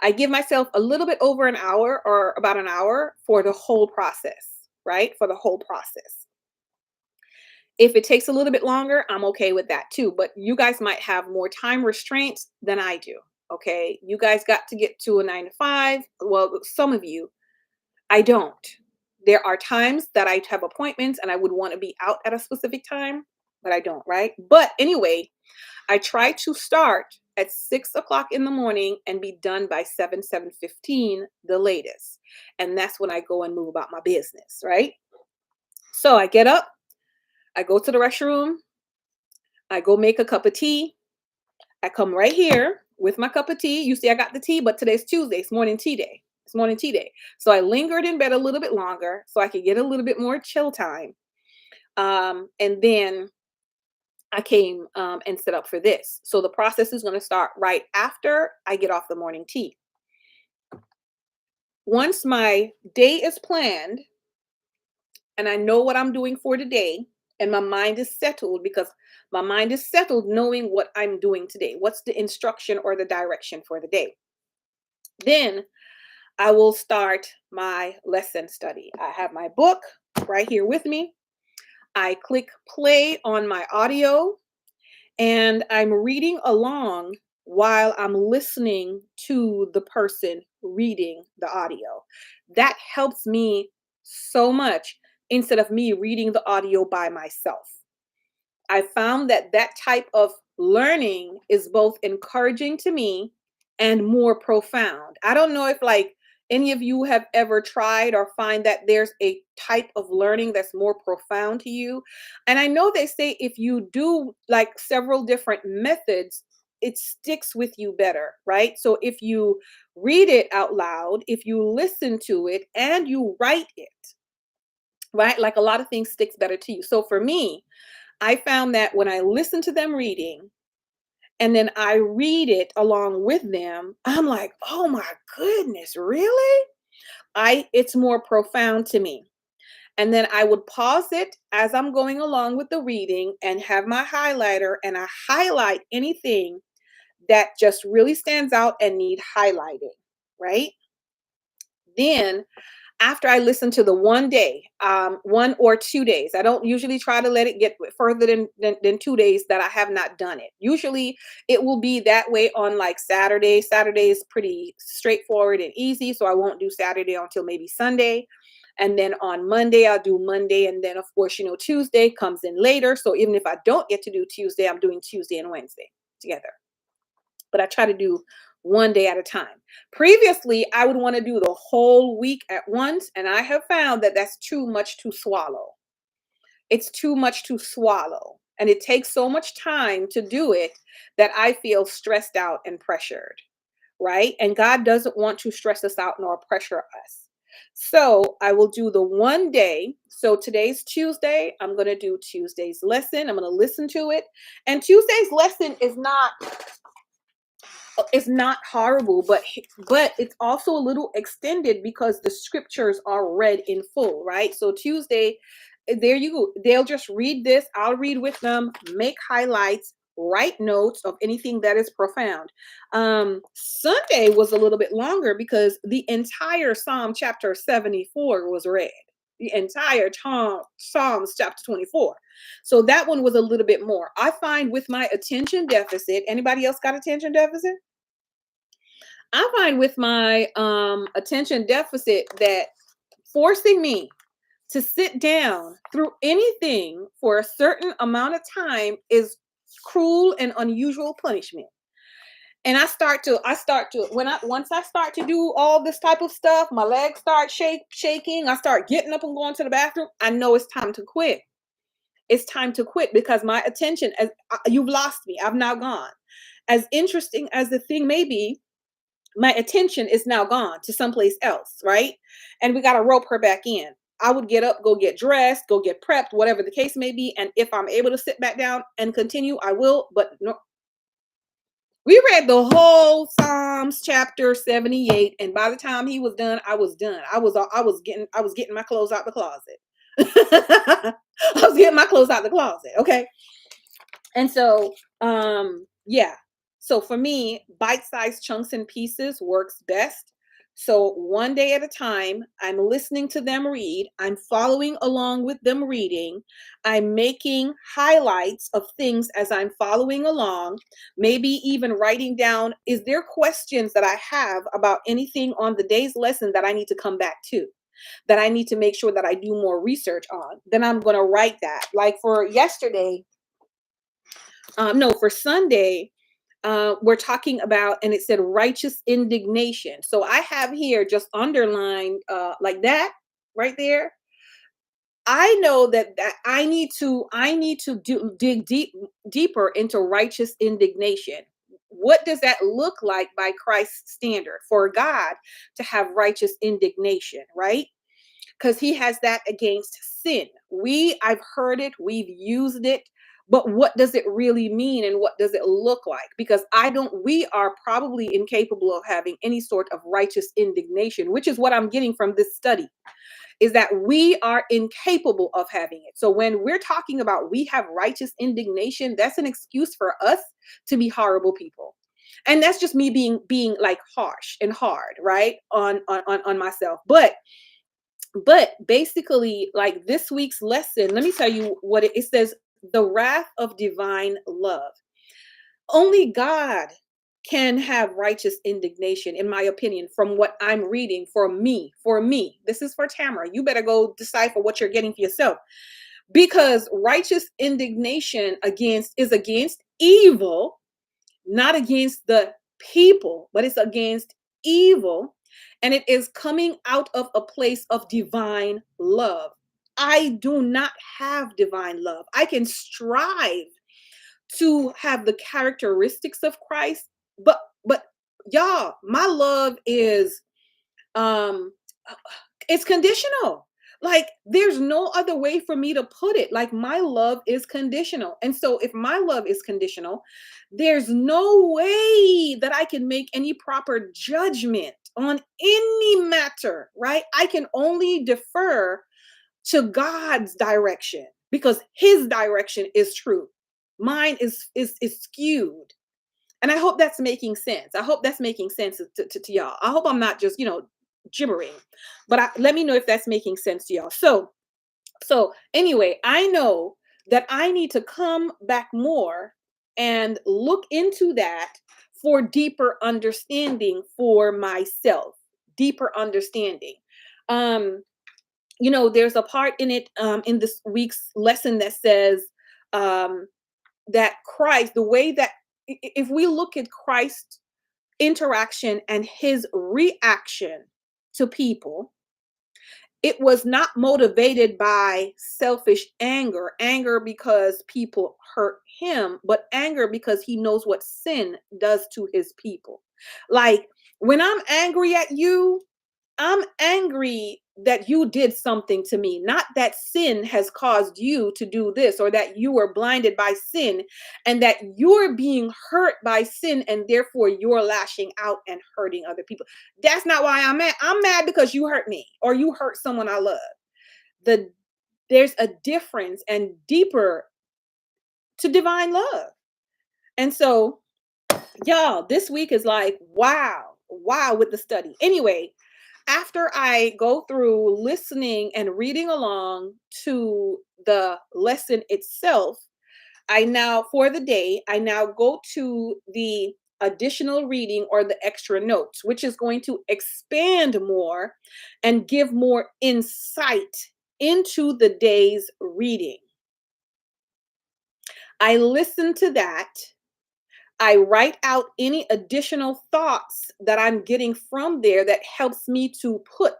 I give myself a little bit over an hour or about an hour for the whole process, right? For the whole process. If it takes a little bit longer, I'm okay with that too. But you guys might have more time restraints than I do. Okay. You guys got to get to a 9 to 5. Well, some of you, I don't. There are times that I have appointments and I would want to be out at a specific time, but I don't, right? But anyway, I try to start at 6 o'clock in the morning and be done by 7:15, the latest. And that's when I go and move about my business, right? So I get up, I go to the restroom, I go make a cup of tea. I come right here with my cup of tea. You see, I got the tea, but today's Tuesday. It's morning tea day. It's morning tea day. So I lingered in bed a little bit longer so I could get a little bit more chill time. And then I came and set up for this. So the process is going to start right after I get off the morning tea. Once my day is planned and I know what I'm doing for today, and my mind is settled, because my mind is settled knowing what I'm doing today. What's the instruction or the direction for the day? Then I will start my lesson study. I have my book right here with me. I click play on my audio and I'm reading along while I'm listening to the person reading the audio. That helps me so much instead of me reading the audio by myself. I found that that type of learning is both encouraging to me and more profound. I don't know if like any of you have ever tried or find that there's a type of learning that's more profound to you. And I know they say if you do like several different methods, it sticks with you better, right? So if you read it out loud, if you listen to it and you write it, right? Like a lot of things sticks better to you. So for me, I found that when I listen to them reading and then I read it along with them, I'm like, oh my goodness, really? It's more profound to me. And then I would pause it as I'm going along with the reading and have my highlighter and I highlight anything that just really stands out and need highlighting, right? Then after I listen to the one day, 1 or 2 days, I don't usually try to let it get further than 2 days that I have not done it. Usually it will be that way on like Saturday. Saturday is pretty straightforward and easy. So I won't do Saturday until maybe Sunday. And then on Monday, I'll do Monday. And then of course, Tuesday comes in later. So even if I don't get to do Tuesday, I'm doing Tuesday and Wednesday together. But I try to do one day at a time. Previously, I would want to do the whole week at once, and I have found that that's too much to swallow. It's too much to swallow, and it takes so much time to do it that I feel stressed out and pressured, right? And God doesn't want to stress us out nor pressure us. So I will do the one day. So today's Tuesday. I'm going to do Tuesday's lesson. I'm going to listen to it. And Tuesday's lesson is not it's not horrible, but it's also a little extended because the scriptures are read in full, right? So Tuesday, there you go. They'll just read this. I'll read with them, make highlights, write notes of anything that is profound. Sunday was a little bit longer because the entire Psalm chapter 74 was read. The entire Psalms chapter 24. So that one was a little bit more. I find with my attention deficit, anybody else got attention deficit? I find with my attention deficit that forcing me to sit down through anything for a certain amount of time is cruel and unusual punishment. And once I start to do all this type of stuff, my legs start shaking. I start getting up and going to the bathroom. I know it's time to quit. It's time to quit because my attention, you've lost me. I've now gone. As interesting as the thing may be, my attention is now gone to someplace else, right? And we got to rope her back in. I would get up, go get dressed, go get prepped, whatever the case may be. And if I'm able to sit back down and continue, I will. But no, we read the whole Psalms chapter 78. And by the time he was done, I was done. I was getting my clothes out the closet. I was getting my clothes out the closet. Okay. And so, yeah. So for me, bite-sized chunks and pieces works best. So one day at a time, I'm listening to them read. I'm following along with them reading. I'm making highlights of things as I'm following along. Maybe even writing down, is there questions that I have about anything on the day's lesson that I need to come back to? That I need to make sure that I do more research on? Then I'm going to write that. Like for yesterday, no, for Sunday, we're talking about, and it said righteous indignation. So I have here just underlined like that right there. I know that I need to dig deeper into righteous indignation. What does that look like by Christ's standard for God to have righteous indignation, right? Because he has that against sin. I've heard it, we've used it, but what does it really mean and what does it look like? Because we are probably incapable of having any sort of righteous indignation, which is what I'm getting from this study, is that we are incapable of having it. So when we're talking about we have righteous indignation, that's an excuse for us to be horrible people. And that's just me being like harsh and hard, right? On myself. But basically, like this week's lesson, let me tell you what it says: the wrath of divine love. Only God can have righteous indignation, in my opinion, from what I'm reading. For me, this is for Tamara. You better go decipher what you're getting for yourself, because righteous indignation against evil, not against the people, but it's against evil. And it is coming out of a place of divine love. I do not have divine love. I can strive to have the characteristics of Christ, but y'all, my love is um it's conditional. Like there's no other way for me to put it. Like my love is conditional. And so if my love is conditional, there's no way that I can make any proper judgment on any matter, right? I can only defer to God's direction because his direction is true. Mine is skewed. And I hope that's making sense. I hope that's making sense to y'all. I hope I'm not just, gibbering. But let me know if that's making sense to y'all. So anyway, I know that I need to come back more and look into that for deeper understanding for myself. Deeper understanding. Um, there's a part in it in this week's lesson that says um, that Christ, the way that if we look at Christ's interaction and his reaction to people, it was not motivated by selfish anger because people hurt him, but anger because he knows what sin does to his people. Like when I'm angry at you, I'm angry that you did something to me, not that sin has caused you to do this or that you were blinded by sin and that you're being hurt by sin and therefore you're lashing out and hurting other people. That's not why I'm mad. I'm mad because you hurt me or you hurt someone I love. There's a difference and deeper to divine love. And so, y'all, this week is like, wow with the study. Anyway, after I go through listening and reading along to the lesson itself, for the day, I now go to the additional reading or the extra notes, which is going to expand more and give more insight into the day's reading. I listen to that. I write out any additional thoughts that I'm getting from there that helps me to put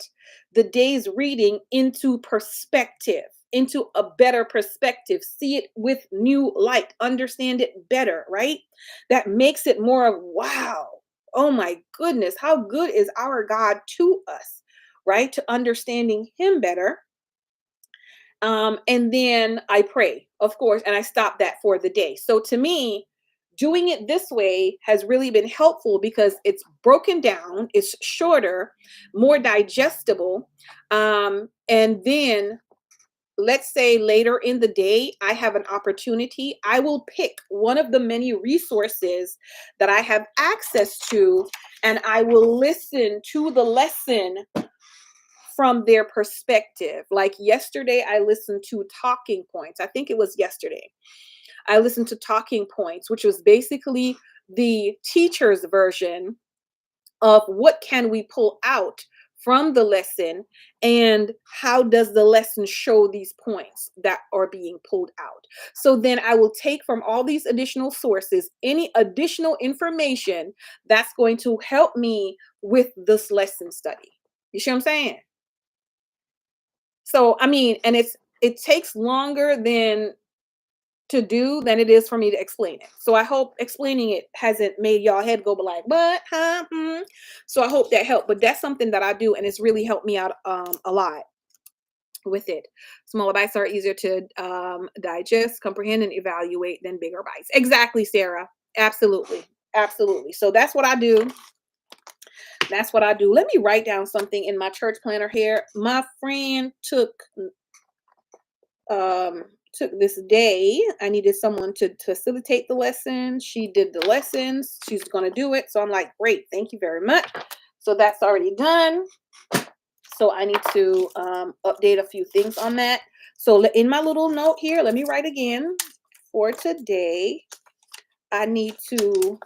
the day's reading into perspective, into a better perspective, see it with new light, understand it better, right? That makes it more of wow. Oh my goodness, how good is our God to us, right? To understanding him better. And then I pray, of course, and I stop that for the day. So to me, doing it this way has really been helpful because it's broken down, it's shorter, more digestible. And then let's say later in the day, I have an opportunity, I will pick one of the many resources that I have access to, and I will listen to the lesson from their perspective. Like yesterday, I listened to Talking Points. I think it was yesterday. I listened to Talking Points, which was basically the teacher's version of what can we pull out from the lesson, and how does the lesson show these points that are being pulled out. So then I will take from all these additional sources any additional information that's going to help me with this lesson study. You see what I'm saying? So I mean, and it takes longer than it is for me to explain it. So I hope explaining it hasn't made y'all head go but like, but huh? So I hope that helped. But that's something that I do, and it's really helped me out a lot with it. Smaller bites are easier to digest, comprehend, and evaluate than bigger bites. Exactly, Sarah. Absolutely. Absolutely. So that's what I do. That's what I do. Let me write down something in my church planner here. My friend um took this day. I needed someone to facilitate the lesson. She did the lessons. She's going to do it. So I'm like, great, thank you very much. So that's already done. So I need to update a few things on that. So in my little note here, let me write again. For today, I need to,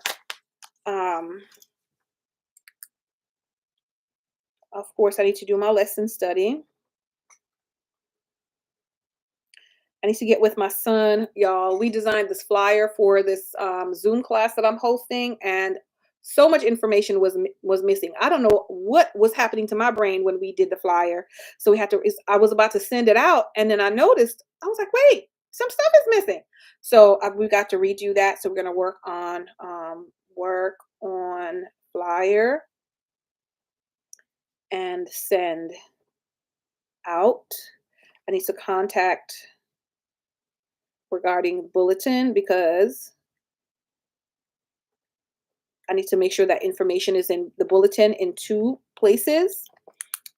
of course, I need to do my lesson study. I need to get with my son, y'all. We designed this flyer for this Zoom class that I'm hosting, and so much information was missing. I don't know what was happening to my brain when we did the flyer. So we had to. I was about to send it out, and then I noticed. I was like, "Wait, some stuff is missing." So we got to redo that. So we're gonna work on flyer and send out. I need to contact regarding bulletin because I need to make sure that information is in the bulletin in 2 places,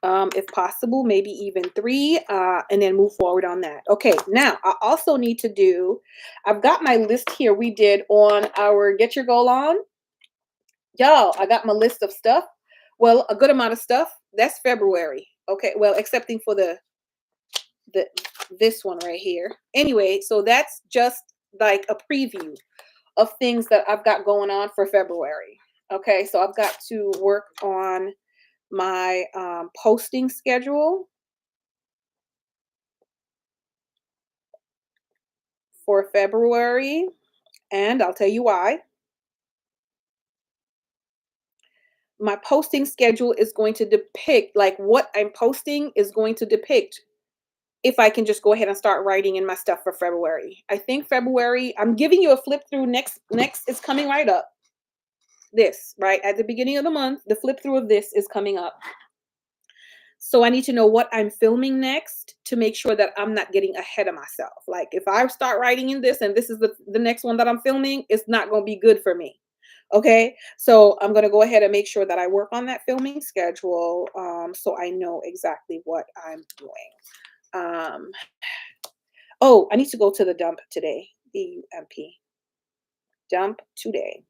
if possible, maybe even 3, and then move forward on that. Okay, now I also need to do, I've got my list here we did on our Get Your Goal On. Y'all, I got my list of stuff. Well, a good amount of stuff. That's February. Okay, well, excepting for the this one right here. Anyway, so that's just like a preview of things that I've got going on for February. Okay, so I've got to work on my posting schedule for February, and I'll tell you why. My posting schedule is going to depict, like what I'm posting is going to depict if I can just go ahead and start writing in my stuff for February. I think February, I'm giving you a flip through next is coming right up. This, right? At the beginning of the month, the flip through of this is coming up. So I need to know what I'm filming next to make sure that I'm not getting ahead of myself. Like if I start writing in this and this is the next one that I'm filming, it's not going to be good for me. Okay. So I'm going to go ahead and make sure that I work on that filming schedule, so I know exactly what I'm doing. Oh, I need to go to the dump today. D-U-M-P. Dump today.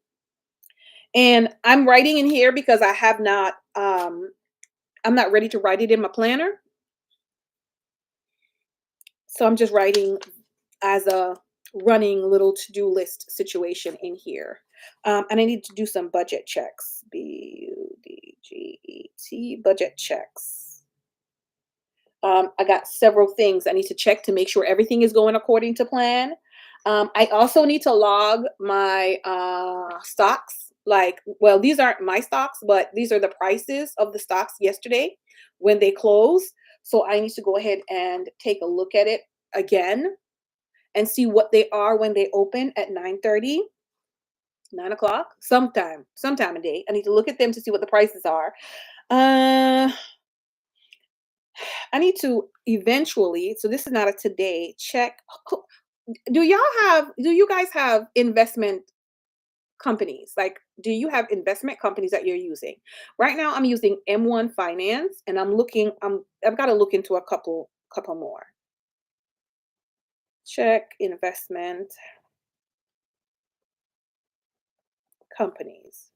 And I'm writing in here because I'm not ready to write it in my planner. So I'm just writing as a running little to-do list situation in here. And I need to do some budget checks. Budget budget checks. I got several things I need to check to make sure everything is going according to plan. I also need to log my stocks. Like, well, these aren't my stocks, but these are the prices of the stocks yesterday when they closed. So I need to go ahead and take a look at it again and see what they are when they open at 9:30, 9 o'clock, sometime a day. I need to look at them to see what the prices are. Uh, I need to eventually, so this is not a today, check. Do you guys have investment companies? Like, do you have investment companies that you're using? Right now, I'm using M1 Finance, and I've got to look into a couple more. Check investment companies.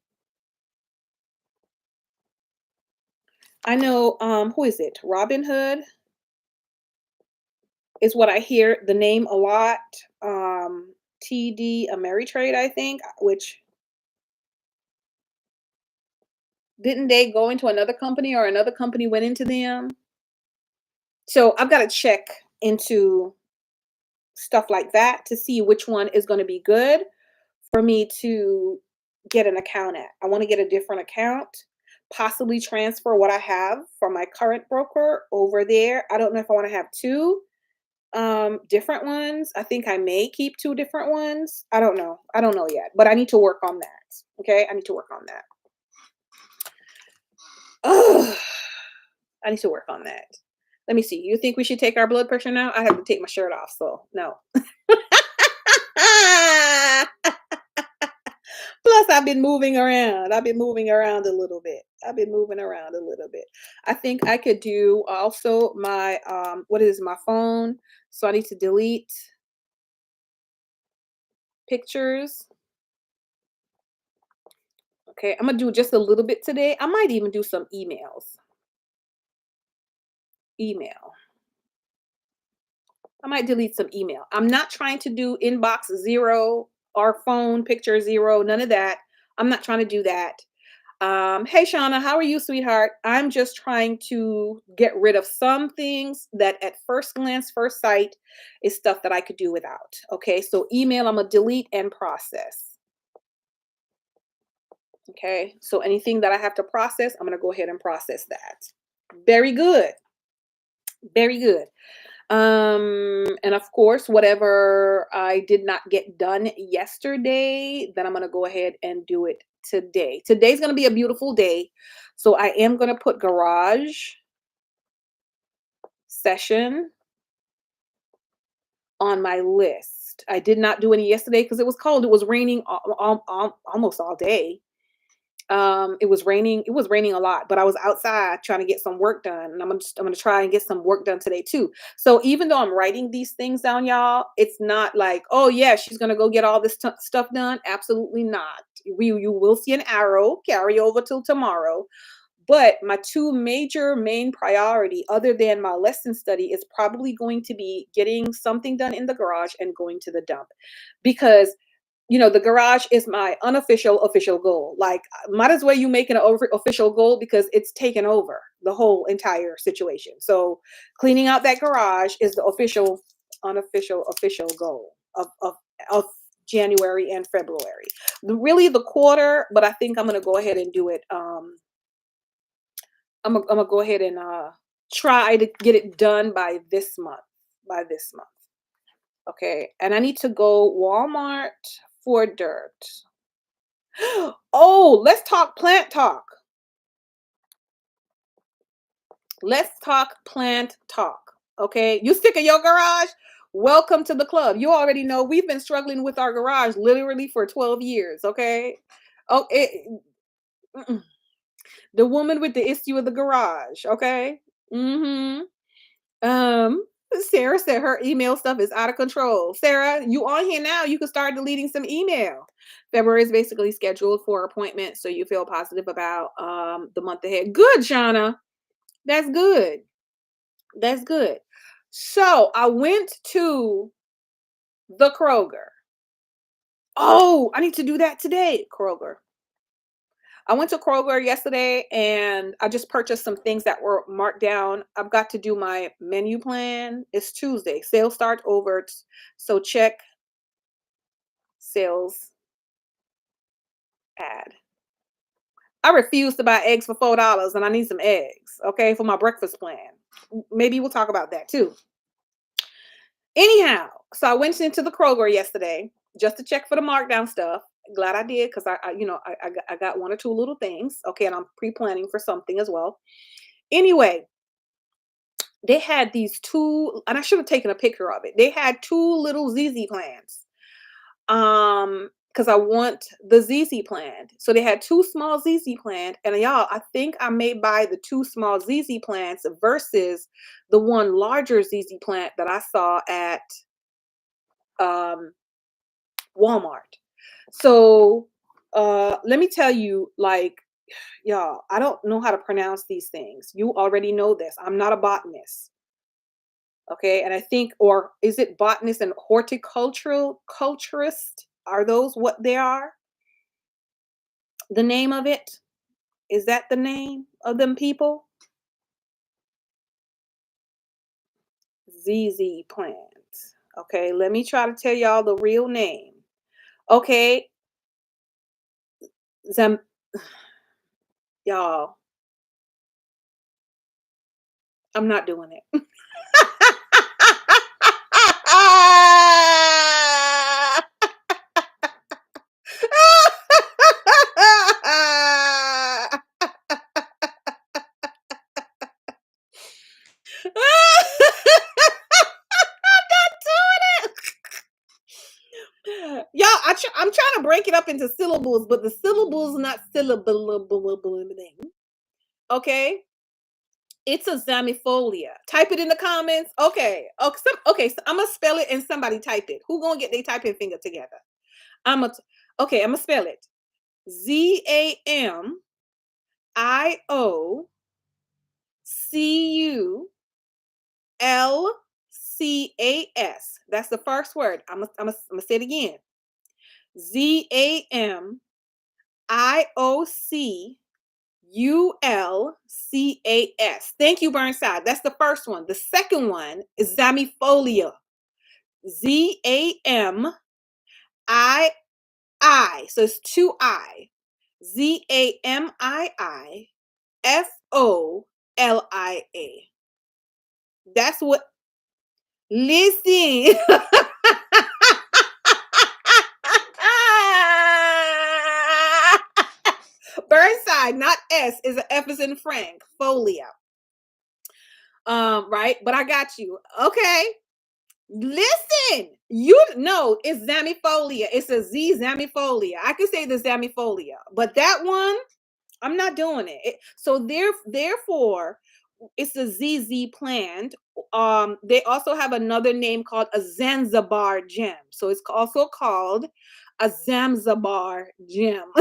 I know, who is it? Robinhood is what I hear the name a lot. TD Ameritrade, I think, which didn't they go into another company or another company went into them? So I've got to check into stuff like that to see which one is going to be good for me to get an account at. I want to get a different account, possibly transfer what I have from my current broker over there. I don't know if I want to have two different ones. I think I may keep two different ones. I don't know yet, but I need to work on that. Okay, I need to work on that. Ugh, I need to work on that. Let me see. You think we should take our blood pressure now? I have to take my shirt off, so no. Plus, I've been moving around. I've been moving around a little bit. I've been moving around a little bit. I think I could do also my what is my phone? So I need to delete pictures. Okay, I'm gonna do just a little bit today. I might even do some emails. Email. I might delete some email. I'm not trying to do inbox zero or phone picture zero, none of that. I'm not trying to do that. Hey Shauna, how are you, sweetheart? I'm just trying to get rid of some things that at first glance, first sight, is stuff that I could do without. Okay, so email, I'm gonna delete and process. Okay, so anything that I have to process, I'm gonna go ahead and process that. Very good. Very good. And of course, whatever I did not get done yesterday, then I'm going to go ahead and do it today. Today's going to be a beautiful day. So I am going to put garage session on my list. I did not do any yesterday because it was cold. It was raining almost all day. It was raining a lot, but I was outside trying to get some work done, and I'm gonna try and get some work done today too. So even though I'm writing these things down, y'all, it's not like, oh yeah, she's gonna go get all this stuff done. Absolutely not. You will see an arrow carry over till tomorrow. But my two major main priority, other than my lesson study, is probably going to be getting something done in the garage and going to the dump, because the garage is my unofficial official goal. Like, might as well you make an official goal because it's taken over the whole entire situation. So cleaning out that garage is the official, unofficial, official goal of January and February. Really the quarter, but I think I'm gonna go ahead and do it. I'm gonna go ahead and try to get it done by this month. By this month. Okay. And I need to go Walmart for dirt. Oh, let's talk plant talk. Let's talk plant talk. Okay. You sick of your garage? Welcome to the club. You already know we've been struggling with our garage literally for 12 years. Okay. Oh, mm-mm. The woman with the issue of the garage. Okay. Mm-hmm. Um, Sarah said her email stuff is out of control. Sarah, you on here now? You can start deleting some email. February is basically scheduled for appointments, so you feel positive about the month ahead. Good, Shauna. That's good. That's good. So I went to the Kroger. Oh, I need to do that today, Kroger. I went to Kroger yesterday and I just purchased some things that were marked down. I've got to do my menu plan. It's Tuesday. Sales start over. So check sales ad. I refuse to buy eggs for $4 and I need some eggs, okay, for my breakfast plan. Maybe we'll talk about that too. Anyhow, so I went into the Kroger yesterday just to check for the markdown stuff. Glad I did because I got one or two little things. Okay, and I'm pre-planning for something as well. Anyway, they had these two, and I should have taken a picture of it. They had two little ZZ plants. Because I want the ZZ plant. So they had two small ZZ plant, and y'all, I think I may buy the two small ZZ plants versus the one larger ZZ plant that I saw at um, Walmart. So let me tell you, like, y'all, I don't know how to pronounce these things. You already know this. I'm not a botanist. Okay. And I think, or is it botanist and horticultural culturist? Are those what they are? The name of it? Is that the name of them people? ZZ plant. Okay, let me try to tell y'all the real name. Okay, Zam y'all, I'm not doing it. Y'all, I'm trying to break it up into syllables, but the syllables not syllable. Okay, it's a zamifolia. Type it in the comments. Okay, okay. So I'm gonna spell it and somebody type it. Who gonna get their typing finger together? Okay. I'm gonna spell it. ZAMIFOLCAS. That's the first word. I'm gonna say it again. ZAMIOCULCAS. Thank you, Burnside. That's the first one. The second one is zamifolia. ZAMII. So it's two I. ZAMIIFOLIA. That's what. Listen. Burnside, not S, is an F is in Frank. Folia. Right? But I got you. Okay. Listen, you know it's zamifolia. It's a Z zamifolia. I could say the zamifolia, but that one, I'm not doing it. So therefore, it's a ZZ plant. They also have another name called a Zanzibar gem. So it's also called a Zanzibar gem.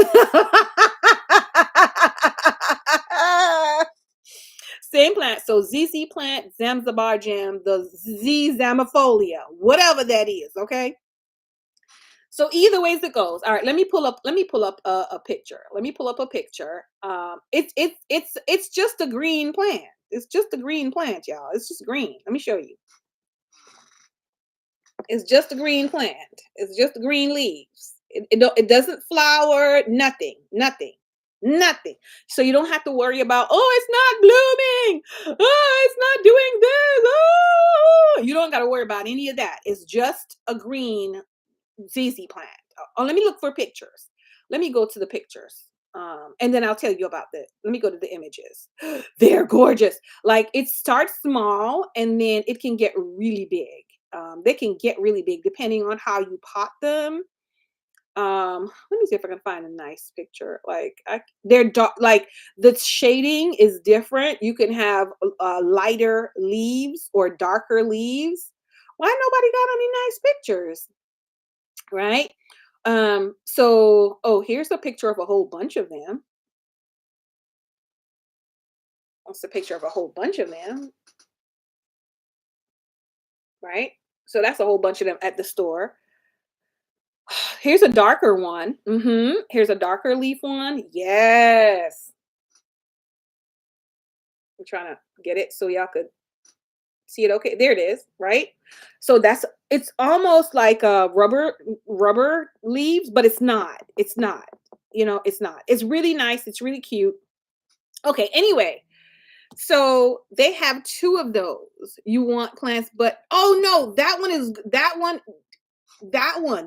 Same plant. So ZZ plant, Zanzibar gem, the Z zamifolia, whatever that is. Okay. So either ways it goes. All right, let me pull up a picture. Let me pull up a picture. It's just a green plant. It's just a green plant, y'all. It's just green. Let me show you. It's just a green plant. It's just green leaves. It doesn't flower, nothing. So you don't have to worry about, oh, it's not blooming. Oh, it's not doing this. Oh, you don't got to worry about any of that. It's just a green ZZ plant. Oh, let me look for pictures. Let me go to the pictures. And then I'll tell you about the, let me go to the images. They're gorgeous. Like it starts small and then it can get really big. They can get really big depending on how you pot them. Let me see if I can find a nice picture. Like they're dark, like the shading is different. You can have lighter leaves or darker leaves. Why nobody got any nice pictures? Right? So here's a picture of a whole bunch of them. That's a picture of a whole bunch of them, right? So that's a whole bunch of them at the store. Here's a darker one. Here's a darker leaf one. Yes. I'm trying to get it so y'all could see it. Okay, there it is, right? So it's almost like a rubber leaves, but it's not. It's not. It's not. It's really nice. It's really cute. Okay, anyway, so they have two of those. You want plants, but oh no, that one.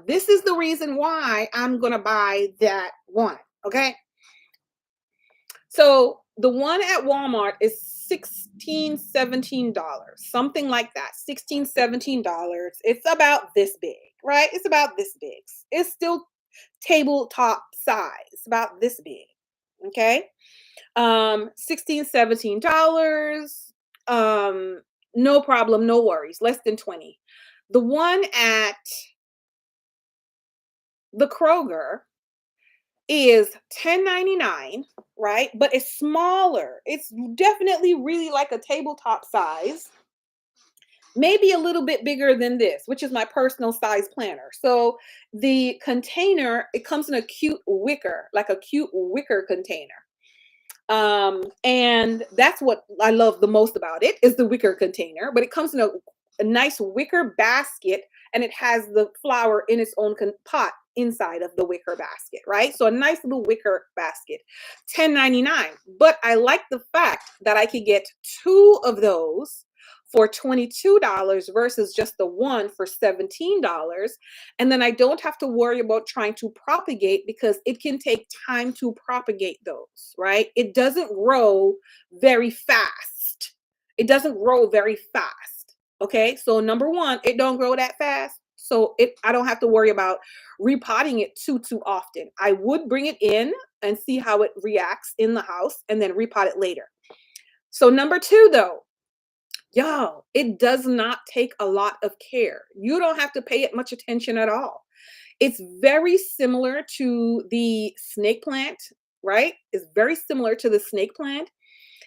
This is the reason why I'm gonna buy that one. Okay. So the one at Walmart is $16, $17, something like that. $16, $17. It's about this big, right? It's about this big. It's still tabletop size, about this big. Okay. 16 $17. No problem, no worries, less than 20. The one at the Kroger is $10.99, right? But it's smaller. It's definitely really like a tabletop size, maybe a little bit bigger than this, which is my personal size planner. So the container, it comes in a cute wicker, like a cute wicker container. And that's what I love the most about it is the wicker container, but it comes in a nice wicker basket, and it has the flour in its own pot inside of the wicker basket, right? So a nice little wicker basket, $10.99. But I like the fact that I could get two of those for $22 versus just the one for $17. And then I don't have to worry about trying to propagate because it can take time to propagate those, right? It doesn't grow very fast. It doesn't grow very fast. Okay. So number one, it don't grow that fast. So I don't have to worry about repotting it too often. I would bring it in and see how it reacts in the house and then repot it later. So number two, though, y'all, it does not take a lot of care. You don't have to pay it much attention at all. It's very similar to the snake plant, right? It's very similar to the snake plant.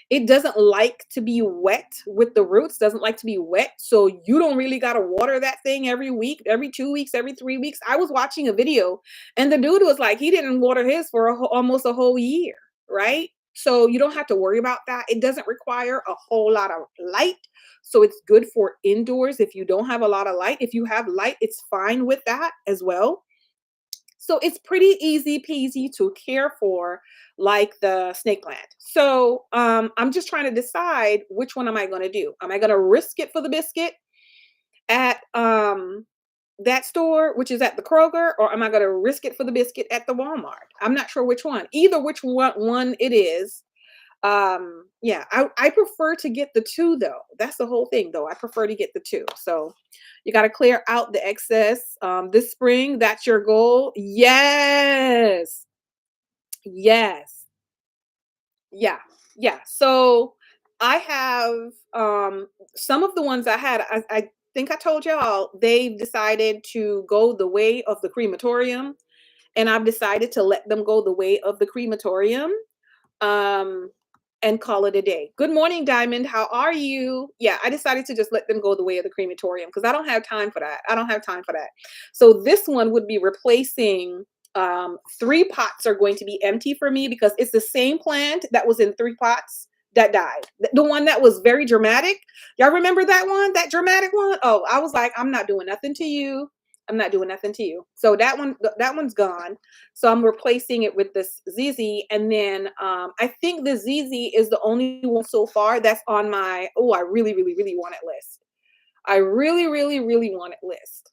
It doesn't like to be wet with the roots, doesn't like to be wet. So you don't really got to water that thing every week, every 2 weeks, every 3 weeks. I was watching a video and the dude was like, he didn't water his for almost a whole year, right? So you don't have to worry about that. It doesn't require a whole lot of light. So it's good for indoors if you don't have a lot of light. If you have light, it's fine with that as well. So it's pretty easy peasy to care for, like the snake plant. So I'm just trying to decide which one am I going to do. Am I going to risk it for the biscuit at that store, which is at the Kroger, or am I going to risk it for the biscuit at the Walmart? I'm not sure which one. Either which one it is. Yeah, I prefer to get the two though. That's the whole thing though. I prefer to get the two. So you got to clear out the excess this spring. That's your goal. Yes. Yes. Yeah. Yeah. So I have some of the ones I had, I think I told y'all they've decided to go the way of the crematorium, and I've decided to let them go the way of the crematorium. Um and call it a day. Good morning, Diamond. How are you? Yeah, I decided to just let them go the way of the crematorium because I don't have time for that. I don't have time for that. So this one would be replacing 3 pots are going to be empty for me because it's the same plant that was in 3 pots that died. The one that was very dramatic. Y'all remember that one? That dramatic one? Oh, I was like, I'm not doing nothing to you. I'm not doing nothing to you. So that one's gone. So I'm replacing it with this ZZ. And then I think the ZZ is the only one so far that's on my, oh, I really, really, really want it list. I really, really, really want it list.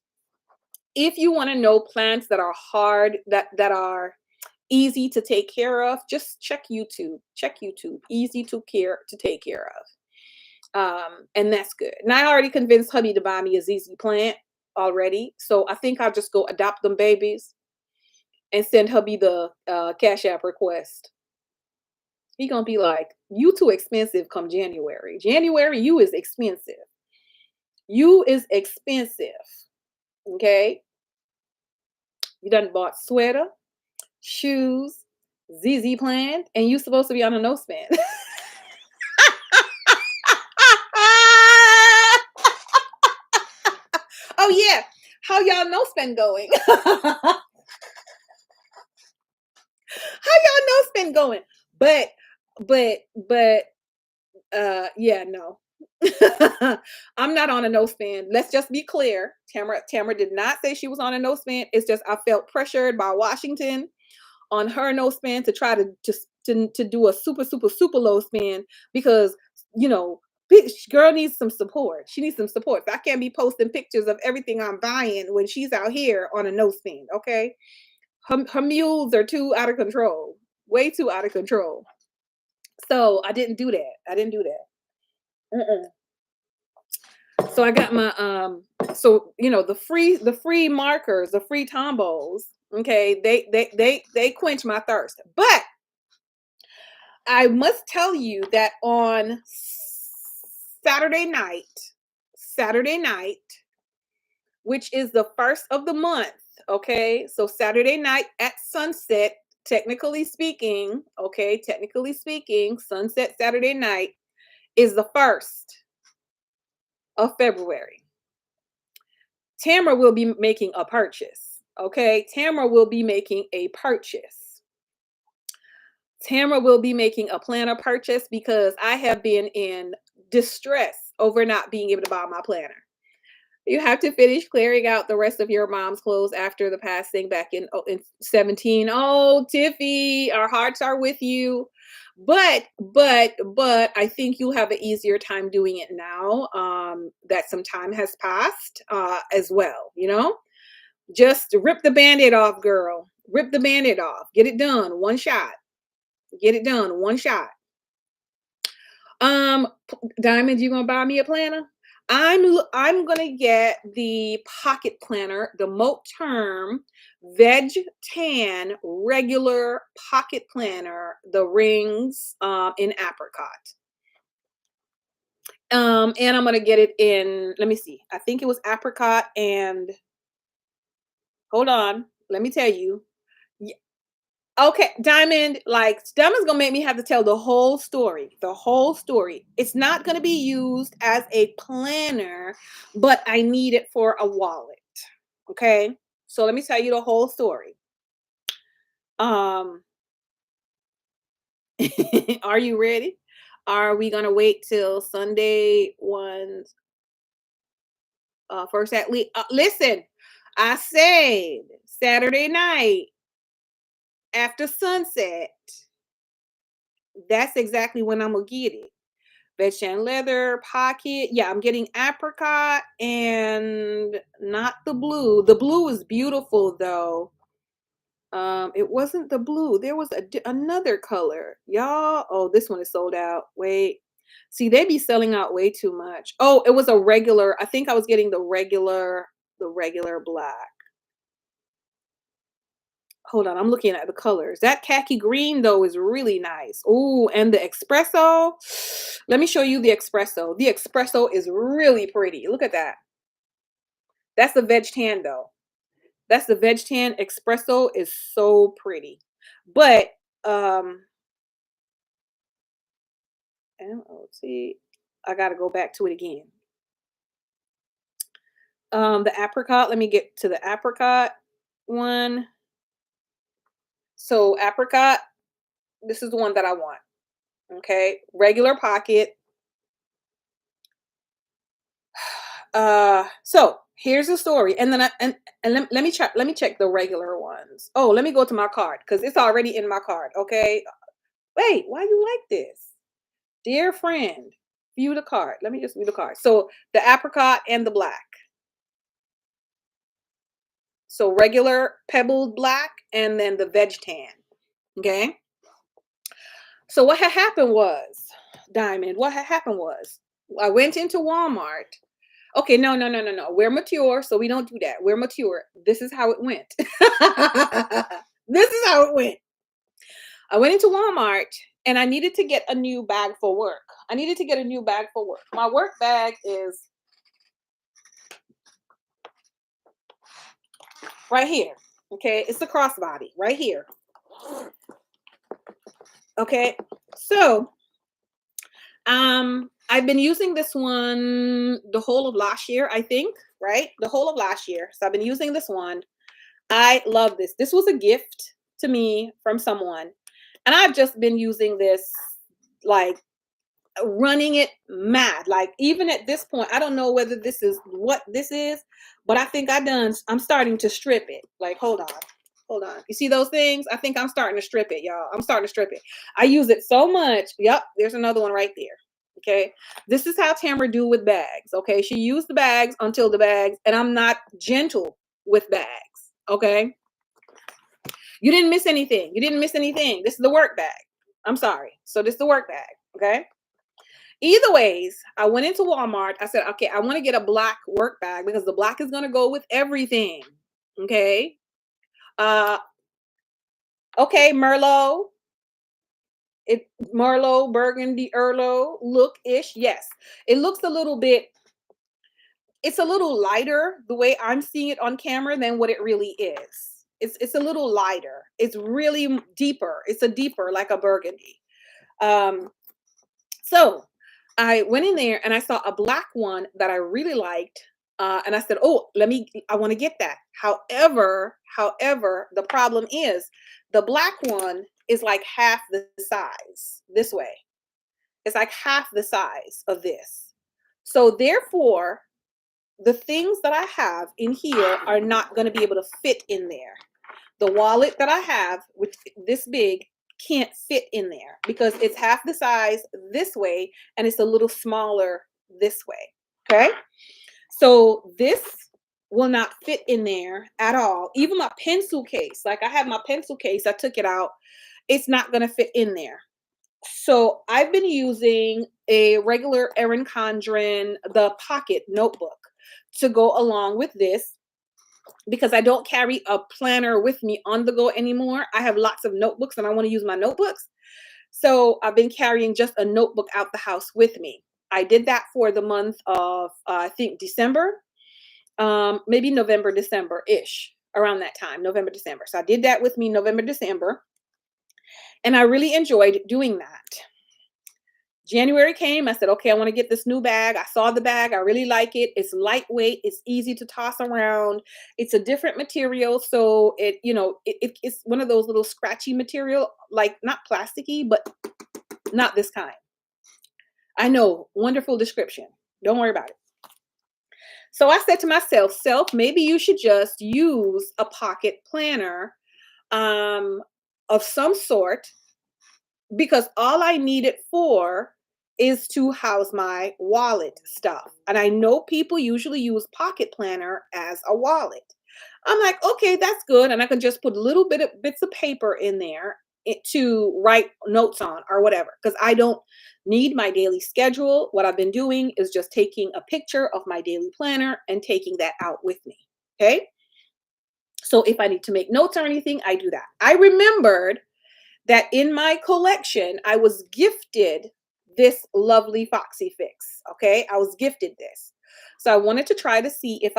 If you want to know plants that are hard, that are easy to take care of, just check YouTube. Check YouTube. Easy to take care of. And that's good. And I already convinced hubby to buy me a ZZ plant already. So I think I'll just go adopt them babies and send hubby the Cashapp request. He gonna be like, you too expensive come January. January, you is expensive. You is expensive. Okay? You done bought sweater, shoes, ZZ plant, and you supposed to be on a no spend. Oh yeah. How y'all no spend going? How y'all no spend going? But but yeah, no. I'm not on a no spend. Let's just be clear. Tamara did not say she was on a no spend. It's just I felt pressured by Washington on her no spend to try to do a super low spend because you know girl needs some support. She needs some support. I can't be posting pictures of everything I'm buying when she's out here on a no spend. Okay, her mules are too out of control, way too out of control. So I didn't do that. I didn't do that. So I got my so you know the free markers, the free tombos. Okay, they quench my thirst. But I must tell you that on Saturday night, which is the first of the month, Okay, so Saturday night at sunset, technically speaking, okay, technically speaking, sunset Saturday night is the 1st of February. Tamara will be making a purchase. Okay, Tamara will be making a purchase. Tamara will be making a planner purchase because I have been in distress over not being able to buy my planner. You have to finish clearing out the rest of your mom's clothes after the passing back in 17. Oh, Tiffy, our hearts are with you. But I think you'll have an easier time doing it now that some time has passed as well, you know? Just rip the band-aid off, girl. Rip the band-aid off. Get it done. One shot. Get it done. One shot. Diamond, you gonna buy me a planner? I'm gonna get the pocket planner, the Moat Term Veg Tan regular pocket planner, the rings in apricot. And I'm gonna get it in, let me see. I think it was apricot and hold on, let me tell you. Okay, Diamond, like Diamond's gonna make me have to tell the whole story. The whole story. It's not gonna be used as a planner, but I need it for a wallet. Okay. So let me tell you the whole story. Um, are you ready? Are we gonna wait till Sunday one's first at least? Listen, I said Saturday night after sunset. That's exactly when I'm gonna get it. Veg and leather pocket. Yeah, I'm getting apricot and not the blue. The blue is beautiful though. It wasn't the blue. There was another color. Y'all, oh, this one is sold out. Wait. See, they be selling out way too much. Oh, it was a regular. I think I was getting the regular black. Hold on, I'm looking at the colors. That khaki green though is really nice. Ooh, and the espresso. Let me show you the espresso. The espresso is really pretty. Look at that. That's the veg tan though. That's the veg tan. Espresso is so pretty. But let's see. I gotta go back to it again. The apricot. Let me get to the apricot one. So apricot. This is the one that I want. Okay, regular pocket. So here's the story, and then let me check the regular ones. Oh, let me go to my card because it's already in my card. Okay, wait, why you like this, dear friend? View the card. Let me just view the card. So the apricot and the black. So regular pebbled black, and then the veg tan. Okay. So what had happened was, Diamond. What had happened was, I went into Walmart. Okay, no, no, no, no, no. We're mature, so we don't do that. We're mature. This is how it went. This is how it went. I went into Walmart and I needed to get a new bag for work. I needed to get a new bag for work. My work bag is right here. Okay, it's the crossbody right here. Okay, so I've been using this one the whole of last year, I think, right? The whole of last year. So I've been using this one. I love this. This was a gift to me from someone. And I've just been using this, like running it mad. Like even at this point, I don't know whether this is what this is, but I think I'm starting to strip it. Like, hold on. Hold on. You see those things? I think I'm starting to strip it, y'all. I'm starting to strip it. I use it so much. Yep, there's another one right there. Okay. This is how Tamara do with bags. Okay. She used the bags until the bags, and I'm not gentle with bags. Okay. You didn't miss anything. You didn't miss anything. This is the work bag. I'm sorry. So this is the work bag. Okay. Either ways, I went into Walmart. I said, okay, I want to get a black work bag because the black is going to go with everything. Okay. Uh, okay, Merlot. Merlot, burgundy, Erlo look-ish. Yes. It looks a little bit it's a little lighter the way I'm seeing it on camera than what it really is. It's a little lighter. It's really deeper. It's a deeper, like a burgundy. Um, so I went in there and I saw a black one that I really liked. And I said, "Oh, I want to get that." However, the problem is the black one is like half the size this way. It's like half the size of this. So therefore, the things that I have in here are not going to be able to fit in there. The wallet that I have, which this big, can't fit in there because it's half the size this way and it's a little smaller this way. Okay. So this will not fit in there at all. Even my pencil case, like I have my pencil case, I took it out. It's not going to fit in there. So I've been using a regular Erin Condren, the pocket notebook to go along with this because I don't carry a planner with me on the go anymore. I have lots of notebooks and I want to use my notebooks. So I've been carrying just a notebook out the house with me. I did that for the month of, I think, December, maybe November, December-ish, around that time, November, December. So I did that with me November, December, and I really enjoyed doing that. January came, I said, okay, I want to get this new bag. I saw the bag. I really like it. It's lightweight. It's easy to toss around. It's a different material. So it's one of those little scratchy material, like not plasticky, but not this kind. I know, wonderful description. Don't worry about it. So I said to myself, maybe you should just use a pocket planner of some sort, because all I need it for is to house my wallet stuff. And I know people usually use pocket planner as a wallet. I'm like, okay, that's good. And I can just put a little bits of paper in there to write notes on or whatever, because I don't need my daily schedule. What I've been doing is just taking a picture of my daily planner and taking that out with me. Okay. So if I need to make notes or anything, I do that. I remembered that in my collection, I was gifted this lovely Foxy Fix. Okay, I was gifted this, so I wanted to try to see if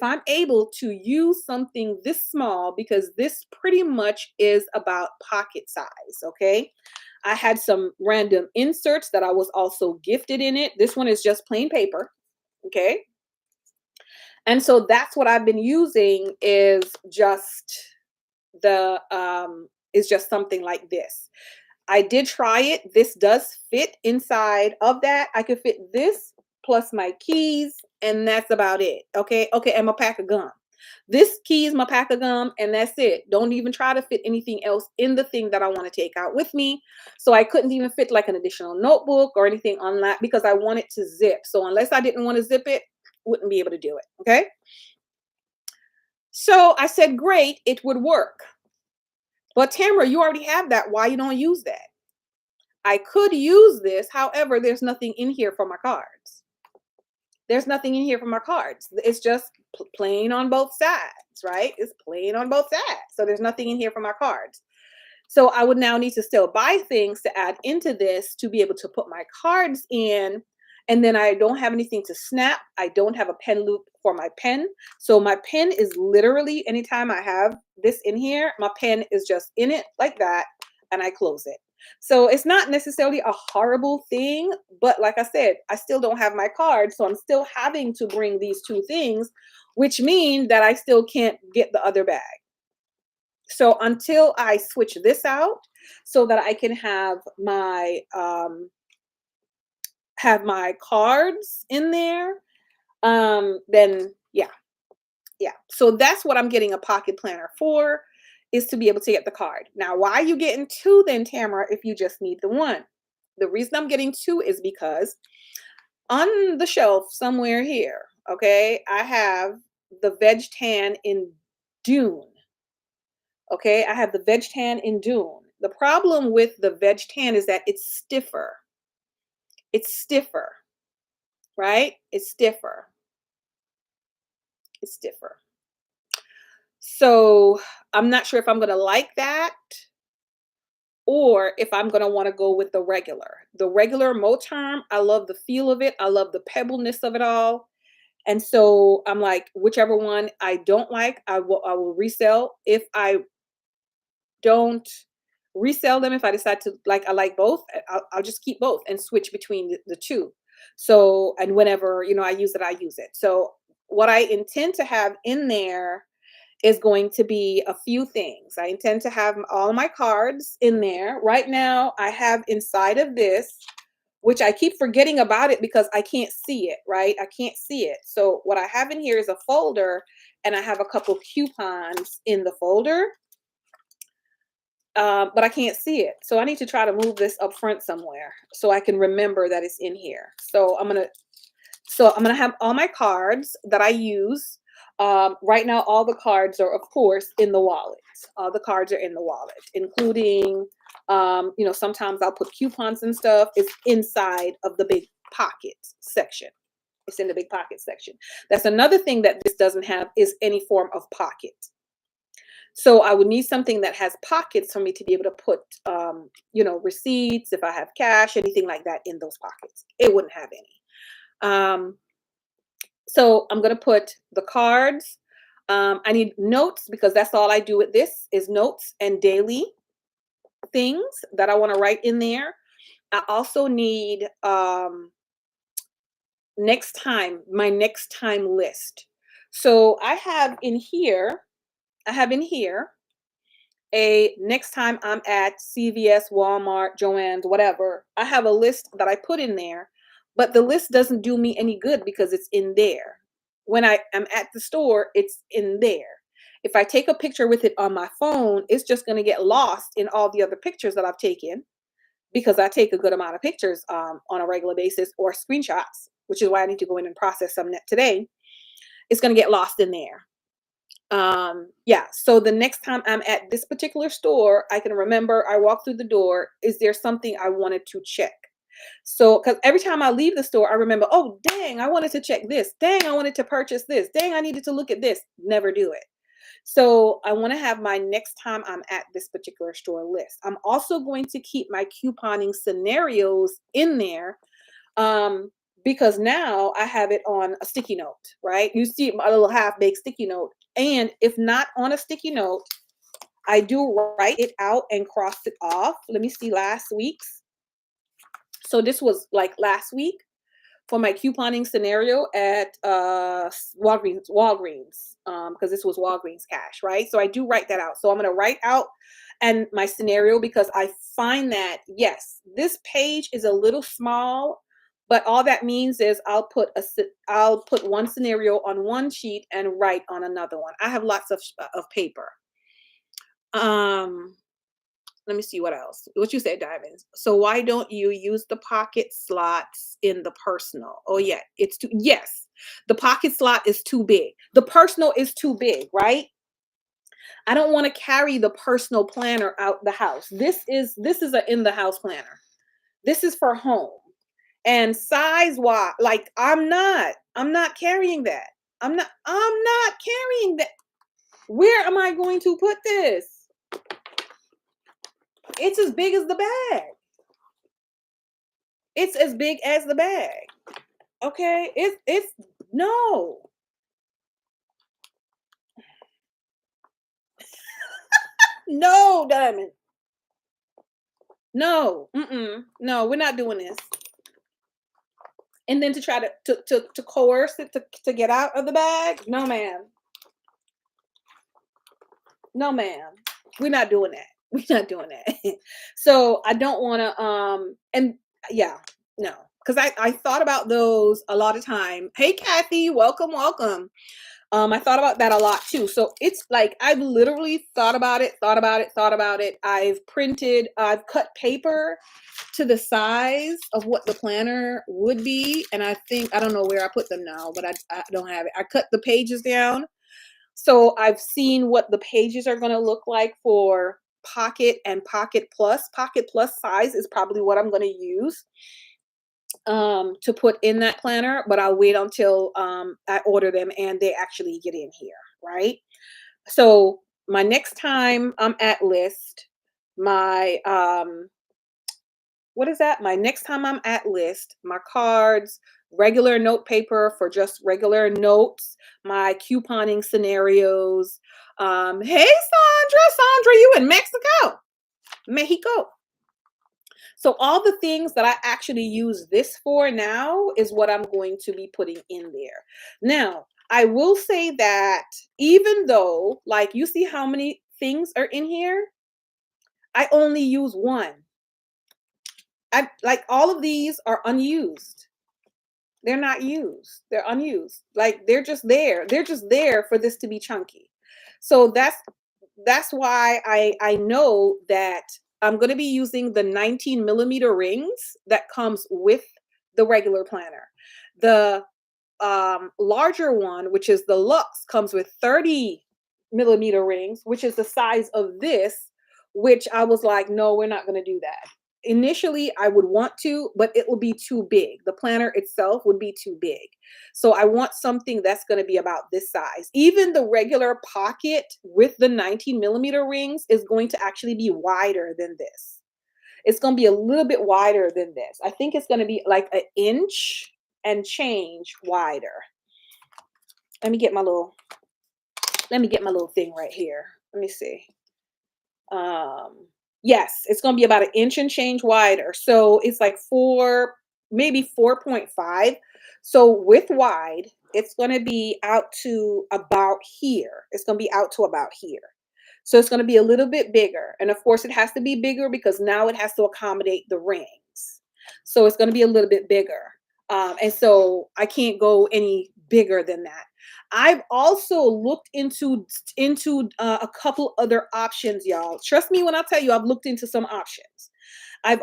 I'm able to use something this small, because this pretty much is about pocket size. Okay, I had some random inserts that I was also gifted in it. This one is just plain paper. Okay, and so that's what I've been using, is just something like this. I did try it. This does fit inside of that. I could fit this plus my keys, and that's about it. Okay. Okay. And my pack of gum. This key is my pack of gum, and that's it. Don't even try to fit anything else in the thing that I want to take out with me. So I couldn't even fit like an additional notebook or anything on that because I want it to zip. So unless I didn't want to zip it, wouldn't be able to do it. Okay. So I said, great, it would work. But Tamara, you already have that. Why you don't use that? I could use this. However, there's nothing in here for my cards. There's nothing in here for my cards. It's just plain on both sides, right? It's plain on both sides. So there's nothing in here for my cards. So I would now need to still buy things to add into this to be able to put my cards in. And then I don't have anything to snap. I don't have a pen loop for my pen. So my pen is literally, anytime I have this in here, my pen is just in it like that, and I close it. So it's not necessarily a horrible thing, but like I said, I still don't have my card. So I'm still having to bring these two things, which mean that I still can't get the other bag. So until I switch this out so that I can have my cards in there, then yeah. So that's what I'm getting a pocket planner for, is to be able to get the card. Now, why are you getting two then, Tamara, if you just need the one? The reason I'm getting two is because on the shelf somewhere here, okay, I have the veg tan in Dune. Okay, I have the veg tan in Dune. The problem with the veg tan is that it's stiffer. It's stiffer, right? It's stiffer. It's stiffer. So I'm not sure if I'm going to like that or if I'm going to want to go with the regular. The regular Moterm, I love the feel of it. I love the pebbleness of it all. And so I'm like, whichever one I don't like, I will resell. If I don't resell them, if I decide to like, I like both, I'll just keep both and switch between the two. So, and whenever, I use it, I use it. So what I intend to have in there is going to be a few things. I intend to have all my cards in there. Right now, I have inside of this, which I keep forgetting about it because I can't see it, right? I can't see it. So what I have in here is a folder, and I have a couple coupons in the folder, but I can't see it. So I need to try to move this up front somewhere so I can remember that it's in here. So I'm gonna have all my cards that I use. Right now, all the cards are, of course, in the wallet. All the cards are in the wallet, including, sometimes I'll put coupons and stuff. It's inside of the big pocket section. It's in the big pocket section. That's another thing that this doesn't have is any form of pocket. So I would need something that has pockets for me to be able to put, receipts, if I have cash, anything like that in those pockets. It wouldn't have any. Um, so I'm going to put the cards. I need notes because that's all I do with this is notes and daily things that I want to write in there. I also need my next time list. So I have in here a next time I'm at CVS, Walmart, Joann's, whatever. I have a list that I put in there, but the list doesn't do me any good because it's in there. When I am at the store, it's in there. If I take a picture with it on my phone, it's just going to get lost in all the other pictures that I've taken because I take a good amount of pictures on a regular basis or screenshots, which is why I need to go in and process some today. It's going to get lost in there. Yeah, so the next time I'm at this particular store, I can remember I walk through the door, is there something I wanted to check? So because every time I leave the store, I remember, oh dang, I wanted to check this, dang, I wanted to purchase this, dang, I needed to look at this. Never do it. So I want to have my next time I'm at this particular store list. I'm also going to keep my couponing scenarios in there, um, because now I have it on a sticky note, right? You see my little half-baked sticky note. And if not on a sticky note, I do write it out and cross it off. Let me see last week's. So this was like last week for my couponing scenario at Walgreens, because this was Walgreens cash, right? So I do write that out. So I'm going to write out and my scenario because I find that yes, this page is a little small, but all that means is I'll put one scenario on one sheet and write on another one. I have lots of paper. Um, Let me see what else. What you said, diamonds. So why don't you use the pocket slots in the personal? Oh yeah, yes. The pocket slot is too big. The personal is too big, right? I don't want to carry the personal planner out the house. This is a in the house planner. This is for home. And size wise, like I'm not carrying that. I'm not carrying that. Where am I going to put this? It's as big as the bag. It's as big as the bag. Okay? It's no. No, Diamond. No. Mm-mm. No, we're not doing this. And then to try to coerce it to get out of the bag? No, ma'am. No, ma'am. We're not doing that. We're not doing that. So I don't want to and yeah, no. Because I thought about those a lot of time. Hey Kathy, welcome, welcome. I thought about that a lot too. So it's like I've literally thought about it, thought about it, thought about it. I've cut paper to the size of what the planner would be. And I don't know where I put them now, but I don't have it. I cut the pages down. So I've seen what the pages are going to look like for Pocket and Pocket Plus. Pocket Plus size is probably what I'm going to use to put in that planner, but I'll wait until I order them and they actually get in here, right? So my next time I'm at list, my what is that? My next time I'm at list, my cards, regular note paper for just regular notes, my couponing scenarios. Hey, Sandra, you in Mexico. So all the things that I actually use this for now is what I'm going to be putting in there. Now, I will say that even though, like, you see how many things are in here, I only use one. I like all of these are unused. They're not used. They're unused. Like they're just there. They're just there for this to be chunky. So that's why I know that I'm going to be using the 19 millimeter rings that comes with the regular planner. The larger one, which is the Luxe, comes with 30 millimeter rings, which is the size of this, which I was like, no, we're not going to do that. Initially, I would want to, but it will be too big. The planner itself would be too big. So I want something that's going to be about this size. Even the regular pocket with the 19 millimeter rings is going to actually be wider than this. It's going to be a little bit wider than this. I think it's going to be like an inch and change wider. Let me get my little thing right here. Let me see. Yes, it's going to be about an inch and change wider. So it's like maybe 4.5. So with wide, it's going to be out to about here. It's going to be out to about here. So it's going to be a little bit bigger. And of course, it has to be bigger because now it has to accommodate the rings. So it's going to be a little bit bigger. And so I can't go any bigger than that. I've also looked into a couple other options, y'all. Trust me when I tell you I've looked into some options. I've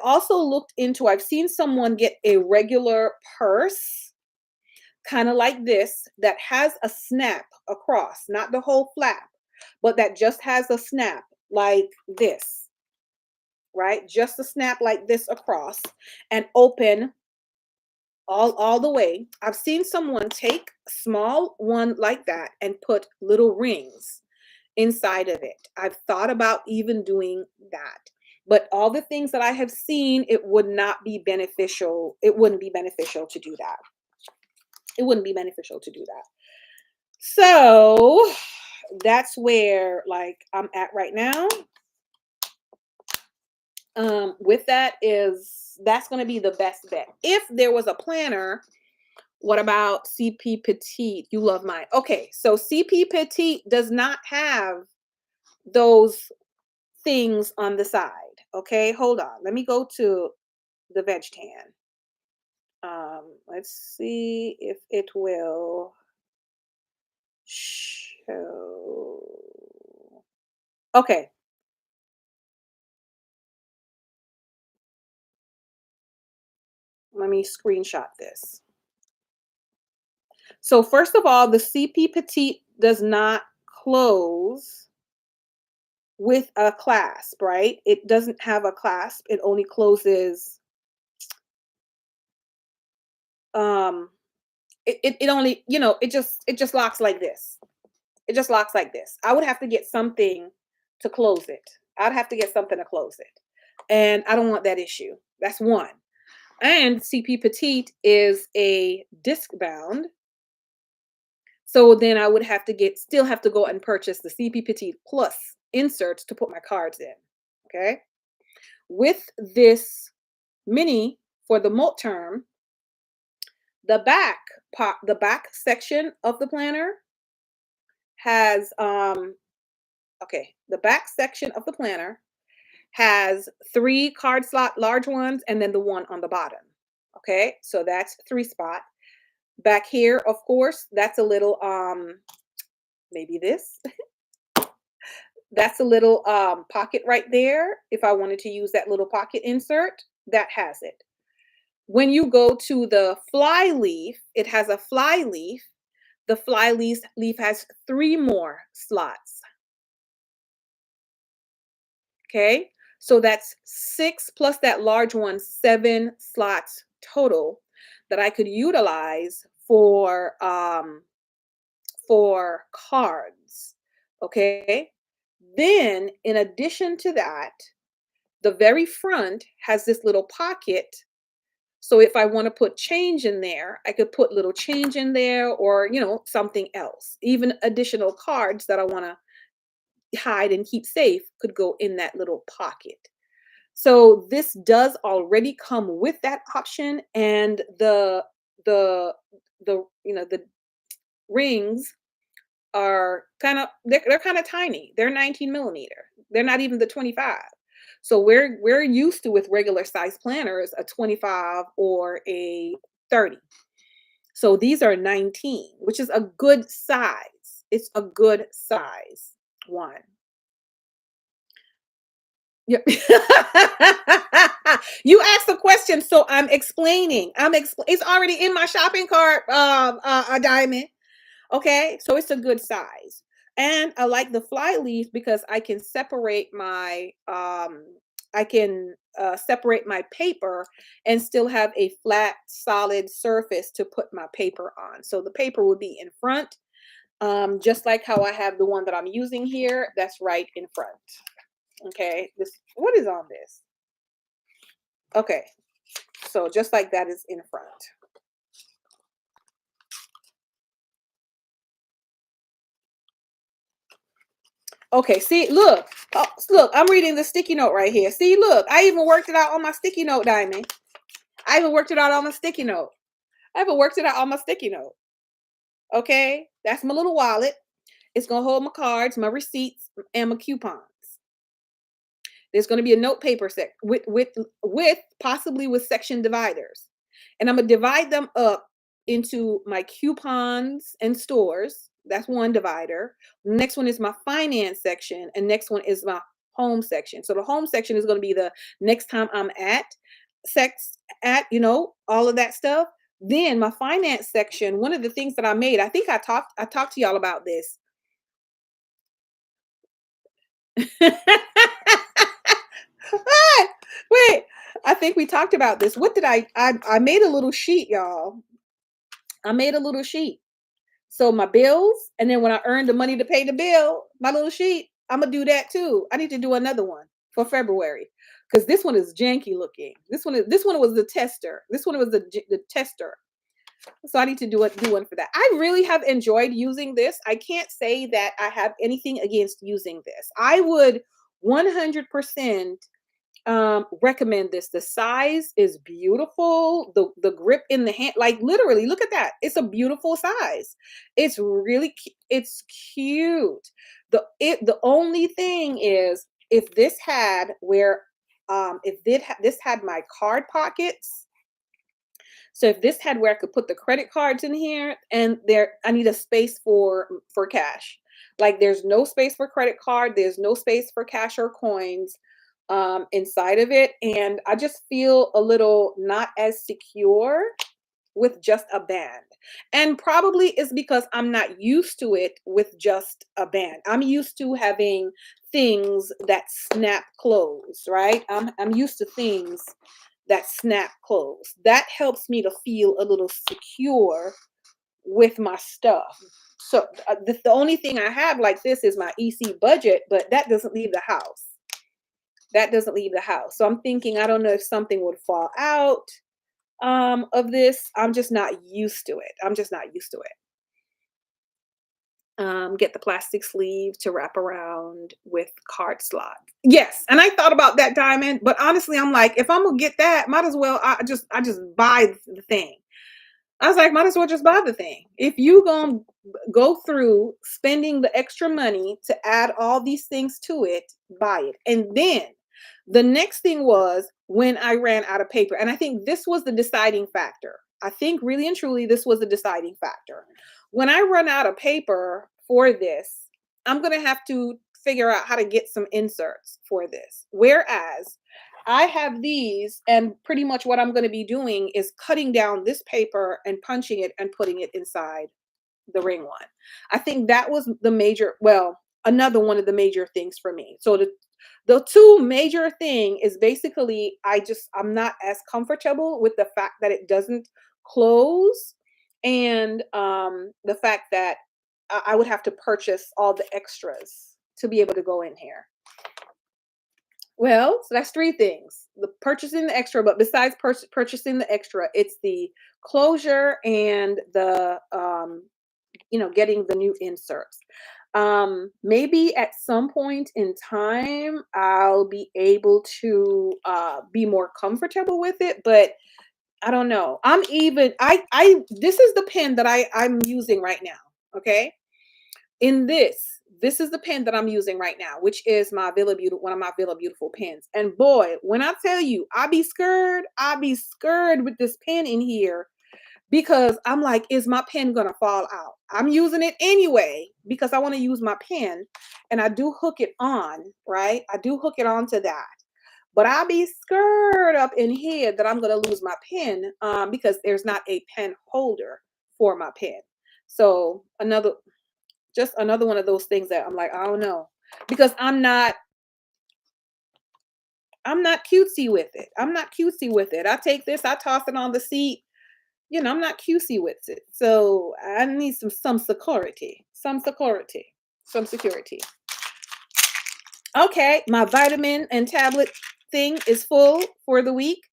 seen someone get a regular purse, kind of like this, that has a snap across, not the whole flap, but that just has a snap like this, right? Just a snap like this across and open all the way. I've seen someone take a small one like that and put little rings inside of it. I've thought about even doing that. But all the things that I have seen, it would not be beneficial. It wouldn't be beneficial to do that. It wouldn't be beneficial to do that. So that's where like I'm at right now. With that's going to be the best bet. If there was a planner, what about CP Petite? You love mine. Okay, so CP Petite does not have those things on the side. Okay, hold on. Let me go to the veg tan. Let's see if it will show. Okay. Let me screenshot this. So first of all, the CP Petite does not close with a clasp, right? It doesn't have a clasp. It only closes it only, it just locks like this. It just locks like this. I would have to get something to close it. I'd have to get something to close it. And I don't want that issue. That's one. And CP Petite is a disc bound. So then I would still have to go and purchase the CP Petite Plus inserts to put my cards in. Okay. With this mini for the multi term, the back section of the planner has the back section of the planner has 3 card slot large ones and then the one on the bottom. Okay, so that's 3 spot. Back here, of course, that's a little maybe this. That's a little pocket right there. If I wanted to use that little pocket insert, that has it. When you go to the fly leaf, it has a fly leaf. The fly leaf has 3 more slots. Okay, so that's 6 plus that large one, 7 slots total that I could utilize for cards. Okay, then in addition to that, the very front has this little pocket. So if I want to put change in there, I could put little change in there, or, something else. Even additional cards that I want to hide and keep safe could go in that little pocket. So this does already come with that option, and the the rings are they're kind of tiny. They're 19 millimeter. They're not even the 25. So we're used to, with regular size planners, a 25 or a 30. So these are 19, which is a good size. It's a good size one. Yep. You asked a question, so I'm explaining. It's already in my shopping cart, a diamond. Okay, so it's a good size. And I like the fly leaf because I can separate my paper and still have a flat, solid surface to put my paper on. So the paper would be in front, just like how I have the one that I'm using here. That's right in front. Okay, what is on this? Okay, so just like that is in front. Okay, see, look. Oh, look, I'm reading the sticky note right here. See, look, I even worked it out on my sticky note, Diamond. I even worked it out on my sticky note. I even worked it out on my sticky note. Okay, that's my little wallet. It's gonna hold my cards, my receipts, and my coupons. There's going to be a note paper set with possibly with section dividers. And I'm going to divide them up into my coupons and stores. That's one divider. Next one is my finance section, and next one is my home section. So the home section is going to be the next time I'm all of that stuff. Then my finance section, one of the things that I made, I think I talked to y'all about this. Wait, I think we talked about this. What did I made a little sheet, y'all. I made a little sheet. So my bills, and then when I earn the money to pay the bill, my little sheet, I'm gonna do that too. I need to do another one for February, because this one is janky looking. This one was the tester. This one was the tester. So I need to do one for that. I really have enjoyed using this. I can't say that I have anything against using this. I would 100% recommend this. The size is beautiful. The grip in the hand, like literally, look at that. It's a beautiful size. It's really it's cute. The only thing is, if this had where this had my card pockets. So if this had where I could put the credit cards in here, and there I need a space for cash. Like, there's no space for credit card, there's no space for cash or coins inside of it, and I just feel a little not as secure with just a band. And probably is because I'm not used to it with just a band. I'm used to having things that snap close, right? I'm used to things that snap close. That helps me to feel a little secure with my stuff. So the only thing I have like this is my EC budget, but that doesn't leave the house. That doesn't leave the house. So I'm thinking, I don't know if something would fall out of this. I'm just not used to it. I'm just not used to it. Get the plastic sleeve to wrap around with card slot. Yes, and I thought about that, Diamond, but honestly, I'm like, if I'm gonna get that, might as well I just buy the thing. I was like, might as well just buy the thing. If you gonna go through spending the extra money to add all these things to it, buy it. And then the next thing was when I ran out of paper. And I think this was the deciding factor. I think really and truly this was the deciding factor. When I run out of paper for this, I'm gonna have to figure out how to get some inserts for this. Whereas I have these, and pretty much what I'm going to be doing is cutting down this paper and punching it and putting it inside the ring one. I think that was another one of the major things for me. So the two major thing is basically I'm not as comfortable with the fact that it doesn't close, and the fact that I would have to purchase all the extras to be able to go in here. Well, so that's 3 things. The purchasing the extra, but besides purchasing the extra, it's the closure and the, getting the new inserts. Maybe at some point in time, I'll be able to, be more comfortable with it, but I don't know. I this is the pen that I'm using right now, okay? In this is the pen that I'm using right now, which is my Villa Beautiful, one of my Villa Beautiful pens. And boy, when I tell you, I be scared with this pen in here because I'm like, is my pen gonna fall out? I'm using it anyway because I want to use my pen, and I do hook it on, right? I do hook it on to that. But I be scared up in here that I'm gonna lose my pen because there's not a pen holder for my pen. So another one of those things that I'm like, I don't know, because I'm not cutesy with it. I'm not cutesy with it. I take this, I toss it on the seat. I'm not cutesy with it. So I need some security, some security. Okay, my vitamin and tablet thing is full for the week.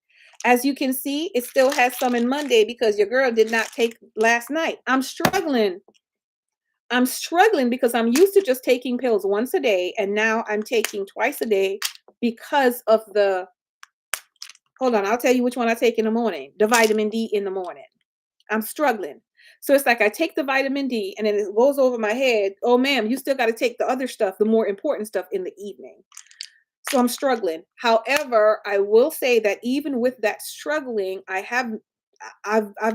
As you can see, it still has some in Monday because your girl did not take last night. I'm struggling because I'm used to just taking pills once a day, and now I'm taking twice a day because of the. Hold on, I'll tell you which one I take in the morning. The vitamin D in the morning. I'm struggling. So it's like I take the vitamin D and then it goes over my head. Oh, ma'am, you still got to take the other stuff, the more important stuff in the evening. So I'm struggling. However, I will say that even with that struggling, I've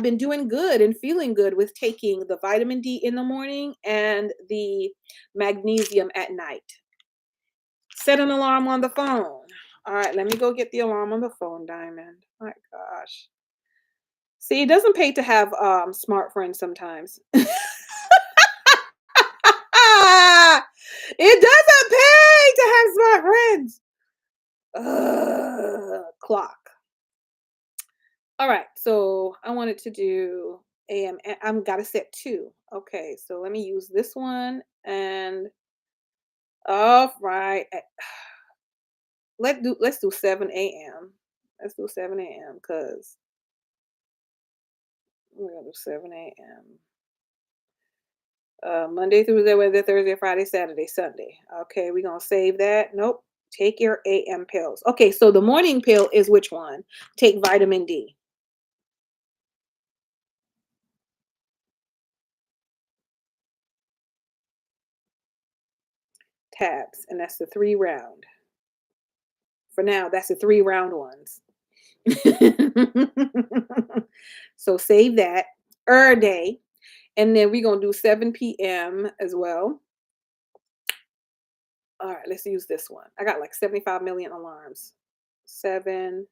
been doing good and feeling good with taking the vitamin D in the morning and the magnesium at night. Set an alarm on the phone. All right, let me go get the alarm on the phone, Diamond. My gosh. See, it doesn't pay to have smart friends sometimes. It doesn't pay to have smart friends. Clock. All right, so I wanted to do AM. I'm gotta set two. Okay, so let me use this one and all right. Let's do 7 a.m. Let's do 7 a.m. because we're gonna do 7 a.m. Monday, Tuesday, Wednesday, Thursday, Friday, Saturday, Sunday. Okay, we're gonna save that. Nope. Take your AM pills. Okay, so the morning pill is which one? Take vitamin D. Tabs, and that's the 3 round. For now, that's the 3 round ones. So save that day, and then we're gonna do 7 p.m. as well. All right, let's use this one. I got like 75 million alarms. 7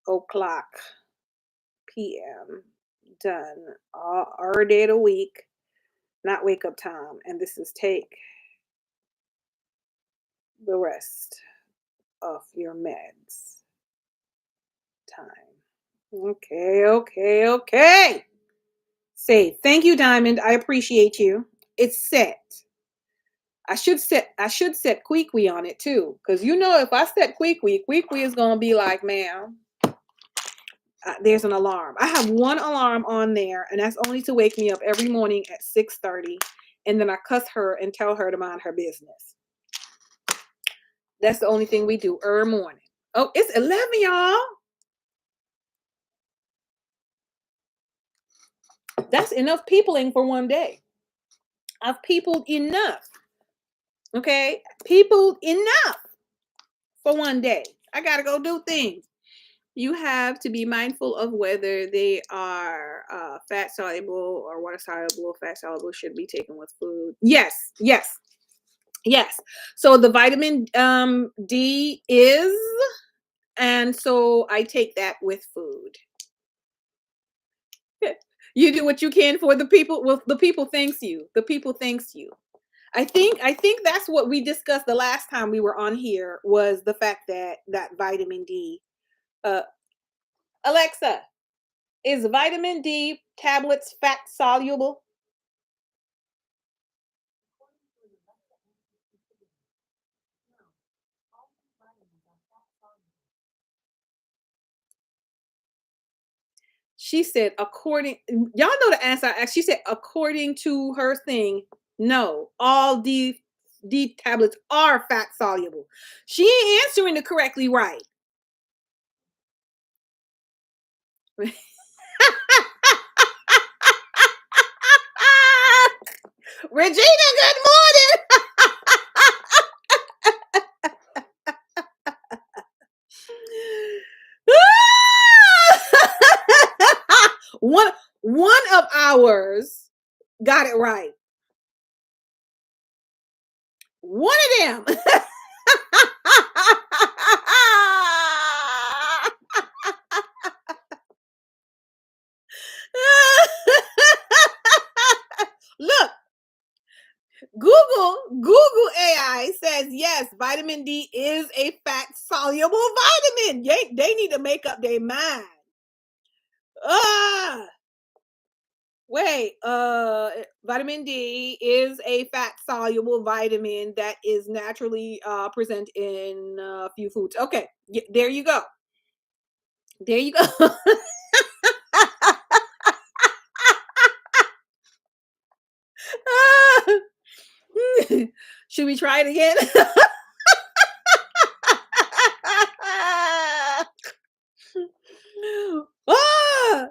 o'clock p.m. Done. All day of the week, not wake up time. And this is take the rest of your meds time. Okay, okay, okay. Say thank you, Diamond. I appreciate you. It's set. I should set Queequeg on it too. Because if I set Queequeg is gonna be like, ma'am, there's an alarm. I have one alarm on there, and that's only to wake me up every morning at 6:30, and then I cuss her and tell her to mind her business. That's the only thing we do every morning. Oh, it's 11, y'all. That's enough peopling for one day. I've peopled enough. Okay? Peopled enough for one day. I gotta go do things. You have to be mindful of whether they are fat soluble or water soluble. Fat soluble should be taken with food. Yes, yes, yes. So the vitamin D is, and so I take that with food. You do what you can for the people. Well, the people thanks you. The people thanks you. I think that's what we discussed the last time we were on here, was the fact that vitamin D. Uh, Alexa, is vitamin D tablets fat soluble? She said, according, y'all know the answer I asked. She said, according to her thing, no, all D tablets are fat soluble. She ain't answering it correctly right. Regina, good morning. one one of ours got it right. One of them. Look, Google AI says yes, vitamin D is a fat soluble vitamin. They need to make up their mind. Ah, wait, vitamin D is a fat soluble vitamin that is naturally present in a few foods. Okay, there you go. There you go. Should we try it again? Ah!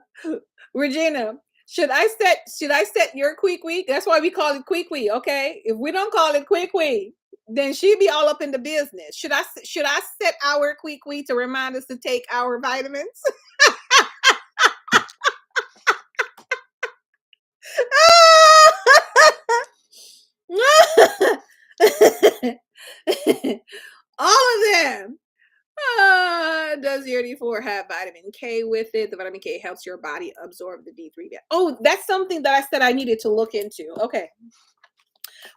Regina, should I set your quick week? That's why we call it quick week, okay? If we don't call it quick week, then she'd be all up in the business. Should I set our quick week to remind us to take our vitamins? All of them. Does your D4 have vitamin K with it? The vitamin K helps your body absorb the D3. Oh, that's something that I said I needed to look into. Okay.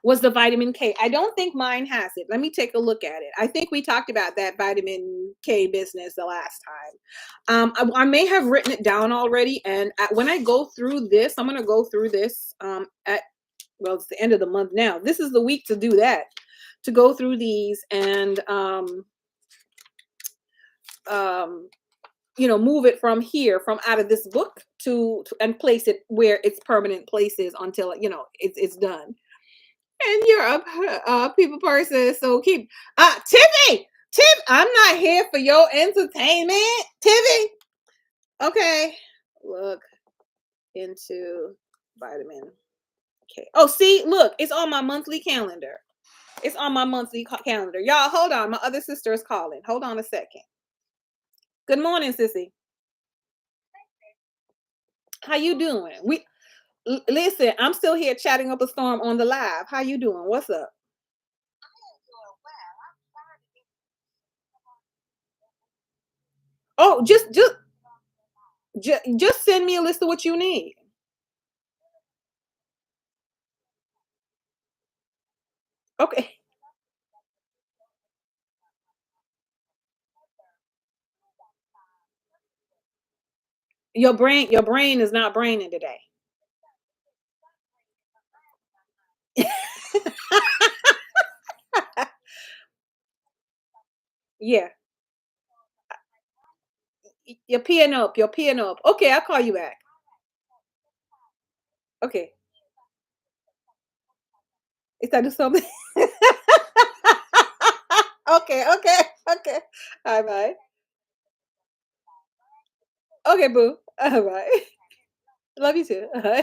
Was the vitamin K? I don't think mine has it. Let me take a look at it. I think we talked about that vitamin K business the last time. I may have written it down already. And when I go through this, I'm going to go through this well, it's the end of the month now. This is the week to do that, to go through these and move it from here, from out of this book to and place it where its permanent place is until it's done. And you're a people person, so keep Tiffy. I'm not here for your entertainment, Tiffy. Okay, look into vitamin K. Oh, see, look, it's on my monthly calendar. It's on my monthly calendar. Y'all, hold on. My other sister is calling. Hold on a second. Good morning, sissy. How you doing? Listen, I'm still here chatting up a storm on the live. How you doing? What's up? Oh, just send me a list of what you need. Okay. Your brain is not braining today. Yeah. You're peeing up. You're peeing up. Okay, I'll call you back. Okay. Is that do something? Okay, okay, okay. All right. Okay, boo. All right. Love you too. Uh-huh.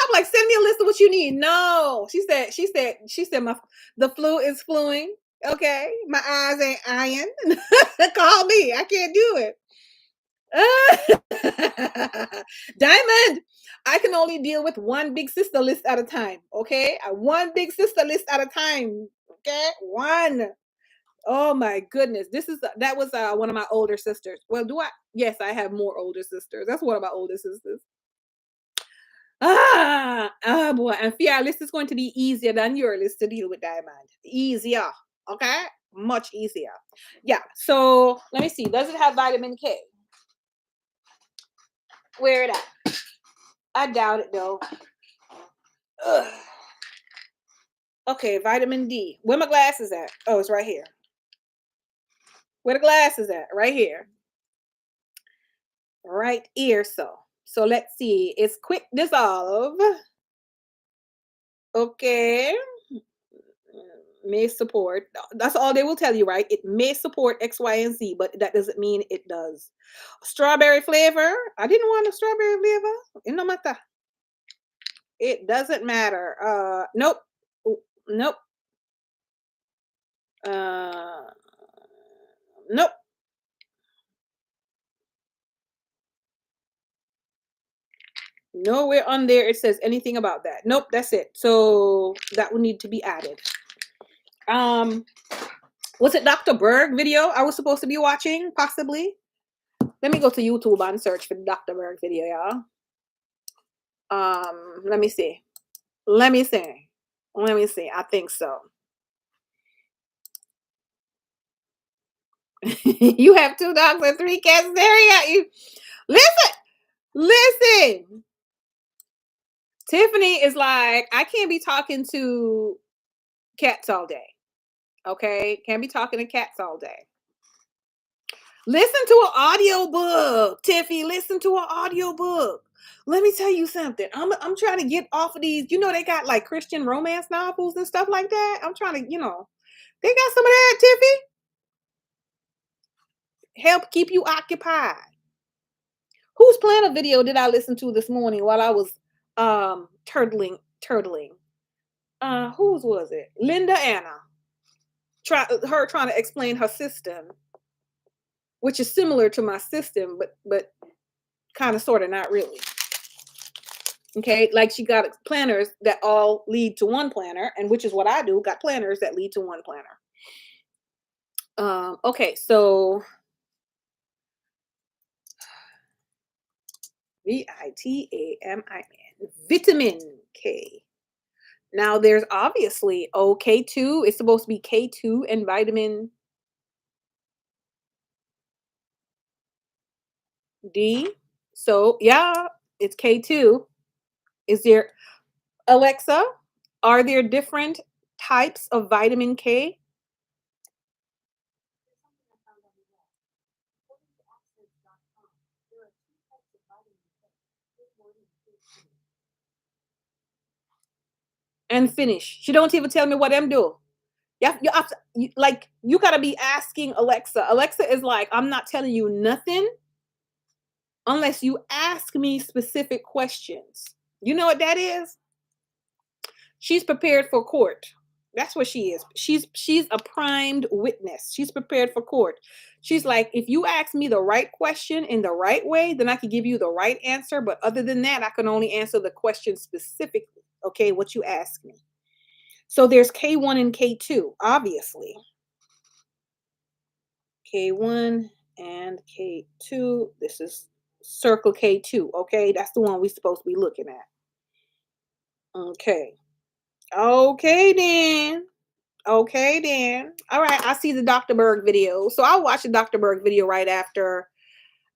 I'm like, send me a list of what you need. No, she said the flu is fluing. Okay, my eyes ain't iron. Call me. I can't do it. Diamond, I can only deal with one big sister list at a time. Okay, one big sister list at a time. Okay, one. Oh my goodness, that was one of my older sisters. Well, do I? Yes, I have more older sisters. That's one of my older sisters. Boy, and Fia list is going to be easier than your list to deal with, Diamond. Easier, okay, much easier. Yeah. So let me see. Does it have vitamin K? Where it at? I doubt it though. Ugh. Okay, vitamin D. Where my glasses at? Oh, it's right here. Where the glasses at? Right here. right here. So let's see. It's quick dissolve. Okay. May support. That's all they will tell you, right? It may support X, Y, and Z, but that doesn't mean it does. Strawberry flavor. I didn't want a strawberry flavor. It no matter. It doesn't matter. Nope. Nope. Uh, nope. Nowhere on there it says anything about that. Nope, that's it. So that would need to be added. Um, was it Dr. Berg video I was supposed to be watching? Possibly. Let me go to YouTube and search for the Dr. Berg video, y'all. Let me see. Let me see. Let me see. I think so. You have 2 dogs and 3 cats staring at you. Listen, listen. Tiffany is like, I can't be talking to cats all day. Okay? Can't be talking to cats all day. Listen to an audiobook, Tiffy. Listen to an audiobook. Let me tell you something. I'm trying to get off of these. You know, they got like Christian romance novels and stuff like that. I'm trying to, they got some of that, Tiffy. Help keep you occupied. Whose planner video did I listen to this morning while I was turtling? Whose was it? Linda Anna. Her trying to explain her system, which is similar to my system, but kind of sort of not really. Okay, like she got planners that all lead to one planner, and which is what I do. Got planners that lead to one planner. Okay, so vitamin, vitamin K. Now there's obviously K2. It's supposed to be K2 and vitamin D. So yeah, it's K2. Is there, Alexa, are there different types of vitamin K? And finish. She don't even tell me what them do. You gotta be asking Alexa. Alexa is like, I'm not telling you nothing unless you ask me specific questions. You know what that is? She's prepared for court. That's what she is. She's a primed witness. She's prepared for court. She's like, if you ask me the right question in the right way, then I can give you the right answer. But other than that, I can only answer the question specifically. Okay, what you ask me. So there's K1 and K2, obviously. K1 and K2. This is circle K2. Okay, that's the one we're supposed to be looking at. Okay. Okay, then. Okay, then. All right, I see the Dr. Berg video. So I'll watch the Dr. Berg video right after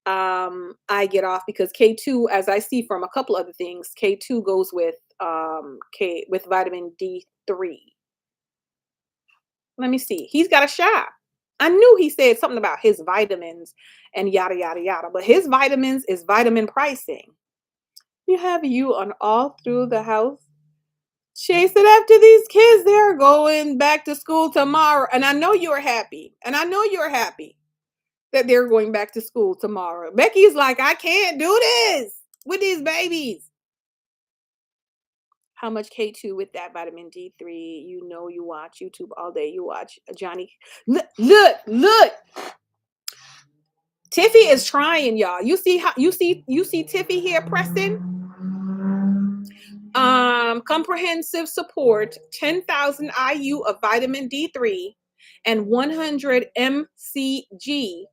I get off, because K2, as I see from a couple other things, K2 goes with vitamin D3. Let me see. He's got a shop. I knew he said something about his vitamins and yada yada yada, but his vitamins is vitamin pricing. You have you on all through the house chasing after these kids. They're going back to school tomorrow. And I know you're happy. And I know you're happy that they're going back to school tomorrow. Becky's like, I can't do this with these babies. How much K2 with that vitamin D3? You know, you watch YouTube all day. You watch Johnny. Look. Tiffy is trying, y'all. You see how you see Tiffy here pressing? Comprehensive support, 10,000 IU of vitamin D3 and 100 mcg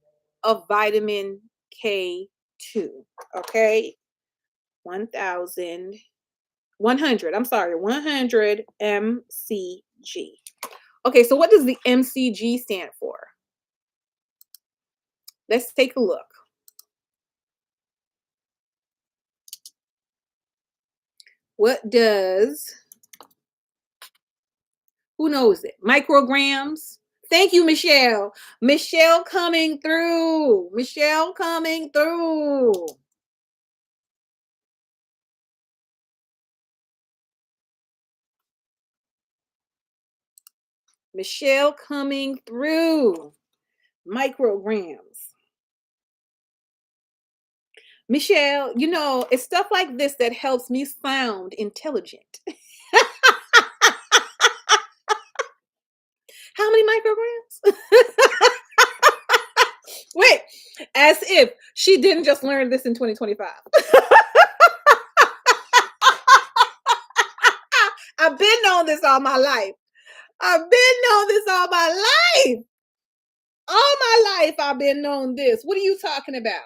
of vitamin K2. Okay? 100, I'm sorry, 100 mcg. Okay, so what does the mcg stand for? Let's take a look. What does, who knows it? Micrograms, Thank you, Michelle. Michelle coming through. Michelle coming through. Michelle coming through. Micrograms. Michelle, it's stuff like this that helps me sound intelligent. How many micrograms? Wait, as if she didn't just learn this in 2025. I've been knowing this all my life. I've been knowing this all my life. All my life I've been knowing this. What are you talking about?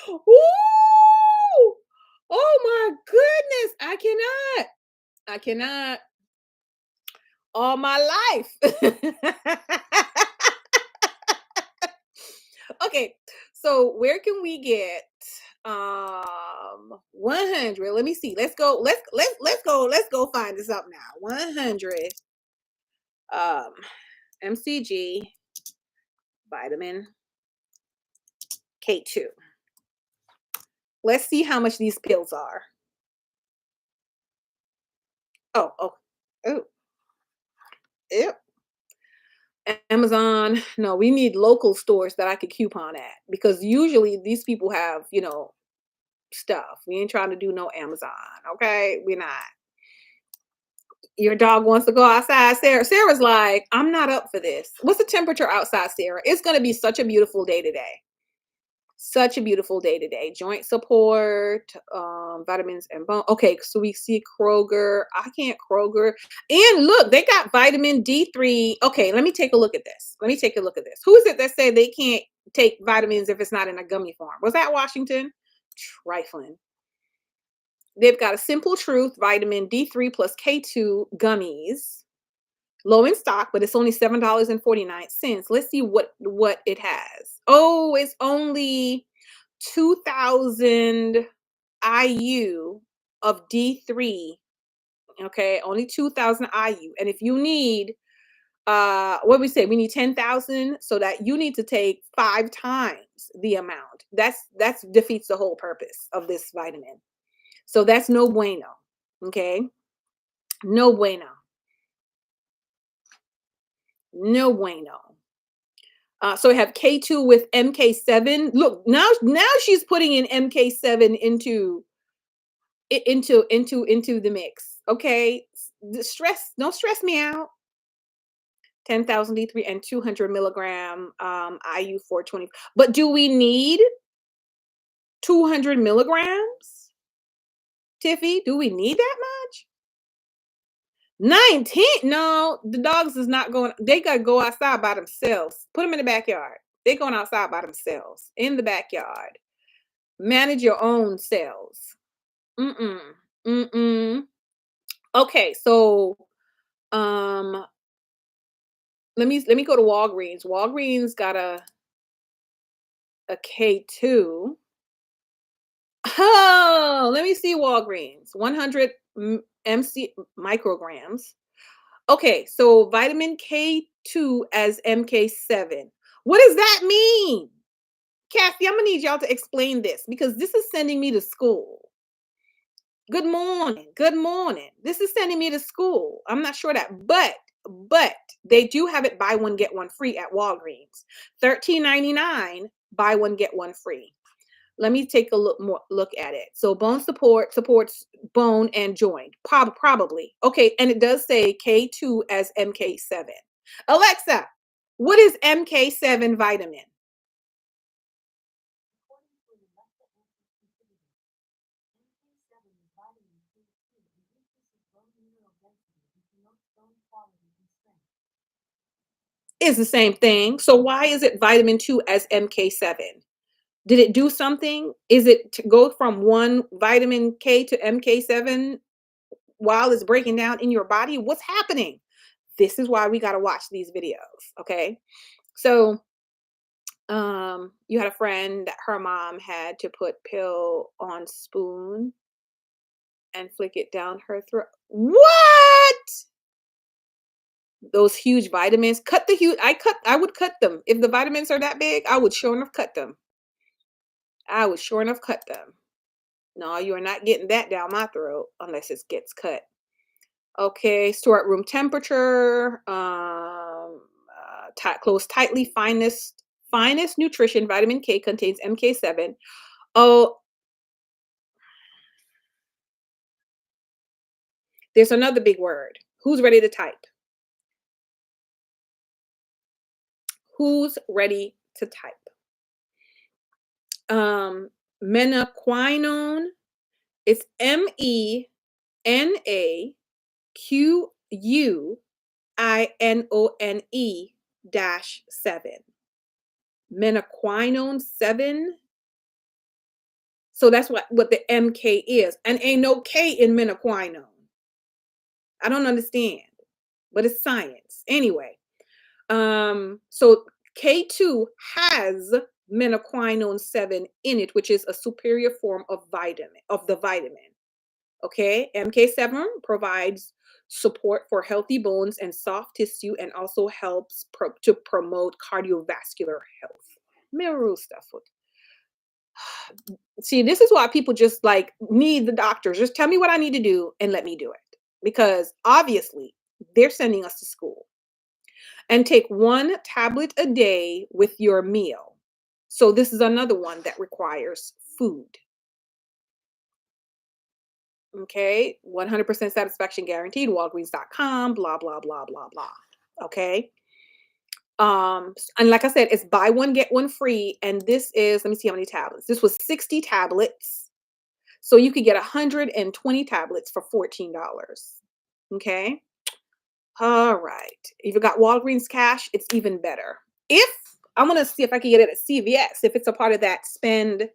Woo! Oh my goodness. I cannot. I cannot. All my life. Okay. So where can we get 100? Let me see. Let's go. Let's go find this up now. 100 um MCG vitamin K2. Let's see how much these pills are. Oh, oh, oh, yep. Amazon. No, we need local stores that I could coupon at because usually these people have, stuff. We ain't trying to do no Amazon. Okay. We're not. Your dog wants to go outside. Sarah's like, I'm not up for this. What's the temperature outside, Sarah? It's going to be such a beautiful day today. Such a beautiful day today. Joint support, vitamins and bone. Okay, so we see Kroger. I can't Kroger. And look, they got vitamin D3. Okay, let me take a look at this. Who is it that said they can't take vitamins if it's not in a gummy form? Was that Washington? Trifling. They've got a Simple Truth vitamin D3 plus K2 gummies. Low in stock, but it's only $7.49. Let's see what it has. Oh, it's only 2,000 IU of D3. Okay, only 2,000 IU. And if you need, what we say, we need 10,000, so that you need to take 5 times the amount. That's defeats the whole purpose of this vitamin. So that's no bueno. Okay, no bueno. No bueno. So we have K2 with MK7. Look, now she's putting in MK7 into the mix. Okay, don't stress me out. 10,000 D3 and 200 milligram IU 420. But do we need 200 milligrams, Tiffy? Do we need that much? 19? No, the dogs is not going. They gotta go outside by themselves. Put them in the backyard. They're going outside by themselves in the backyard. Manage your own selves. Mm-mm. Mm-mm. Okay, so um let me go to Walgreens. Walgreens got a K2. Oh, let me see Walgreens. 100 MC micrograms. Okay, so vitamin K2 as MK7. What does that mean? Kathy, I'm gonna need y'all to explain this because this is sending me to school. Good morning. Good morning. This is sending me to school. I'm not sure that, but they do have it buy one get one free at Walgreens. $13.99, buy one get one free. Let me take a look at it. So bone supports bone and joint. Probably. Okay, and it does say K2 as MK7. Alexa, what is MK7 vitamin? Is the same thing. So why is it vitamin 2 as MK7? Did it do something? Is it to go from one vitamin K to MK7 while it's breaking down in your body? What's happening? This is why we got to watch these videos. Okay. So, you had a friend that her mom had to put pill on spoon and flick it down her throat. What? Those huge vitamins. Cut the huge. I would cut them if the vitamins are that big. I would sure enough cut them. I would sure enough cut them. No, you are not getting that down my throat unless it gets cut. Okay, store at room temperature. Close tightly. Finest nutrition. Vitamin K contains MK7. Oh, there's another big word. Who's ready to type? Who's ready to type? Menaquinone. It's MENAQUINONE-7. Menaquinone 7. So that's what the MK is. And ain't no K in menaquinone. I don't understand, but it's science. Anyway, so K2 has menaquinone 7 in it, which is a superior form of the vitamin. Okay, MK7 provides support for healthy bones and soft tissue and also helps to promote cardiovascular health. Mirror stuff. See, this is why people just like need the doctors. Just tell me what I need to do and let me do it. Because obviously they're sending us to school. And take 1 tablet a day with your meal. So this is another one that requires food. Okay, 100% satisfaction guaranteed, walgreens.com, blah, blah, blah, blah, blah. Okay. And like I said, it's buy one, get one free. And this is, let me see how many tablets. This was 60 tablets. So you could get 120 tablets for $14. Okay. All right. If you got Walgreens cash, it's even better. If I'm gonna see if I can get it at CVS, if it's a part of that spend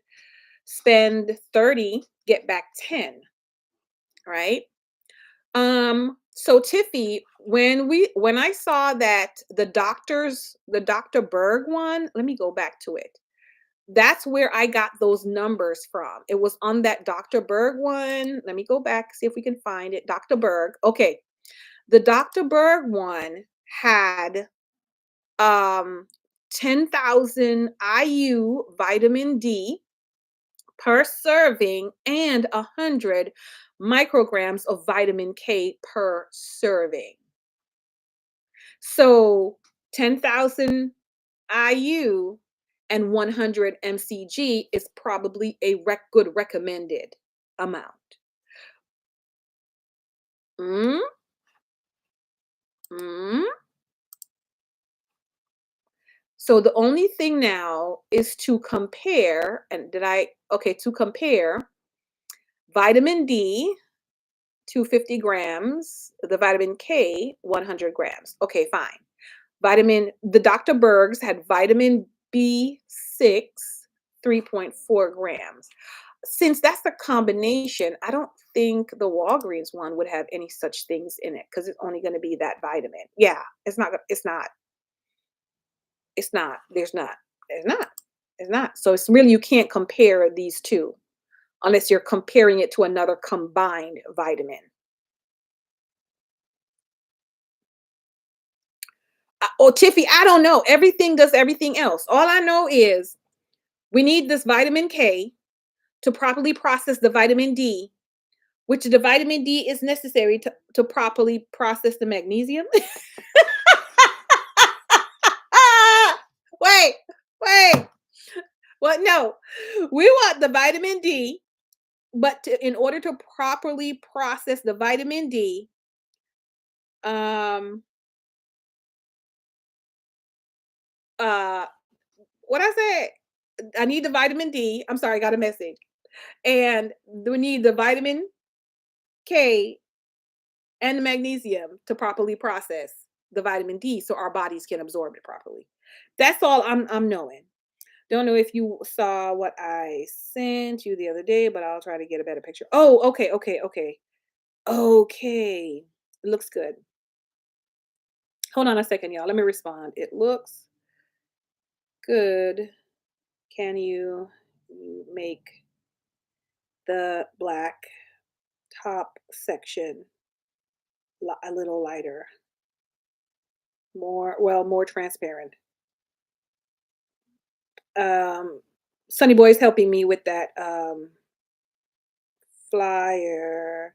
30, get back 10. Right. So Tiffy, when I saw that the Dr. Berg one, let me go back to it. That's where I got those numbers from. It was on that Dr. Berg one. Let me go back, see if we can find it. Dr. Berg. Okay. The Dr. Berg one had 10,000 IU vitamin D per serving and 100 micrograms of vitamin K per serving. So 10,000 IU and 100 mcg is probably a good recommended amount. Mm, mm. So the only thing now is to compare, and to compare vitamin D, 250 grams, the vitamin K, 100 grams. Okay, fine. The Dr. Berg's had vitamin B6, 3.4 grams. Since that's a combination, I don't think the Walgreens one would have any such things in it because it's only going to be that vitamin. Yeah, it's not. There's not. It's not. So it's really, you can't compare these two unless you're comparing it to another combined vitamin. Oh, Tiffy, I don't know. Everything does everything else. All I know is we need this vitamin K to properly process the vitamin D, which the vitamin D is necessary to properly process the magnesium. Wait, wait. Well, no, we want the vitamin D, but in order to properly process the vitamin D, um, uh, what I said, I need the vitamin D. I'm sorry, I got a message, and we need the vitamin K and the magnesium to properly process the vitamin D, so our bodies can absorb it properly. That's all I'm knowing. Don't know if you saw what I sent you the other day, but I'll try to get a better picture. Oh, okay, okay, okay. Okay. It looks good. Hold on a second, y'all. Let me respond. It looks good. Can you make the black top section a little lighter? more transparent. Um, Sunny Boy's helping me with that flyer.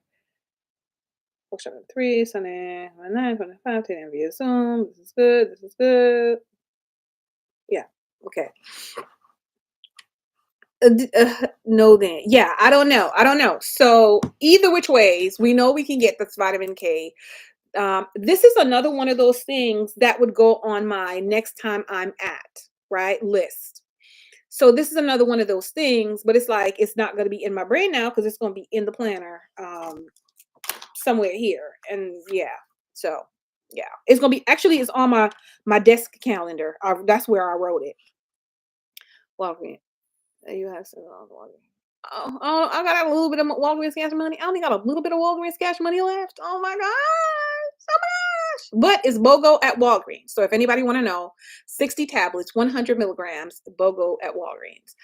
Workshop number 3, Sunday, 9, 25, 10 via Zoom. This is good. This is good. Yeah. Okay. No, then. Yeah, I don't know. I don't know. So either which ways, we know we can get this vitamin K. This is another one of those things that would go on my next time I'm at, right, list. So this is another one of those things, but it's like it's not going to be in my brain now because it's going to be in the planner somewhere here. And yeah, so yeah, it's going to be actually it's on my desk calendar. That's where I wrote it. Well, you have some Walgreens. Oh, I got a little bit of Walgreens cash money. I only got a little bit of Walgreens cash money left. Oh my gosh. So much. But it's BOGO at Walgreens. So if anybody want to know, 60 tablets, 100 milligrams, BOGO at Walgreens.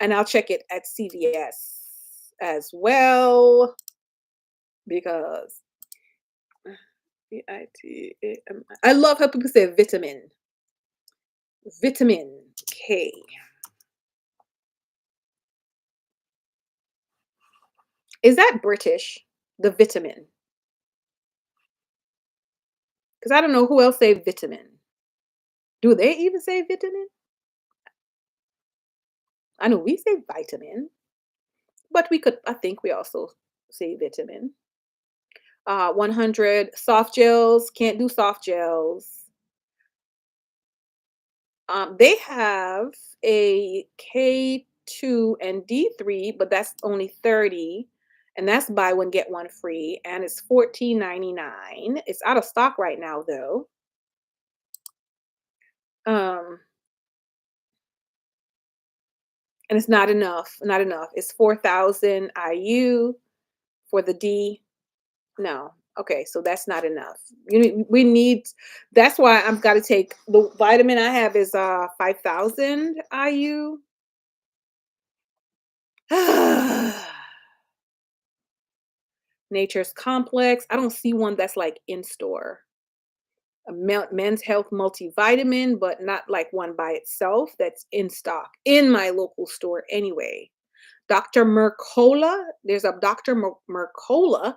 And I'll check it at CVS as well because I love how people say vitamin K. Is that British? The vitamin? Because I don't know who else say vitamin. Do they even say vitamin? I know we say vitamin, but I think we also say vitamin. 100 soft gels, can't do soft gels. They have a K2 and D3, but that's only 30. And that's buy one, get one free. And it's $14.99. It's out of stock right now, though. Um, and it's not enough. Not enough. It's 4,000 IU for the D. No. Okay, so that's not enough. We need. That's why I've got to take the vitamin I have is 5,000 IU. Nature's Complex. I don't see one that's like in store. A Men's Health multivitamin, but not like one by itself that's in stock in my local store anyway. Dr. Mercola. There's a Dr. Mercola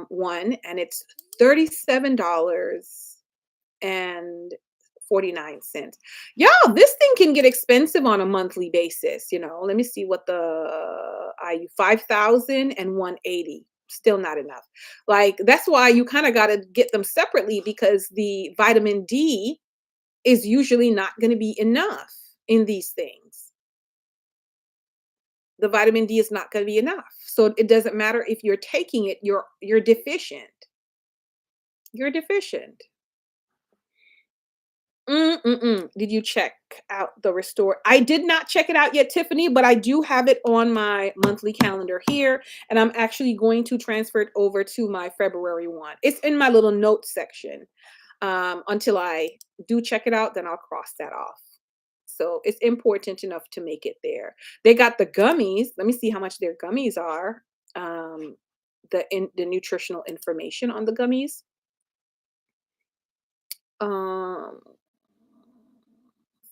one, and it's $37.49. Y'all, this thing can get expensive on a monthly basis. Let me see what the IU 5,000 and 180. Still not enough. Like that's why you kind of got to get them separately because the vitamin D is usually not going to be enough in these things. The vitamin D is not going to be enough. So it doesn't matter if you're taking it, you're deficient. You're deficient. Did you check out the Restore? I did not check it out yet, Tiffany, but I do have it on my monthly calendar here, and I'm actually going to transfer it over to my February one. It's in my little notes section. Until I do check it out, then I'll cross that off. So it's important enough to make it there. They got the gummies. Let me see how much their gummies are. The nutritional information on the gummies. Um,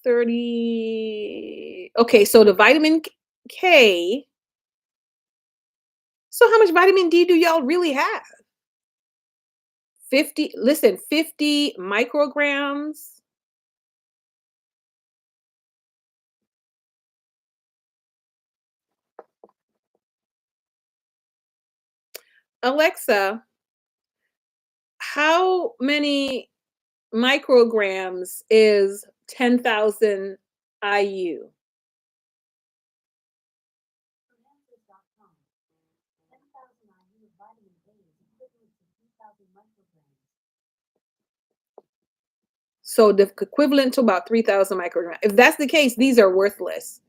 30. Okay, so the vitamin K. So how much vitamin D do y'all really have? 50, listen, 50 micrograms. Alexa, how many micrograms is 10,000 IU? So the equivalent to about 3,000 micrograms. If that's the case, these are worthless.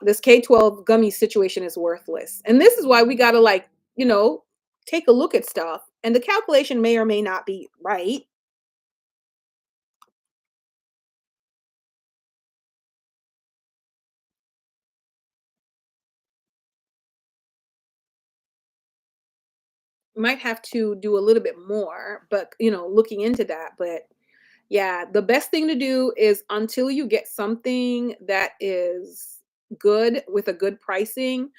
This K12 gummy situation is worthless. And this is why we got to take a look at stuff. And the calculation may or may not be right. Might have to do a little bit more, but looking into that. But yeah, the best thing to do is until you get something that is good with a good pricing,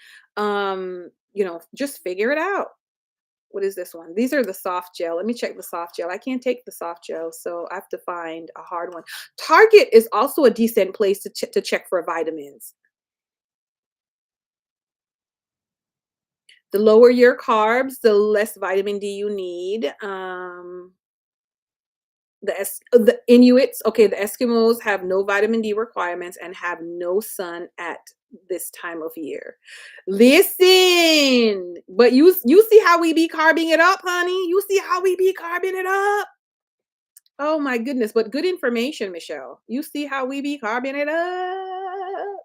just figure it out. What is this one? These are the soft gel. Let me check the soft gel. I can't take the soft gel, so I have to find a hard one. Target is also a decent place to check for vitamins. The lower your carbs, the less vitamin D you need. The Inuits, okay, the Eskimos have no vitamin D requirements and have no sun at this time of year. Listen, but you see how we be carving it up, honey? You see how we be carving it up? Oh my goodness, but good information, Michelle. You see how we be carving it up?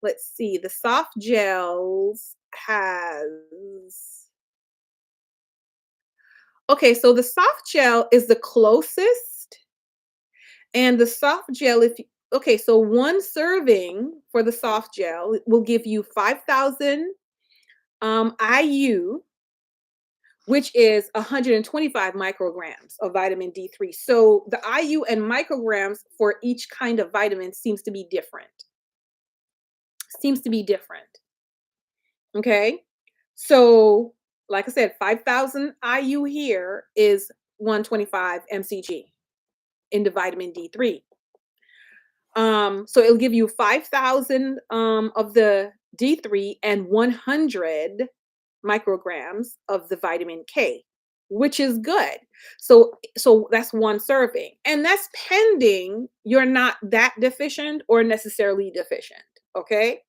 Let's see. The soft gels has okay, so the soft gel is the closest. And the soft gel, if you, okay, so one serving for the soft gel will give you 5,000 IU, which is 125 micrograms of vitamin D3. So the IU and micrograms for each kind of vitamin seems to be different. Seems to be different. Okay. So, like I said, 5,000 IU here is 125 mcg into vitamin D3. So it'll give you 5,000 of the D3 and 100 micrograms of the vitamin K, which is good. So that's one serving. And that's pending you're not that deficient or necessarily deficient, okay?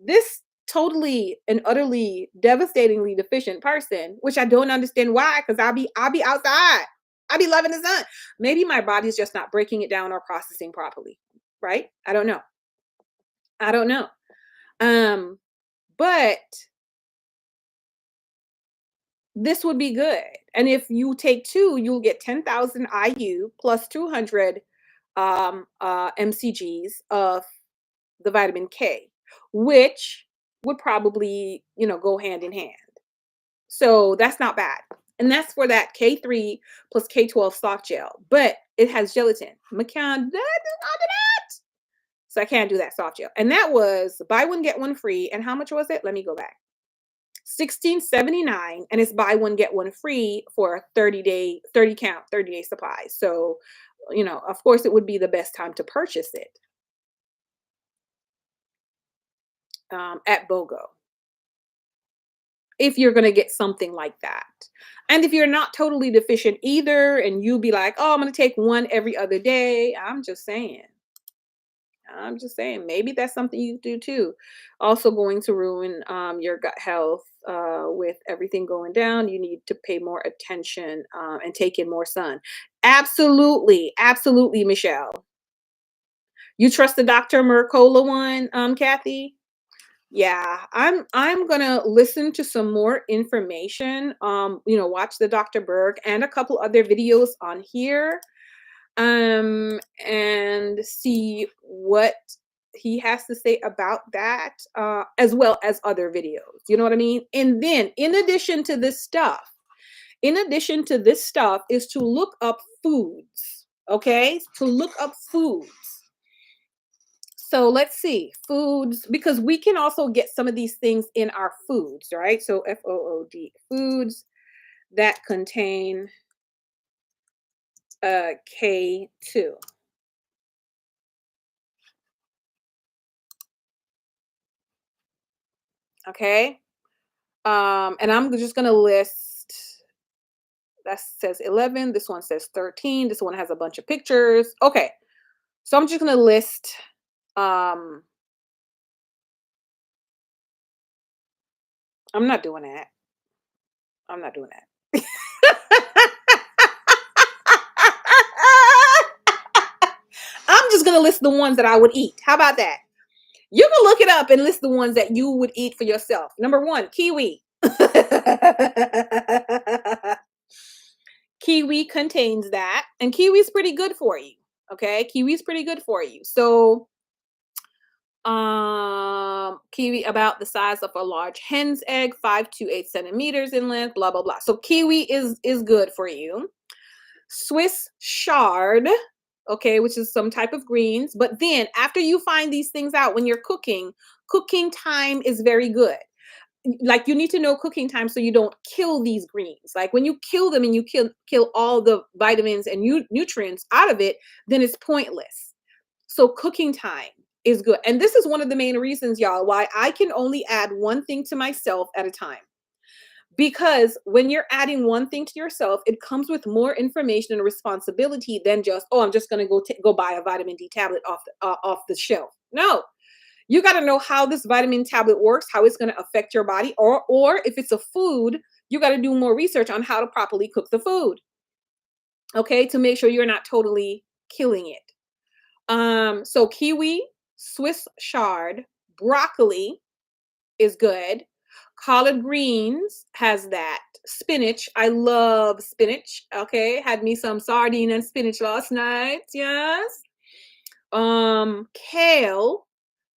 This totally and utterly devastatingly deficient person, which I don't understand why, because I'll be outside. I be loving the sun. Maybe my body's just not breaking it down or processing properly, right? I don't know. I don't know. Um, but this would be good. And if you take two, you'll get 10,000 IU plus 200 mcgs of the vitamin K, which would probably, go hand in hand. So that's not bad. And that's for that K3 plus K12 soft gel, but it has gelatin. McCann, so I can't do that soft gel. And that was buy one, get one free. And how much was it? Let me go back. 16.79, and it's buy one, get one free for a 30-day supply. So, of course, it would be the best time to purchase it at BOGO if you're going to get something like that. And if you're not totally deficient either, and you be like, oh, I'm going to take one every other day, I'm just saying, maybe that's something you do too. Also going to ruin your gut health with everything going down. You need to pay more attention and take in more sun. Absolutely, absolutely, Michelle. You trust the Dr. Mercola one, Kathy? Yeah, I'm gonna listen to some more information. Watch the Dr. Berg and a couple other videos on here and see what he has to say about that, as well as other videos. You know what I mean? And then, in addition to this stuff, is to look up foods. Okay, to look up foods. So let's see foods, because we can also get some of these things in our foods, right? So FOOD, foods that contain K2. Okay. And I'm just going to list, that says 11. This one says 13. This one has a bunch of pictures. Okay. So I'm just going to list, I'm not doing that. I'm not doing that. I'm just going to list the ones that I would eat. How about that? You can look it up and list the ones that you would eat for yourself. Number one, kiwi. Kiwi contains that, and kiwi's pretty good for you. Okay, kiwi's pretty good for you. So, Kiwi about the size of a large hen's egg, 5 to 8 centimeters in length, blah, blah, blah. So kiwi is good for you. Swiss chard, okay, which is some type of greens. But then after you find these things out when you're cooking, cooking time is very good. Like you need to know cooking time so you don't kill these greens. Like when you kill them and you kill all the vitamins and nutrients out of it, then it's pointless. So cooking time is good. And this is one of the main reasons, y'all, why I can only add one thing to myself at a time. Because when you're adding one thing to yourself, it comes with more information and responsibility than just, oh, I'm just going to go buy a vitamin D tablet off the shelf. No, you got to know how this vitamin tablet works, how it's going to affect your body, or if it's a food, you got to do more research on how to properly cook the food. Okay, to make sure you're not totally killing it. So kiwi, Swiss chard, broccoli is good. Collard greens has that. Spinach, I love spinach. Okay, had me some sardine and spinach last night. Yes. Kale,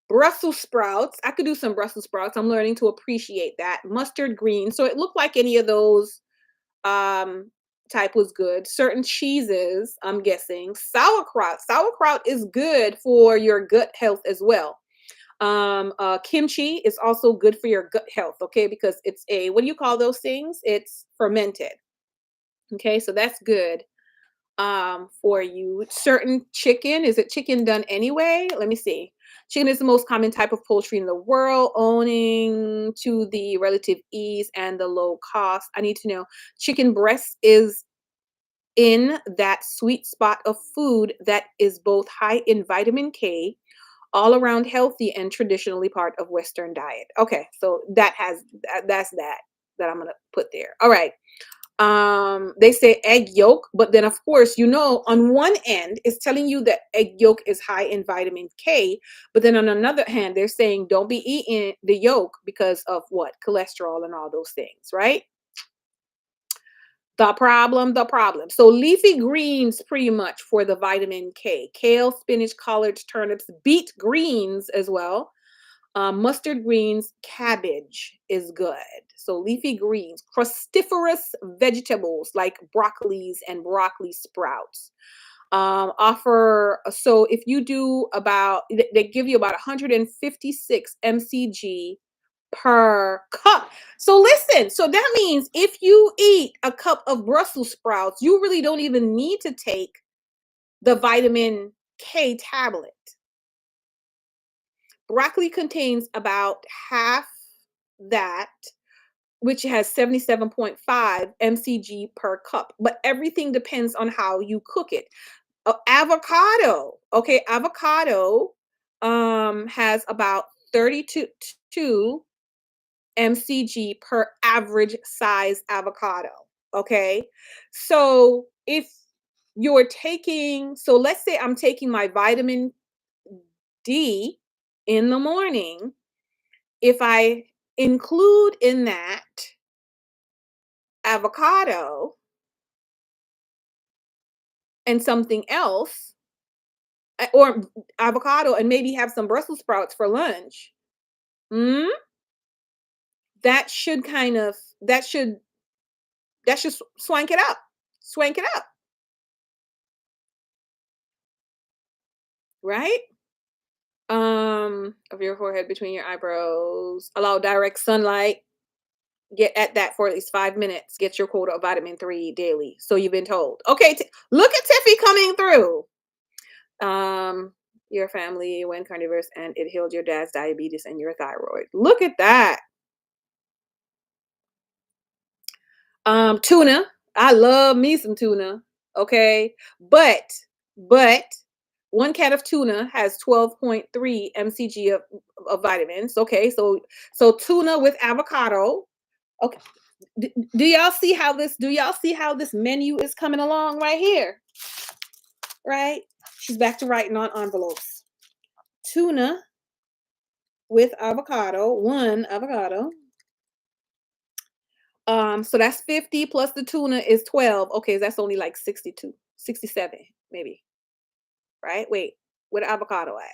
Brussels sprouts. I could do some Brussels sprouts. I'm learning to appreciate that. Mustard green. So it looked like any of those type was good. Certain cheeses, I'm guessing. Sauerkraut. Sauerkraut is good for your gut health as well. Kimchi is also good for your gut health, okay? Because it's what do you call those things? It's fermented. Okay, so that's good for you. Certain chicken, is it chicken done anyway? Let me see. Chicken is the most common type of poultry in the world, owing to the relative ease and the low cost. I need to know. Chicken breast is in that sweet spot of food that is both high in vitamin K, all around healthy, and traditionally part of Western diet. Okay, so that's that I'm gonna put there. All right. They say egg yolk, but then of course, on one end it's telling you that egg yolk is high in vitamin K, but then on another hand, they're saying don't be eating the yolk because of what? Cholesterol and all those things, right? The problem. So leafy greens pretty much for the vitamin K. Kale, spinach, collards, turnips, beet greens as well. Mustard greens, cabbage is good. So leafy greens, cruciferous vegetables like broccolis and broccoli sprouts. So if you do they give you about 156 mcg per cup. So listen, so that means if you eat a cup of Brussels sprouts, you really don't even need to take the vitamin K tablet. Broccoli contains about half that, which has 77.5 mcg per cup, but everything depends on how you cook it. Avocado, okay, avocado has about 32 mcg per average size avocado. Okay, so let's say I'm taking my vitamin D in the morning. If I include in that avocado and something else, or avocado and maybe have some Brussels sprouts for lunch, mm, that should kind of that should swank it up. Swank it up, right? Of your forehead between your eyebrows. Allow direct sunlight. Get at that for at least 5 minutes. Get your quota of vitamin 3 daily. So you've been told. Okay, look at Tiffy coming through. Your family went carnivorous and it healed your dad's diabetes and your thyroid. Look at that. Tuna. I love me some tuna. Okay. But 1 can of tuna has 12.3 mcg of vitamins. Okay. So tuna with avocado. Okay. Do y'all see how this menu is coming along right here? Right? She's back to writing on envelopes. Tuna with avocado, 1 avocado. So that's 50 plus the tuna is 12. Okay, that's only like 62, 67, maybe. Right? Wait, where the avocado at?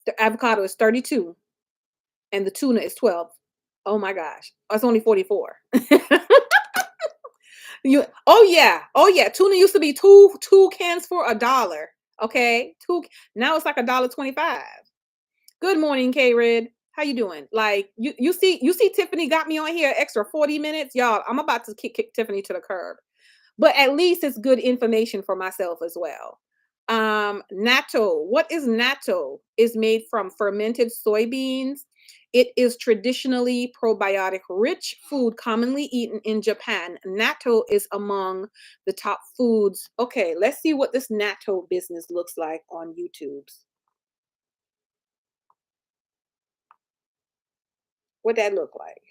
The avocado is 32 and the tuna is 12. Oh my gosh. That's only 44. Oh yeah. Oh yeah. Tuna used to be two cans for $1. Okay. Now it's like $1.25. Good morning, K Red. How you doing? Like you see Tiffany got me on here extra 40 minutes. Y'all, I'm about to kick Tiffany to the curb. But at least it's good information for myself as well. Natto. What is natto? Is made from fermented soybeans. It is traditionally probiotic rich food commonly eaten in Japan. Natto is among the top foods. Okay, let's see what this natto business looks like on YouTube. What that look like?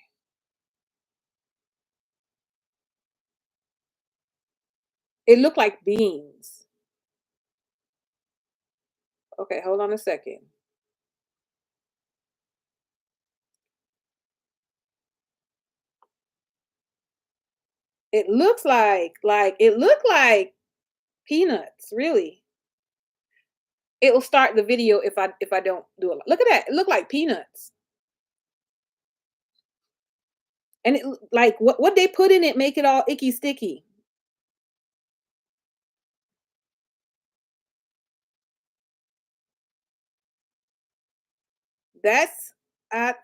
It looked like beans. Okay, hold on a second. It looks like it looked like peanuts, really. It will start the video if I don't do it. Look at that. It looked like peanuts. And like what they put in it make it all icky sticky. That's uh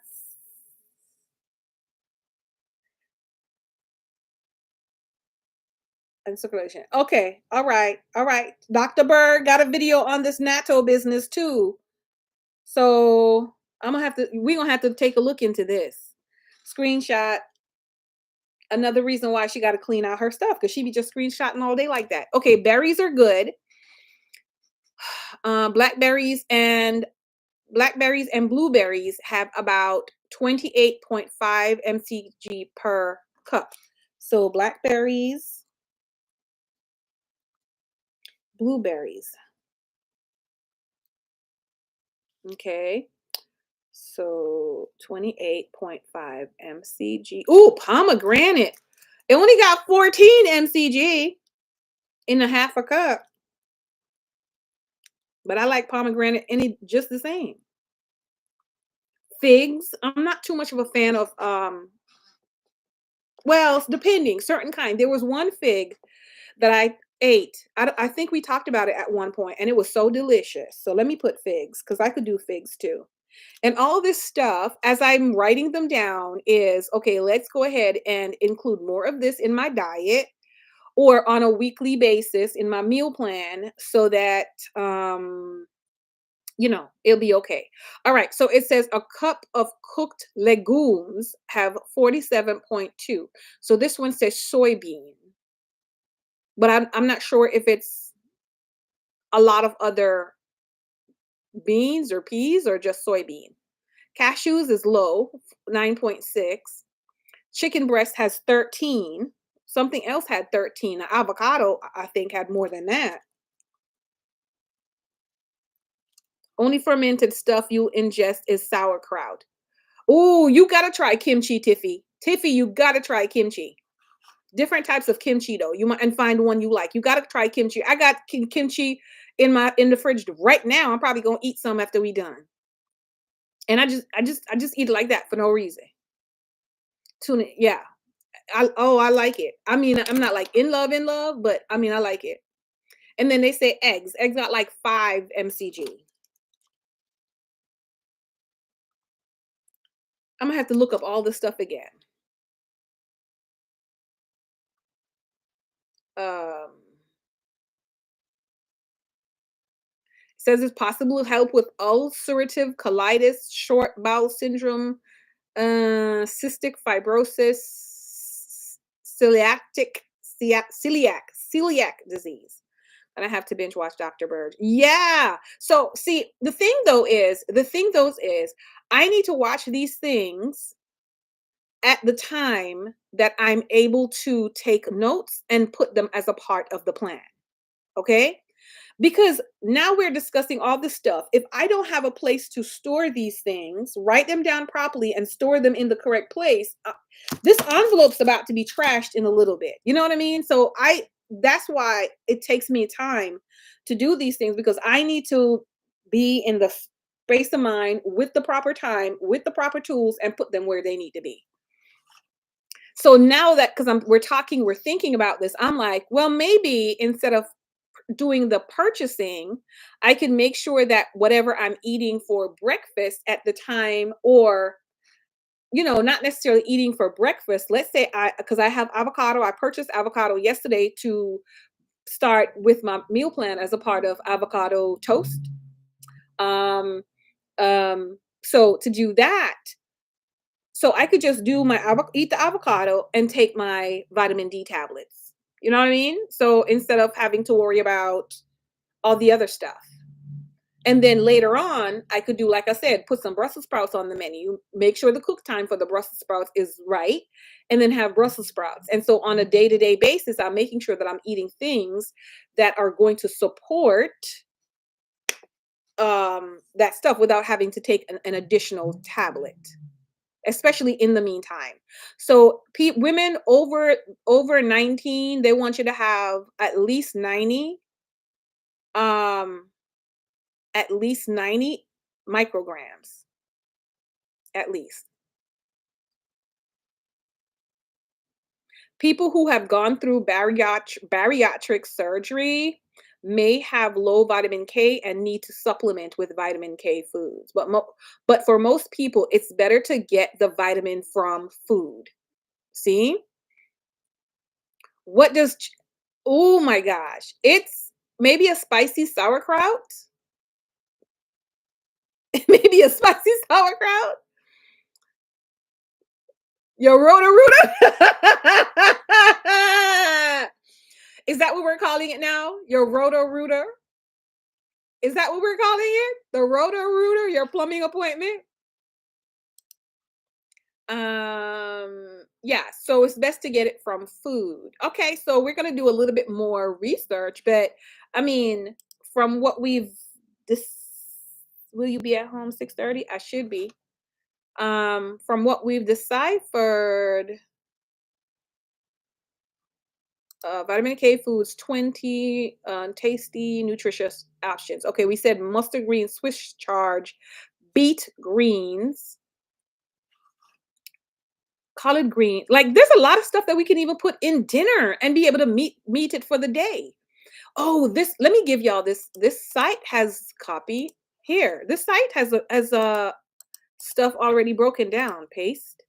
in circulation. Okay. All right. All right. Dr. Bird got a video on this natto business too. So we're gonna have to take a look into this. Screenshot. Another reason why she got to clean out her stuff because she be just screenshotting all day like that. Okay, berries are good. Blackberries and blueberries have about 28.5 mcg per cup. So blackberries, blueberries. Okay. So 28.5 mcg. Ooh, pomegranate. It only got 14 mcg in a half a cup. But I like pomegranate any just the same. Figs. I'm not too much of a fan of well, depending, certain kind. There was one fig that I ate. I think we talked about it at one point, and it was so delicious. So let me put figs because I could do figs too. And all this stuff, as I'm writing them down, is okay. Let's go ahead and include more of this in my diet or on a weekly basis in my meal plan, so that it'll be okay. All right. So it says a cup of cooked legumes have 47.2. So this one says soybean, but I'm not sure if it's a lot of other beans or peas or just soybean. Cashews is low, 9.6. Chicken breast has 13. Something else had 13. Avocado, I think, had more than that. Only fermented stuff you ingest is sauerkraut. Oh, you gotta try kimchi, Tiffy. Tiffy, you gotta try kimchi. Different types of kimchi though. You might and find one you like. You gotta try kimchi. I got kimchi in the fridge right now. I'm probably gonna eat some after we done. And I just eat it like that for no reason. Tuna, yeah. I like it. I mean, I'm not like in love, but I mean I like it. And then they say eggs. Eggs got like 5 mcg. I'm gonna have to look up all this stuff again. Um Says it's possible to help with ulcerative colitis, short bowel syndrome, cystic fibrosis, celiac disease. And I have to binge watch Dr. Bird. Yeah. So see, the thing though is I need to watch these things at the time that I'm able to take notes and put them as a part of the plan. Okay? Because now we're discussing all this stuff. If I don't have a place to store these things, write them down properly and store them in the correct place, this envelope's about to be trashed in a little bit. You know what I mean? So that's why it takes me time to do these things because I need to be in the space of mind, with the proper time, with the proper tools, and put them where they need to be. So now that, because we're thinking about this, I'm like, well, maybe instead of doing the purchasing, I can make sure that whatever I'm eating for breakfast at the time, or not necessarily eating for breakfast. Let's say because I have avocado, I purchased avocado yesterday to start with my meal plan as a part of avocado toast. Um, so to do that, so I could just do eat the avocado and take my vitamin D tablets. You know what I mean? So instead of having to worry about all the other stuff. And then later on, I could do, like I said, put some Brussels sprouts on the menu, make sure the cook time for the Brussels sprouts is right, and then have Brussels sprouts. And so on a day-to-day basis, I'm making sure that I'm eating things that are going to support that stuff without having to take an additional tablet, especially in the meantime. So women over 19, they want you to have um at least 90 micrograms, at least. People who have gone through bariatric surgery may have low vitamin K and need to supplement with vitamin K foods. But for most people, it's better to get the vitamin from food. See? What does Oh my gosh. It's maybe a spicy sauerkraut. Maybe a spicy sauerkraut. Your roto-rooter. Is that what we're calling it now? Your roto-rooter? Is that what we're calling it? The roto-rooter, your plumbing appointment? Yeah, so it's best to get it from food. Okay, so we're gonna do a little bit more research, but I mean, from what we've this will you be at home 6:30? I should be. From what we've deciphered, vitamin K foods, 20 tasty, nutritious options. Okay, we said mustard green, Swiss charge, beet greens, collard green. Like there's a lot of stuff that we can even put in dinner and be able to meet it for the day. Oh, this let me give y'all this site has copy here. This site has a stuff already broken down. Paste.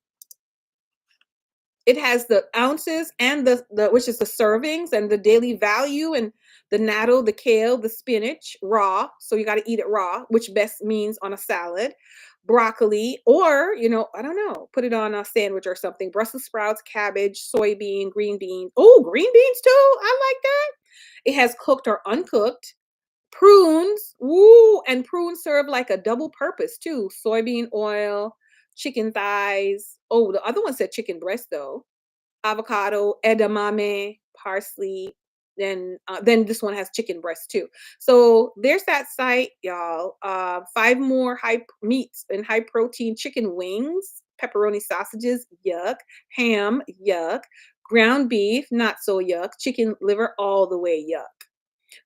It has the ounces and the which is the servings and the daily value, and the natto, the kale, the spinach raw. So you got to eat it raw, which best means on a salad. Broccoli, or I don't know, put it on a sandwich or something. Brussels sprouts, cabbage, soybean, green beans. Oh, green beans too. I like that. It has cooked or uncooked. Prunes. Woo, and prunes serve like a double purpose too. Soybean oil, chicken thighs. Oh, the other one said chicken breast though. Avocado, edamame, parsley. Then this one has chicken breast too. So there's that site, y'all. 5 more high meats and high protein chicken wings, pepperoni sausages, yuck. Ham, yuck. Ground beef, not so yuck. Chicken liver, all the way yuck.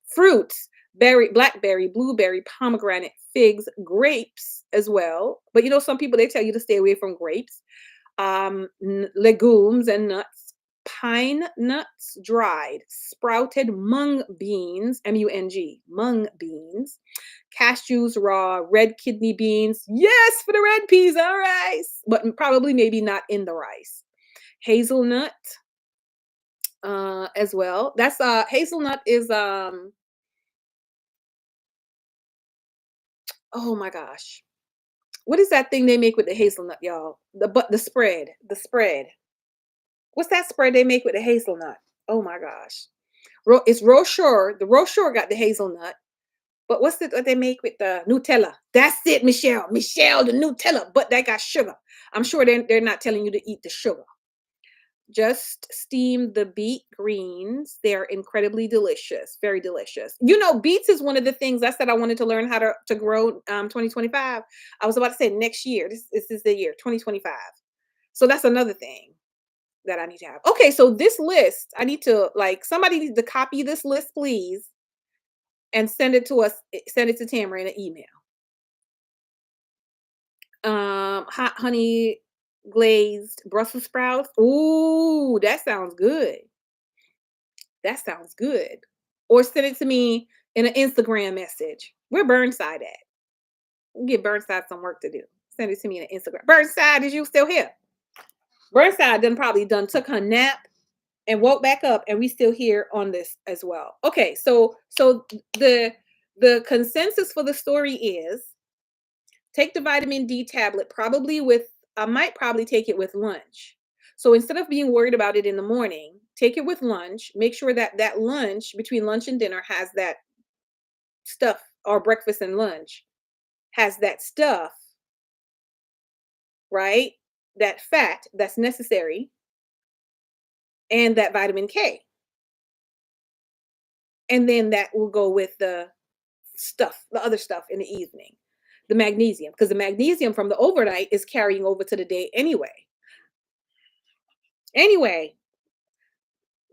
Fruits, blackberry, blueberry, pomegranate, figs, grapes as well. But some people, they tell you to stay away from grapes. Legumes and nuts, pine nuts dried, sprouted mung beans, mung, mung beans, cashews raw, red kidney beans. Yes, for the red peas and rice, but probably maybe not in the rice. Hazelnut as well. That's hazelnut is oh my gosh. What is that thing they make with the hazelnut, y'all? The spread. The spread. What's that spread they make with the hazelnut? Oh my gosh. It's Rocheur. The Rocheur got the hazelnut. But what's it what they make with the Nutella? That's it, Michelle. Michelle, the Nutella. But that got sugar. I'm sure they're not telling you to eat the sugar. Just steam the beet greens. They're incredibly delicious. Very delicious. Beets is one of the things I said I wanted to learn how to grow 2025. I was about to say next year. This is the year, 2025. So that's another thing that I need to have. Okay, so this list, I need to somebody needs to copy this list, please, and send it to us. Send it to Tamara in an email. hot honey glazed Brussels sprouts. Ooh, that sounds good. That sounds good. Or send it to me in an Instagram message. Where Burnside at? We'll give Burnside some work to do. Send it to me in an Instagram. Burnside, is you still here? Burnside done took her nap and woke back up, and we still here on this as well. Okay, so the consensus for the story is take the vitamin D tablet, probably with, I might probably take it with lunch. So instead of being worried about it in the morning, take it with lunch. Make sure that that lunch, between lunch and dinner, has that stuff, or breakfast and lunch has that stuff, right? That fat that's necessary, and that vitamin K. And then that will go with the stuff, the other stuff in the evening, the magnesium, because the magnesium from the overnight is carrying over to the day anyway. Anyway,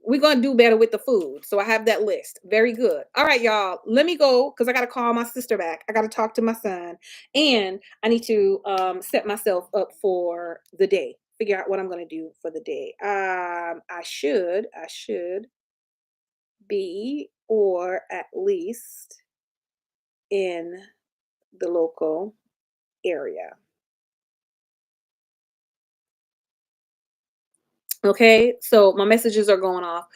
we're going to do better with the food. So I have that list. Very good. All right, y'all. Let me go because I got to call my sister back. I got to talk to my son. And I need to set myself up for the day. Figure out what I'm going to do for the day. I should be, or at least in the local area. Okay, so my messages are going off.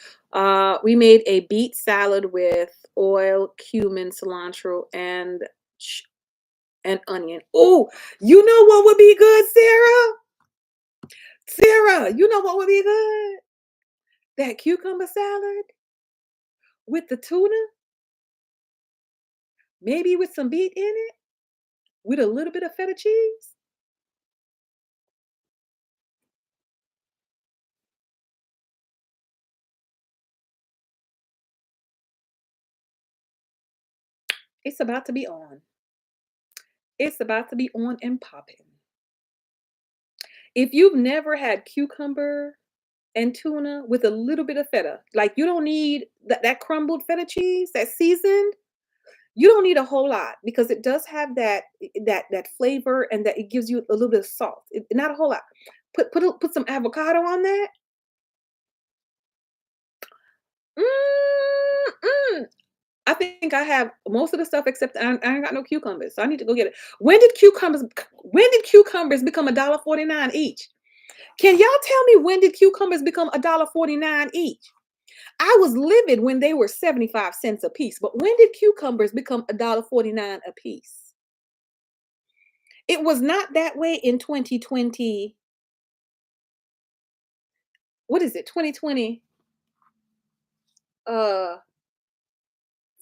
We made a beet salad with oil, cumin, cilantro, and onion. Oh, you know what would be good, Sarah? Sarah, you know what would be good? That cucumber salad with the tuna, maybe with some beet in it, with a little bit of feta cheese. It's about to be on. It's about to be on and popping. If you've never had cucumber and tuna with a little bit of feta, like you don't need that crumbled feta cheese, that seasoned, you don't need a whole lot because it does have that flavor, and that it gives you a little bit of salt. Not a whole lot. Put some avocado on that. Mm-mm. I think I have most of the stuff except I ain't got no cucumbers, so I need to go get it. When did cucumbers become $1.49 each? Can y'all tell me, when did cucumbers become $1.49 each? I was livid when they were 75 cents a piece, but when did cucumbers become $1.49 a piece? It was not that way in 2020. What is it? 2020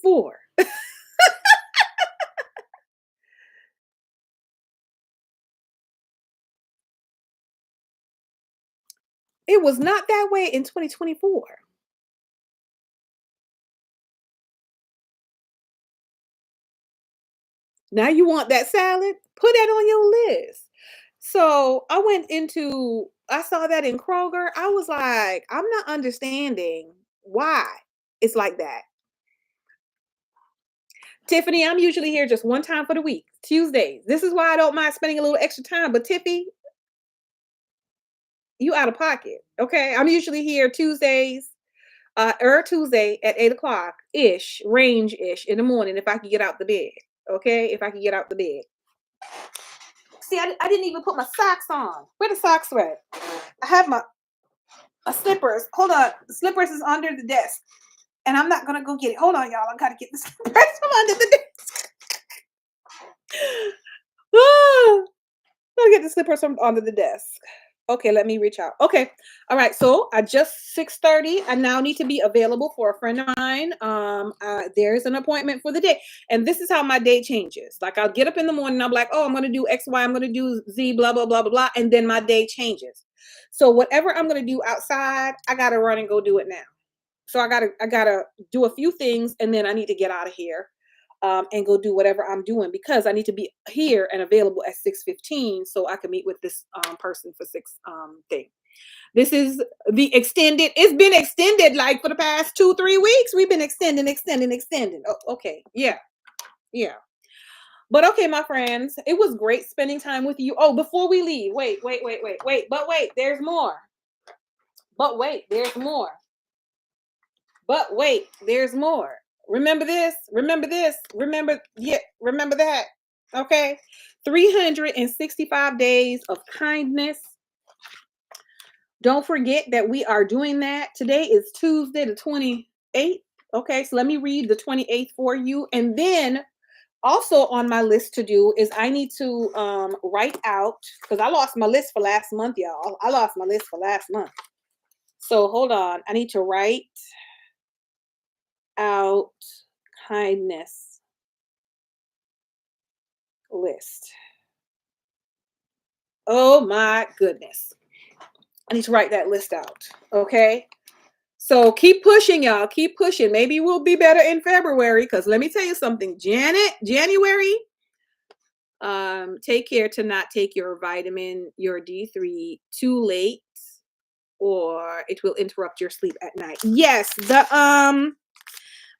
four. It was not that way in 2024. Now you want that salad? Put that on your list. So I saw that in Kroger. I was like, I'm not understanding why it's like that. Tiffany, I'm usually here just one time for the week, Tuesdays. This is why I don't mind spending a little extra time. But Tiffy, you out of pocket. Okay. I'm usually here Tuesdays, Tuesday at 8 o'clock ish, range ish in the morning if I can get out the bed. Okay. If I can get out the bed. See, I didn't even put my socks on. Where the socks at? I have my slippers. Hold on. The slippers is under the desk. And I'm not going to go get it. Hold on, y'all. I got to get the slippers from under the desk. Ah, I'll get the slippers from under the desk. Okay, let me reach out. Okay. All right. So I just 6:30. I now need to be available for a friend of mine. There's an appointment for the day. And this is how my day changes. Like I'll get up in the morning, I'm like, oh, I'm gonna do X, Y, I'm gonna do Z, blah, blah, blah, blah, blah. And then my day changes. So whatever I'm gonna do outside, I gotta run and go do it now. So I gotta do a few things, and then I need to get out of here. And go do whatever I'm doing because I need to be here and available at 6:15 so I can meet with this person for 6 thing. This is the extended. It's been extended like for the past 2-3 weeks. We've been extending. Oh, okay, yeah. But okay, my friends, it was great spending time with you. Oh, before we leave, wait. But wait, there's more. But wait, there's more. But wait, there's more. Remember this, remember that. Okay. 365 days of kindness. Don't forget that we are doing that. Today is Tuesday, the 28th. Okay, so let me read the 28th for you. And then also on my list to do is I need to write out, because I lost my list for last month, y'all. I lost my list for last month. So hold on. I need to write out kindness list. Oh my goodness. I need to write that list out. Okay. So keep pushing, y'all. Keep pushing. Maybe we'll be better in February. Because let me tell you something, January. Take care to not take your vitamin, your D3 too late, or it will interrupt your sleep at night. Yes,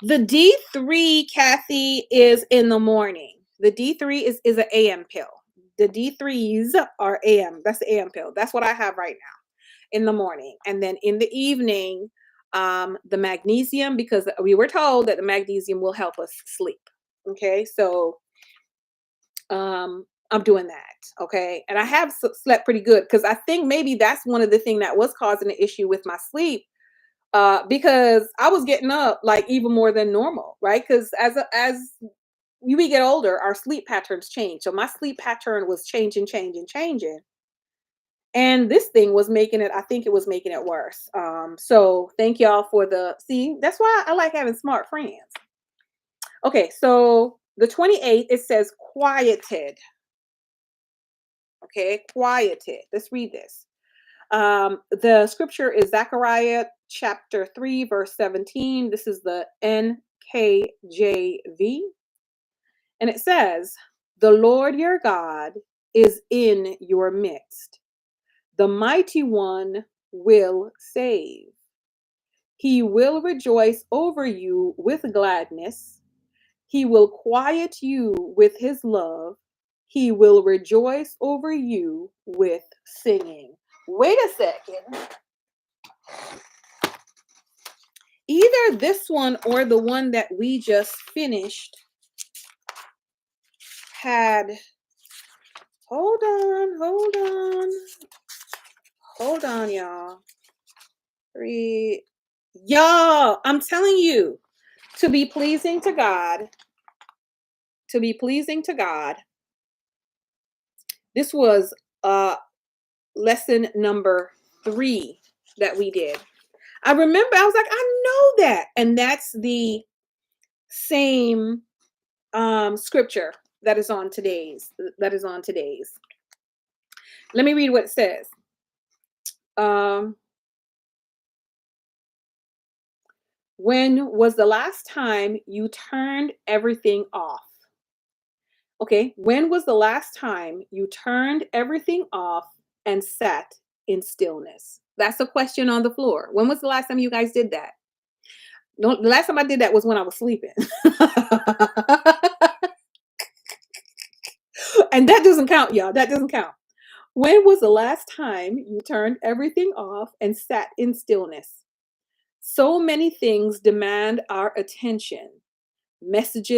the D3, Kathy, is in the morning. The D3 is an AM pill. The D3s are AM. That's the AM pill. That's what I have right now in the morning. And then in the evening, the magnesium, because we were told that the magnesium will help us sleep. Okay, so I'm doing that. Okay, and I have slept pretty good, because I think maybe that's one of the things that was causing the issue with my sleep, because I was getting up like even more than normal, right? Because as we get older, our sleep patterns change. So my sleep pattern was changing. And this thing was making it, I think it was making it worse. So thank y'all for see, that's why I like having smart friends. Okay, so the 28th, it says quieted. Okay, quieted. Let's read this. The scripture is Zechariah chapter 3, verse 17. This is the NKJV. And it says, "The Lord your God is in your midst. The mighty one will save. He will rejoice over you with gladness. He will quiet you with his love. He will rejoice over you with singing." Wait a second. Either this one or the one that we just finished had, hold on, y'all. Y'all, I'm telling you, to be pleasing to God, this was lesson number 3 that we did. I remember, I was like, I know that. And that's the same scripture that is on today's. Let me read what it says. When was the last time you turned everything off? Okay, when was the last time you turned everything off and sat in stillness? That's a question on the floor. When was the last time you guys did that? The last time I did that was when I was sleeping. And that doesn't count, y'all. That doesn't count. When was the last time you turned everything off and sat in stillness? So many things demand our attention. Message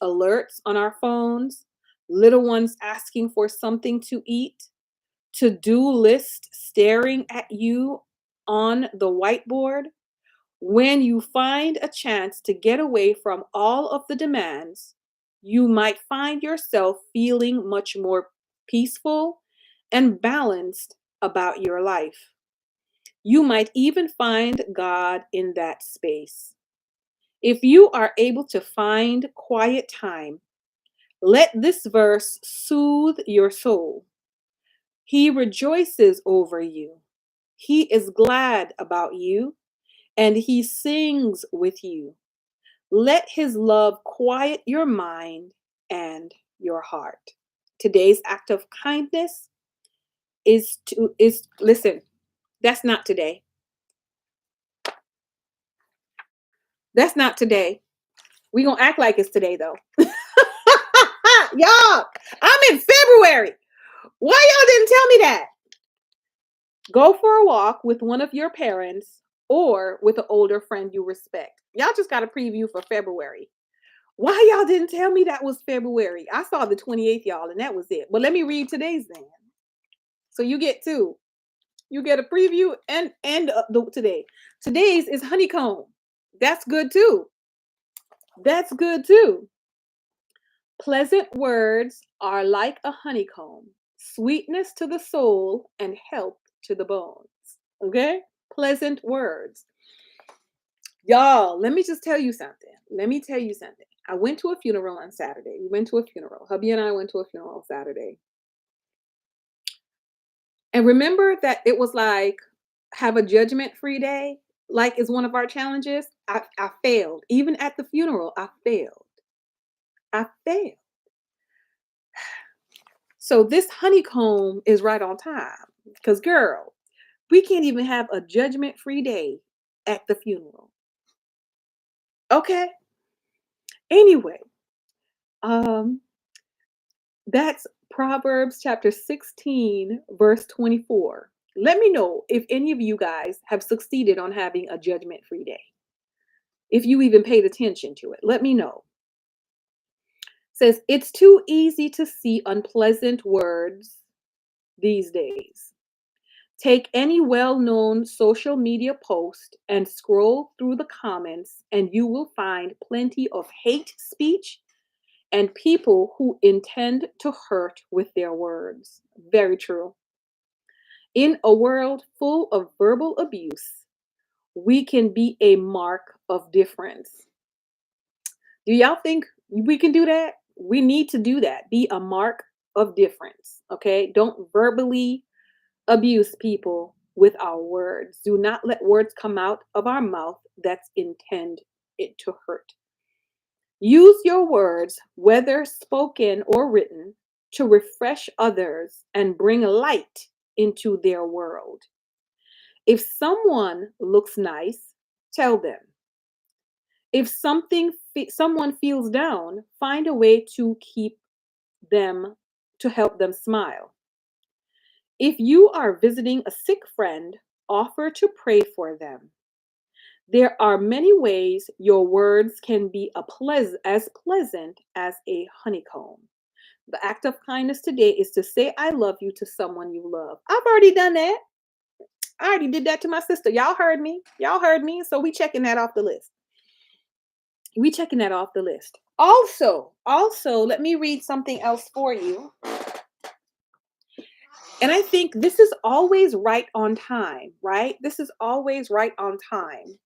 alerts on our phones, little ones asking for something to eat, to-do list staring at you on the whiteboard. When you find a chance to get away from all of the demands, you might find yourself feeling much more peaceful and balanced about your life. You might even find God in that space. If you are able to find quiet time, let this verse soothe your soul. He rejoices over you. He is glad about you, and he sings with you. Let his love quiet your mind and your heart. Today's act of kindness is listen, that's not today. That's not today. We're going to act like it's today, though. Y'all, I'm in February. Why y'all didn't tell me that? Go for a walk with one of your parents or with an older friend you respect. Y'all just got a preview for February. Why y'all didn't tell me that was February? I saw the 28th, y'all, and that was it. But let me read today's then. So you get two. You get a preview and today. Today's is honeycomb. That's good too. That's good too. Pleasant words are like a honeycomb, sweetness to the soul and health to the bones. Okay? Pleasant words. Y'all, let me just tell you something. Let me tell you something. I went to a funeral on Saturday. We went to a funeral. Hubby and I went to a funeral on Saturday. And remember that it was like, have a judgment-free day, like is one of our challenges. I failed. Even at the funeral, I failed. I failed. So this honeycomb is right on time. Because, girl, we can't even have a judgment-free day at the funeral. Okay? Anyway, that's Proverbs chapter 16, verse 24. Let me know if any of you guys have succeeded on having a judgment-free day. If you even paid attention to it, let me know. It says, it's too easy to see unpleasant words these days. Take any well-known social media post and scroll through the comments, and you will find plenty of hate speech and people who intend to hurt with their words. Very true. In a world full of verbal abuse, we can be a mark of difference. Do y'all think we can do that? We need to do that. Be a mark of difference. Okay? Don't verbally abuse people with our words. Do not let words come out of our mouth that's intended to hurt. Use your words, whether spoken or written, to refresh others and bring light into their world. If someone looks nice, tell them. If someone feels down, find a way to help them smile. If you are visiting a sick friend, offer to pray for them. There are many ways your words can be as pleasant as a honeycomb. The act of kindness today is to say I love you to someone you love. I've already done that. I already did that to my sister. Y'all heard me. Y'all heard me. So we checking that off the list. Also, let me read something else for you. And I think this is always right on time, right? This is always right on time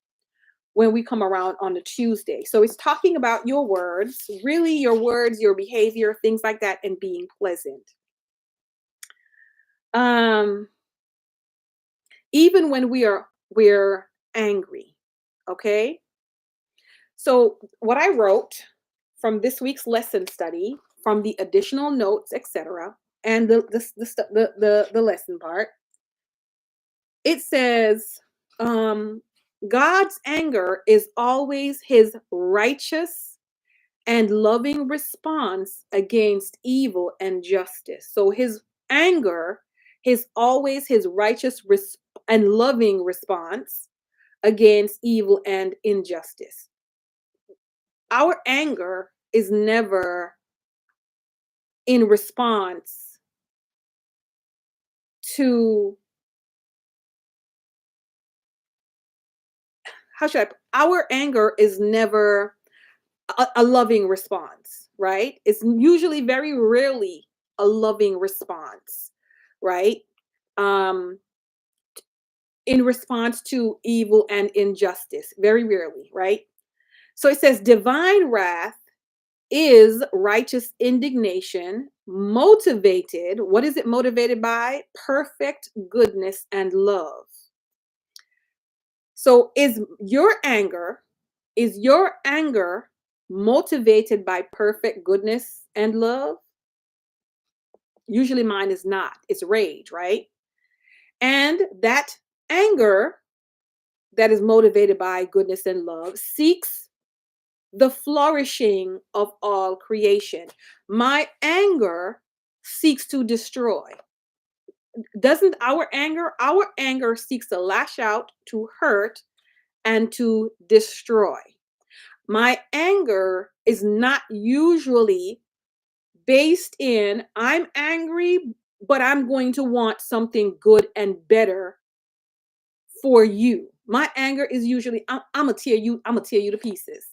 when we come around on a Tuesday. So it's talking about your words, really your words, your behavior, things like that, and being pleasant. Even when we're angry, okay? So what I wrote from this week's lesson study, from the additional notes, etc., and the lesson part, it says, God's anger is always his righteous and loving response against evil and justice. So his anger is always his righteous and loving response against evil and injustice. Our anger is never in response to, our anger is never a loving response, right? It's usually very rarely a loving response, right? In response to evil and injustice, very rarely, right? So it says divine wrath is righteous indignation motivated. What is it motivated by? Perfect goodness and love. So is your anger motivated by perfect goodness and love? Usually mine is not. It's rage, right? And that anger that is motivated by goodness and love seeks the flourishing of all creation. My anger seeks to destroy. Doesn't our anger seeks to lash out, to hurt, and to destroy. My anger is not usually based in, I'm angry, but I'm going to want something good and better for you. My anger is usually, I'm gonna tear you to pieces.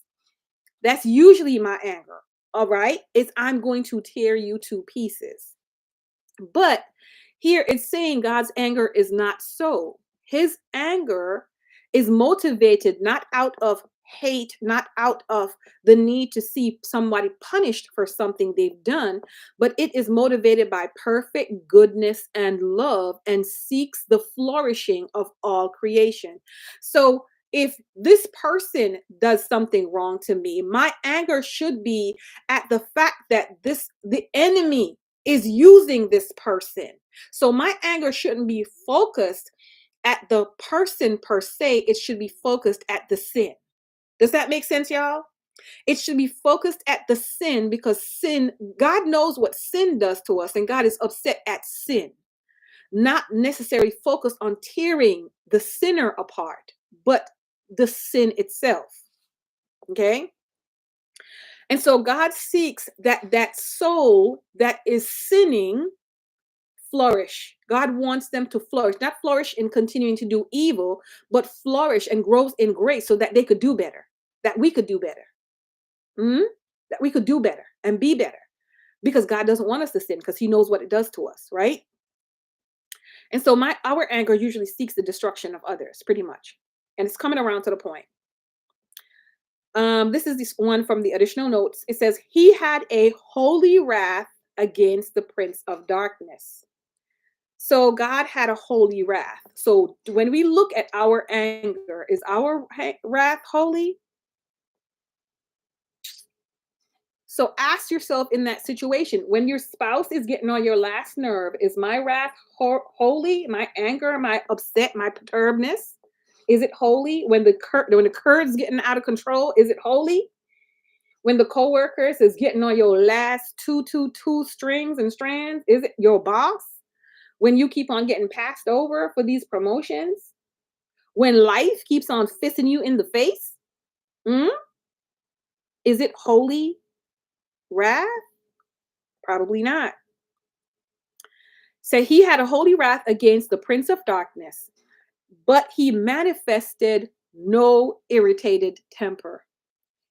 That's usually my anger. All right. It's, I'm going to tear you to pieces. But here it's saying God's anger is not so. His anger is motivated not out of hate, not out of the need to see somebody punished for something they've done, but it is motivated by perfect goodness and love and seeks the flourishing of all creation. So if this person does something wrong to me, my anger should be at the fact that the enemy is using this person. So my anger shouldn't be focused at the person per se. It should be focused at the sin. Does that make sense, y'all? It should be focused at the sin, because sin, God knows what sin does to us, and God is upset at sin, not necessarily focused on tearing the sinner apart, but the sin itself. Okay. And so God seeks that soul that is sinning flourish. God wants them to flourish, not flourish in continuing to do evil, but flourish and grow in grace so that they could do better, that we could do better, mm? That we could do better and be better, because God doesn't want us to sin, because he knows what it does to us, right? And so our anger usually seeks the destruction of others, pretty much. And it's coming around to the point. This is this one from the additional notes. It says, he had a holy wrath against the prince of darkness. So God had a holy wrath. So when we look at our anger, is our wrath holy? So ask yourself in that situation, when your spouse is getting on your last nerve, is my wrath holy? My anger, my upset, my perturbedness, is it holy? When the curd's getting out of control, is it holy? When the coworkers is getting on your last two strings and strands, is it your boss? When you keep on getting passed over for these promotions, when life keeps on fisting you in the face, mm, is it holy wrath? Probably not. So he had a holy wrath against the prince of darkness, but he manifested no irritated temper.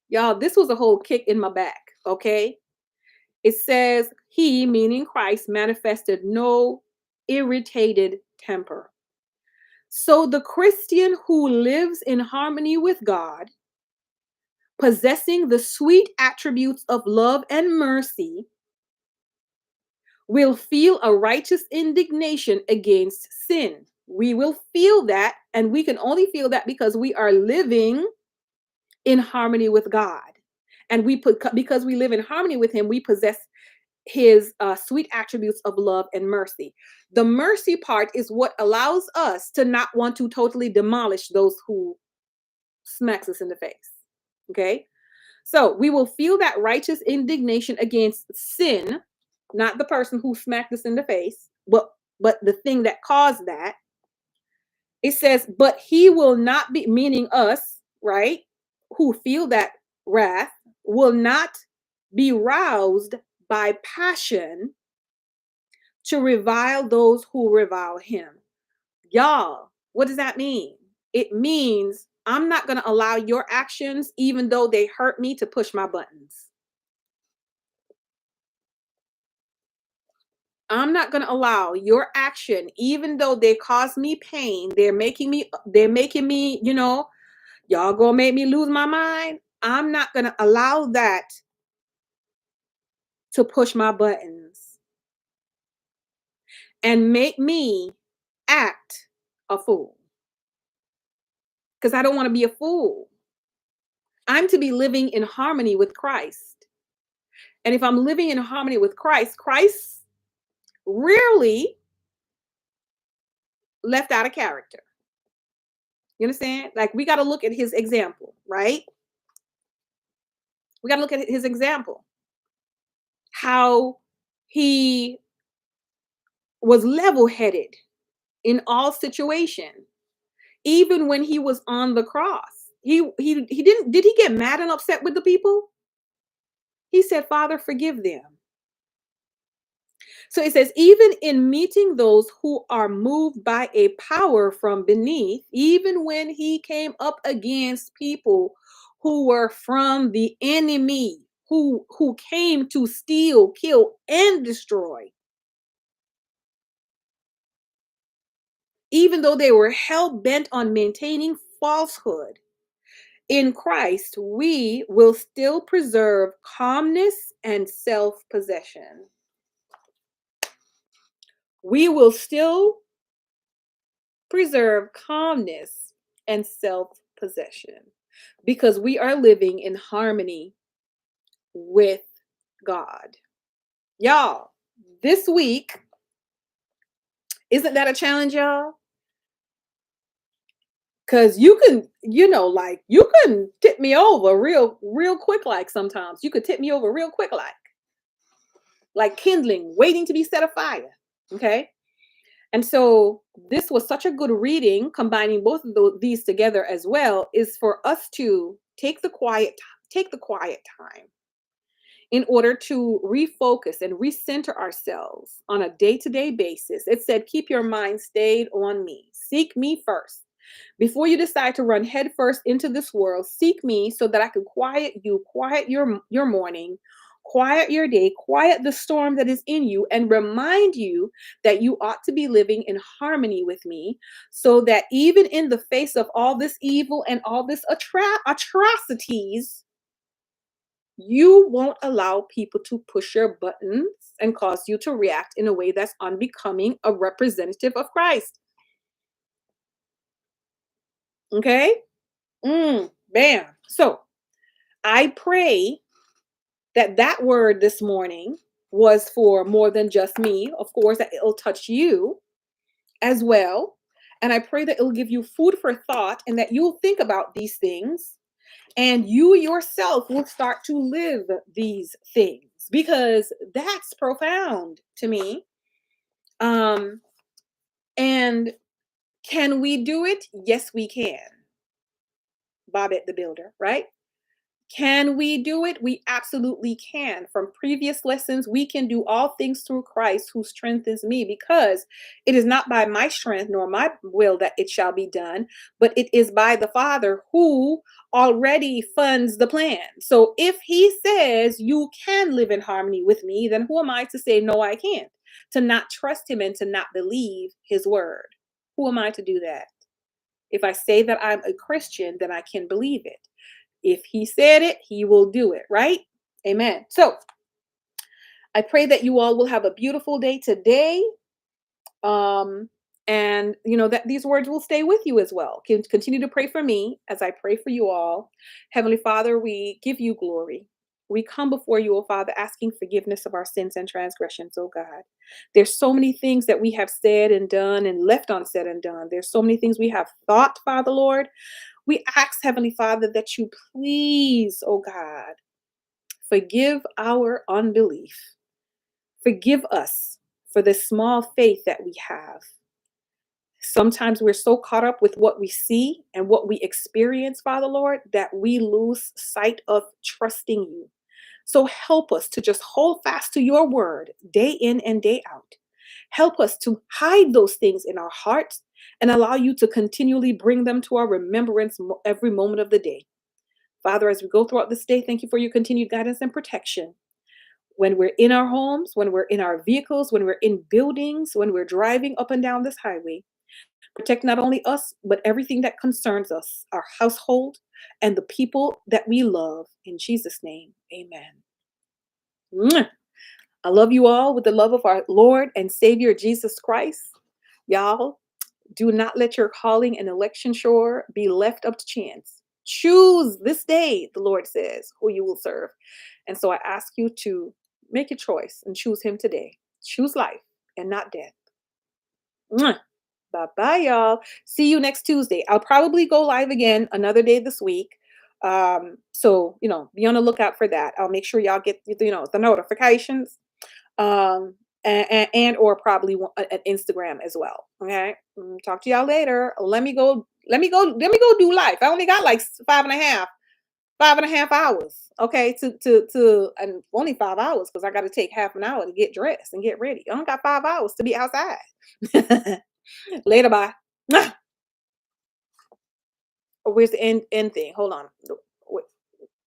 Y'all, this was a whole kick in my back, okay? It says he, meaning Christ, manifested no irritated temper. So the Christian who lives in harmony with God, possessing the sweet attributes of love and mercy, will feel a righteous indignation against sin. We will feel that, and we can only feel that because we are living in harmony with God. And because we live in harmony with him, we possess his sweet attributes of love and mercy. The mercy part is what allows us to not want to totally demolish those who smacks us in the face. Okay. So we will feel that righteous indignation against sin, not the person who smacked us in the face, but the thing that caused that. It says, but he will not be, meaning us, right? Who feel that wrath, will not be roused by passion to revile those who revile him. Y'all, what does that mean? It means I'm not going to allow your actions, even though they hurt me, to push my buttons. I'm not going to allow your action, even though they cause me pain. They're making me, y'all gonna make me lose my mind. I'm not going to allow that to push my buttons and make me act a fool. Because I don't want to be a fool. I'm to be living in harmony with Christ. And if I'm living in harmony with Christ, Christ rarely left out of character. You understand? Like, we got to look at his example, right? We got to look at his example, how he was level-headed in all situation, even when he was on the cross. He did he get mad and upset with the people? He said, "Father, forgive them." So it says, even in meeting those who are moved by a power from beneath, even when he came up against people who were from the enemy, who came to steal, kill, and destroy, even though they were hell bent on maintaining falsehood, in Christ, we will still preserve calmness and self possession. We will still preserve calmness and self possession because we are living in harmony with God. Y'all, this week, isn't that a challenge, y'all? Because you can, like you can tip me over real quick, like sometimes. You could tip me over real quick, like kindling, waiting to be set afire. Okay. And so this was such a good reading, combining both of these together as well, is for us to take the quiet time in order to refocus and recenter ourselves on a day-to-day basis. It said, keep your mind stayed on me. Seek me first. Before you decide to run headfirst into this world, seek me so that I can quiet you, quiet your morning, quiet your day, quiet the storm that is in you, and remind you that you ought to be living in harmony with me, so that even in the face of all this evil and all this atrocities, you won't allow people to push your buttons and cause you to react in a way that's unbecoming a representative of Christ. Okay? Bam. So I pray that that word this morning was for more than just me. Of course, that it'll touch you as well. And I pray that it'll give you food for thought and that you'll think about these things and you yourself will start to live these things, because that's profound to me. And can we do it? Yes, we can. Bobette the Builder, right? Can we do it? We absolutely can. From previous lessons, we can do all things through Christ who strengthens me, because it is not by my strength nor my will that it shall be done, but it is by the Father who already funds the plan. So if he says you can live in harmony with me, then who am I to say no, I can't? To not trust him and to not believe his word. Who am I to do that? If I say that I'm a Christian, then I can believe it. If he said it, he will do it, right? Amen. So I pray that you all will have a beautiful day today. And that these words will stay with you as well. Continue to pray for me as I pray for you all. Heavenly Father, we give you glory. We come before you, oh Father, asking forgiveness of our sins and transgressions, oh God. There's so many things that we have said and done and left unsaid and done. There's so many things we have thought, Father Lord. We ask, Heavenly Father, that you please, oh God, forgive our unbelief. Forgive us for the small faith that we have. Sometimes we're so caught up with what we see and what we experience, Father Lord, that we lose sight of trusting you. So help us to just hold fast to your word day in and day out. Help us to hide those things in our hearts and allow you to continually bring them to our remembrance every moment of the day. Father, as we go throughout this day, thank you for your continued guidance and protection. When we're in our homes, when we're in our vehicles, when we're in buildings, when we're driving up and down this highway, protect not only us, but everything that concerns us, our household, and the people that we love. In Jesus' name, amen. Mwah. I love you all with the love of our Lord and Savior, Jesus Christ. Y'all, do not let your calling and election sure be left up to chance. Choose this day, the Lord says, who you will serve. And so I ask you to make a choice and choose him today. Choose life and not death. Mwah. Bye-bye, y'all. See you next Tuesday. I'll probably go live again another day this week. So be on the lookout for that. I'll make sure y'all get the notifications, and or probably an Instagram as well. Okay. Talk to y'all later. Let me go. Let me go do life. I only got like 5.5 hours. Okay, and only 5 hours because I got to take half an hour to get dressed and get ready. I don't got 5 hours to be outside. Later, bye. Oh, where's the end thing? Hold on.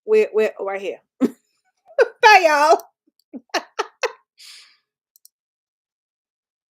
Where right here. Bye, y'all.